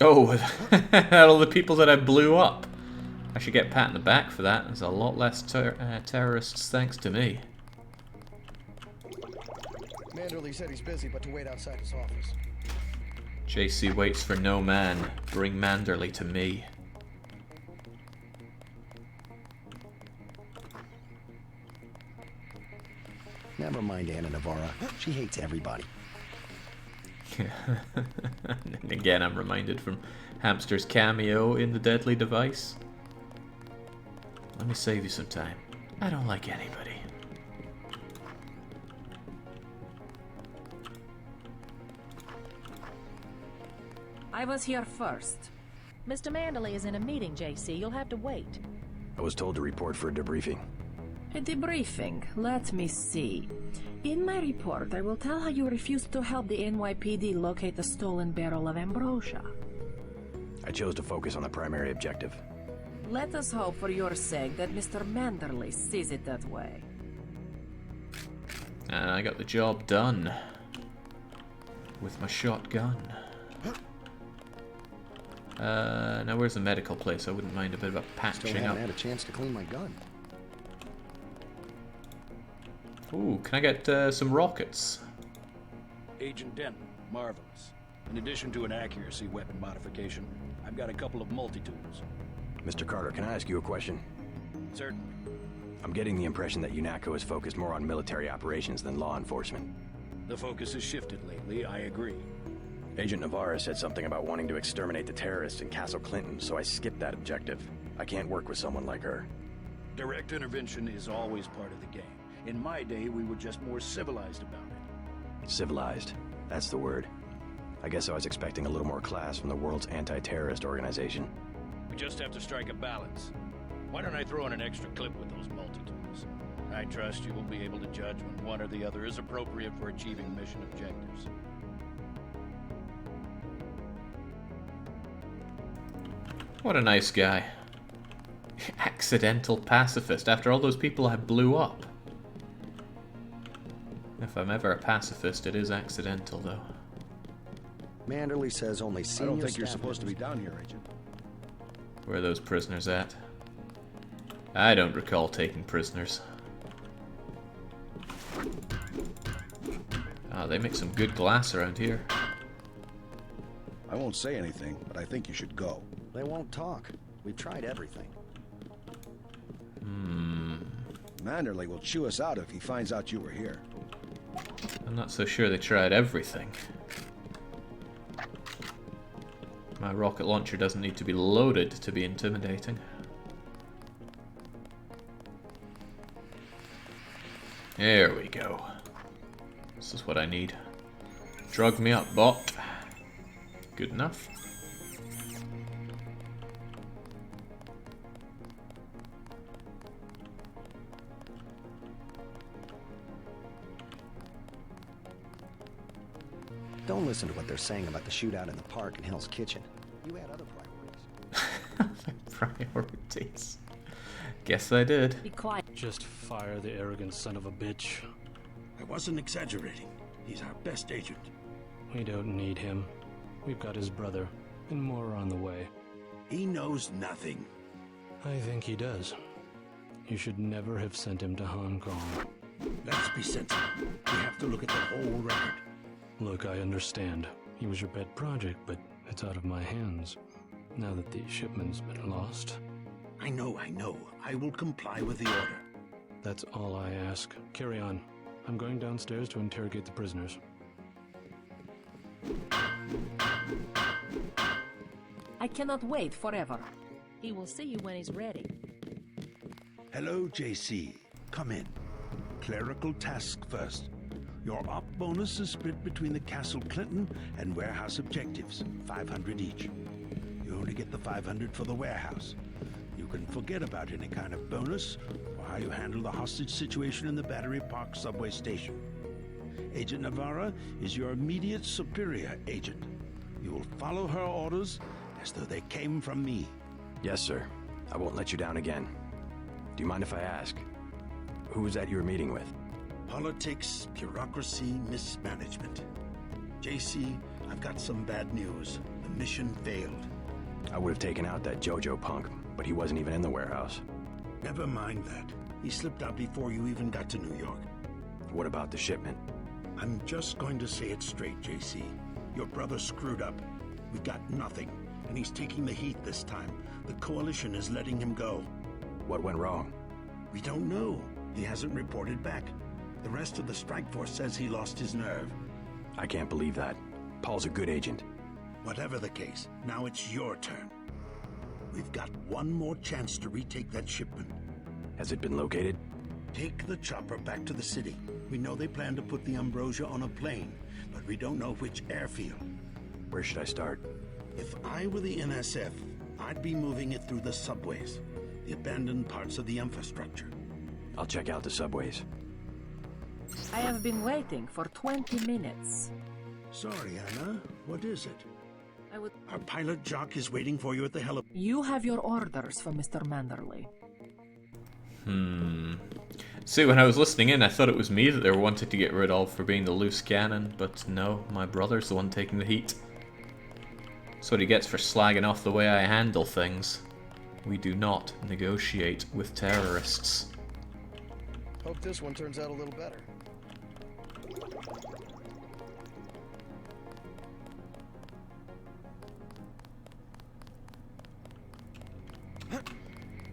Oh, all the people that I blew up. I should get a pat in the back for that. There's a lot less terrorists thanks to me. Manderley said he's busy, but to wait outside his office. JC waits for no man. Bring Manderley to me. Never mind Anna Navarra. She hates everybody. And again, I'm reminded from Hamster's cameo in The Deadly Device. Let me save you some time. I don't like anybody. I was here first. Mr. Manderley is in a meeting, JC. You'll have to wait. I was told to report for a debriefing. A debriefing. Let me see. In my report, I will tell how you refused to help the NYPD locate the stolen barrel of ambrosia. I chose to focus on the primary objective. Let us hope for your sake that Mr. Manderley sees it that way. And I got the job done. With my shotgun. Now where's the medical place? I wouldn't mind a bit of a patching Still up. haven't had a chance to clean my gun. Ooh, can I get some rockets? Agent Denton, marvelous. In addition to an accuracy weapon modification, I've got a couple of multi-tools. Mr. Carter, can I ask you a question? Certainly. I'm getting the impression that UNATCO is focused more on military operations than law enforcement. The focus has shifted lately, I agree. Agent Navarra said something about wanting to exterminate the terrorists in Castle Clinton, so I skipped that objective. I can't work with someone like her. Direct intervention is always part of the game. In my day, we were just more civilized about it. Civilized. That's the word. I guess I was expecting a little more class from the world's anti-terrorist organization. We just have to strike a balance. Why don't I throw in an extra clip with those multi-tools? I trust you will be able to judge when one or the other is appropriate for achieving mission objectives. What a nice guy. Accidental pacifist after all those people I blew up. If I'm ever a pacifist, it is accidental, though. Manderley says only senior I don't think you're staff supposed to be members- down here, Agent. Where are those prisoners at? I don't recall taking prisoners. Ah, they make some good glass around here. I won't say anything, but I think you should go. They won't talk. We've tried everything. Manderley will chew us out if he finds out you were here. I'm not so sure they tried everything. My rocket launcher doesn't need to be loaded to be intimidating. There we go. This is what I need. Drug me up, bot. Good enough. Don't listen to what they're saying about the shootout in the park and Hell's Kitchen. You had other priorities. Priorities. Guess I did. Be quiet. Just fire the arrogant son of a bitch. I wasn't exaggerating. He's our best agent. We don't need him. We've got his brother, and more are on the way. He knows nothing. I think he does. You should never have sent him to Hong Kong. Let's be sensible. We have to look at the whole record. Look, I understand. He was your pet project, but it's out of my hands. Now that the shipment's been lost. I know. I will comply with the order. That's all I ask. Carry on. I'm going downstairs to interrogate the prisoners. I cannot wait forever. He will see you when he's ready. Hello, JC. Come in. Clerical task first. Your op bonus is split between the Castle Clinton and warehouse objectives, 500 each. You only get the 500 for the warehouse. You can forget about any kind of bonus or how you handle the hostage situation in the Battery Park subway station. Agent Navarra is your immediate superior agent. You will follow her orders as though they came from me. Yes, sir. I won't let you down again. Do you mind if I ask? Who was that you were meeting with? Politics, bureaucracy, mismanagement. JC, I've got some bad news. The mission failed. I would have taken out that JoJo punk, but he wasn't even in the warehouse. Never mind that. He slipped out before you even got to New York. What about the shipment? I'm just going to say it straight, JC. Your brother screwed up. We got nothing, and he's taking the heat this time. The Coalition is letting him go. What went wrong? We don't know. He hasn't reported back. The rest of the strike force says he lost his nerve. I can't believe that. Paul's a good agent. Whatever the case, now it's your turn. We've got one more chance to retake that shipment. Has it been located? Take the chopper back to the city. We know they plan to put the Ambrosia on a plane, but we don't know which airfield. Where should I start? If I were the NSF, I'd be moving it through the subways, the abandoned parts of the infrastructure. I'll check out the subways. I have been waiting for 20 minutes. Sorry, Anna. What is it? Our pilot Jock is waiting for you at the helipad. You have your orders for Mr. Manderley. See, when I was listening in, I thought it was me that they were wanting to get rid of for being the loose cannon, but no, my brother's the one taking the heat. That's what he gets for slagging off the way I handle things. We do not negotiate with terrorists. Hope this one turns out a little better.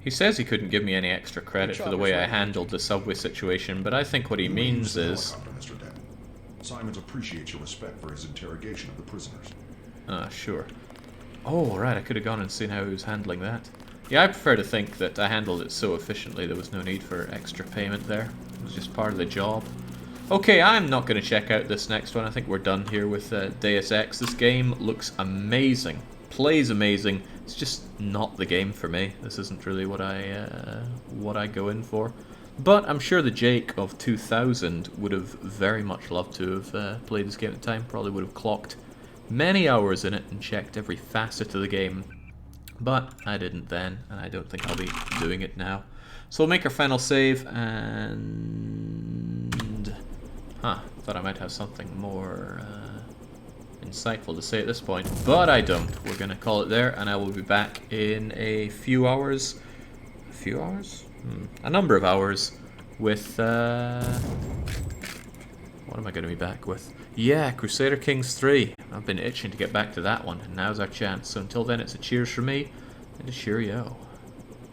He says he couldn't give me any extra credit for the way I handled the subway situation, but I think what he means is... Mr. Denton. Simons appreciates your respect for his interrogation of the prisoners. Sure. Oh, right, I could have gone and seen how he was handling that. Yeah, I prefer to think that I handled it so efficiently there was no need for extra payment there. It was just part of the job. Okay, I'm not going to check out this next one. I think we're done here with Deus Ex. This game looks amazing. Plays amazing. It's just not the game for me. This isn't really what I go in for. But I'm sure the Jake of 2000 would have very much loved to have played this game at the time. Probably would have clocked many hours in it and checked every facet of the game. But I didn't then, and I don't think I'll be doing it now. So we'll make our final save, and... thought I might have something more insightful to say at this point, but I don't. We're going to call it there, and I will be back in a few hours. A few hours? A number of hours with... what am I going to be back with? Yeah, Crusader Kings 3. I've been itching to get back to that one, and now's our chance. So until then, it's a cheers from me, and a cheerio.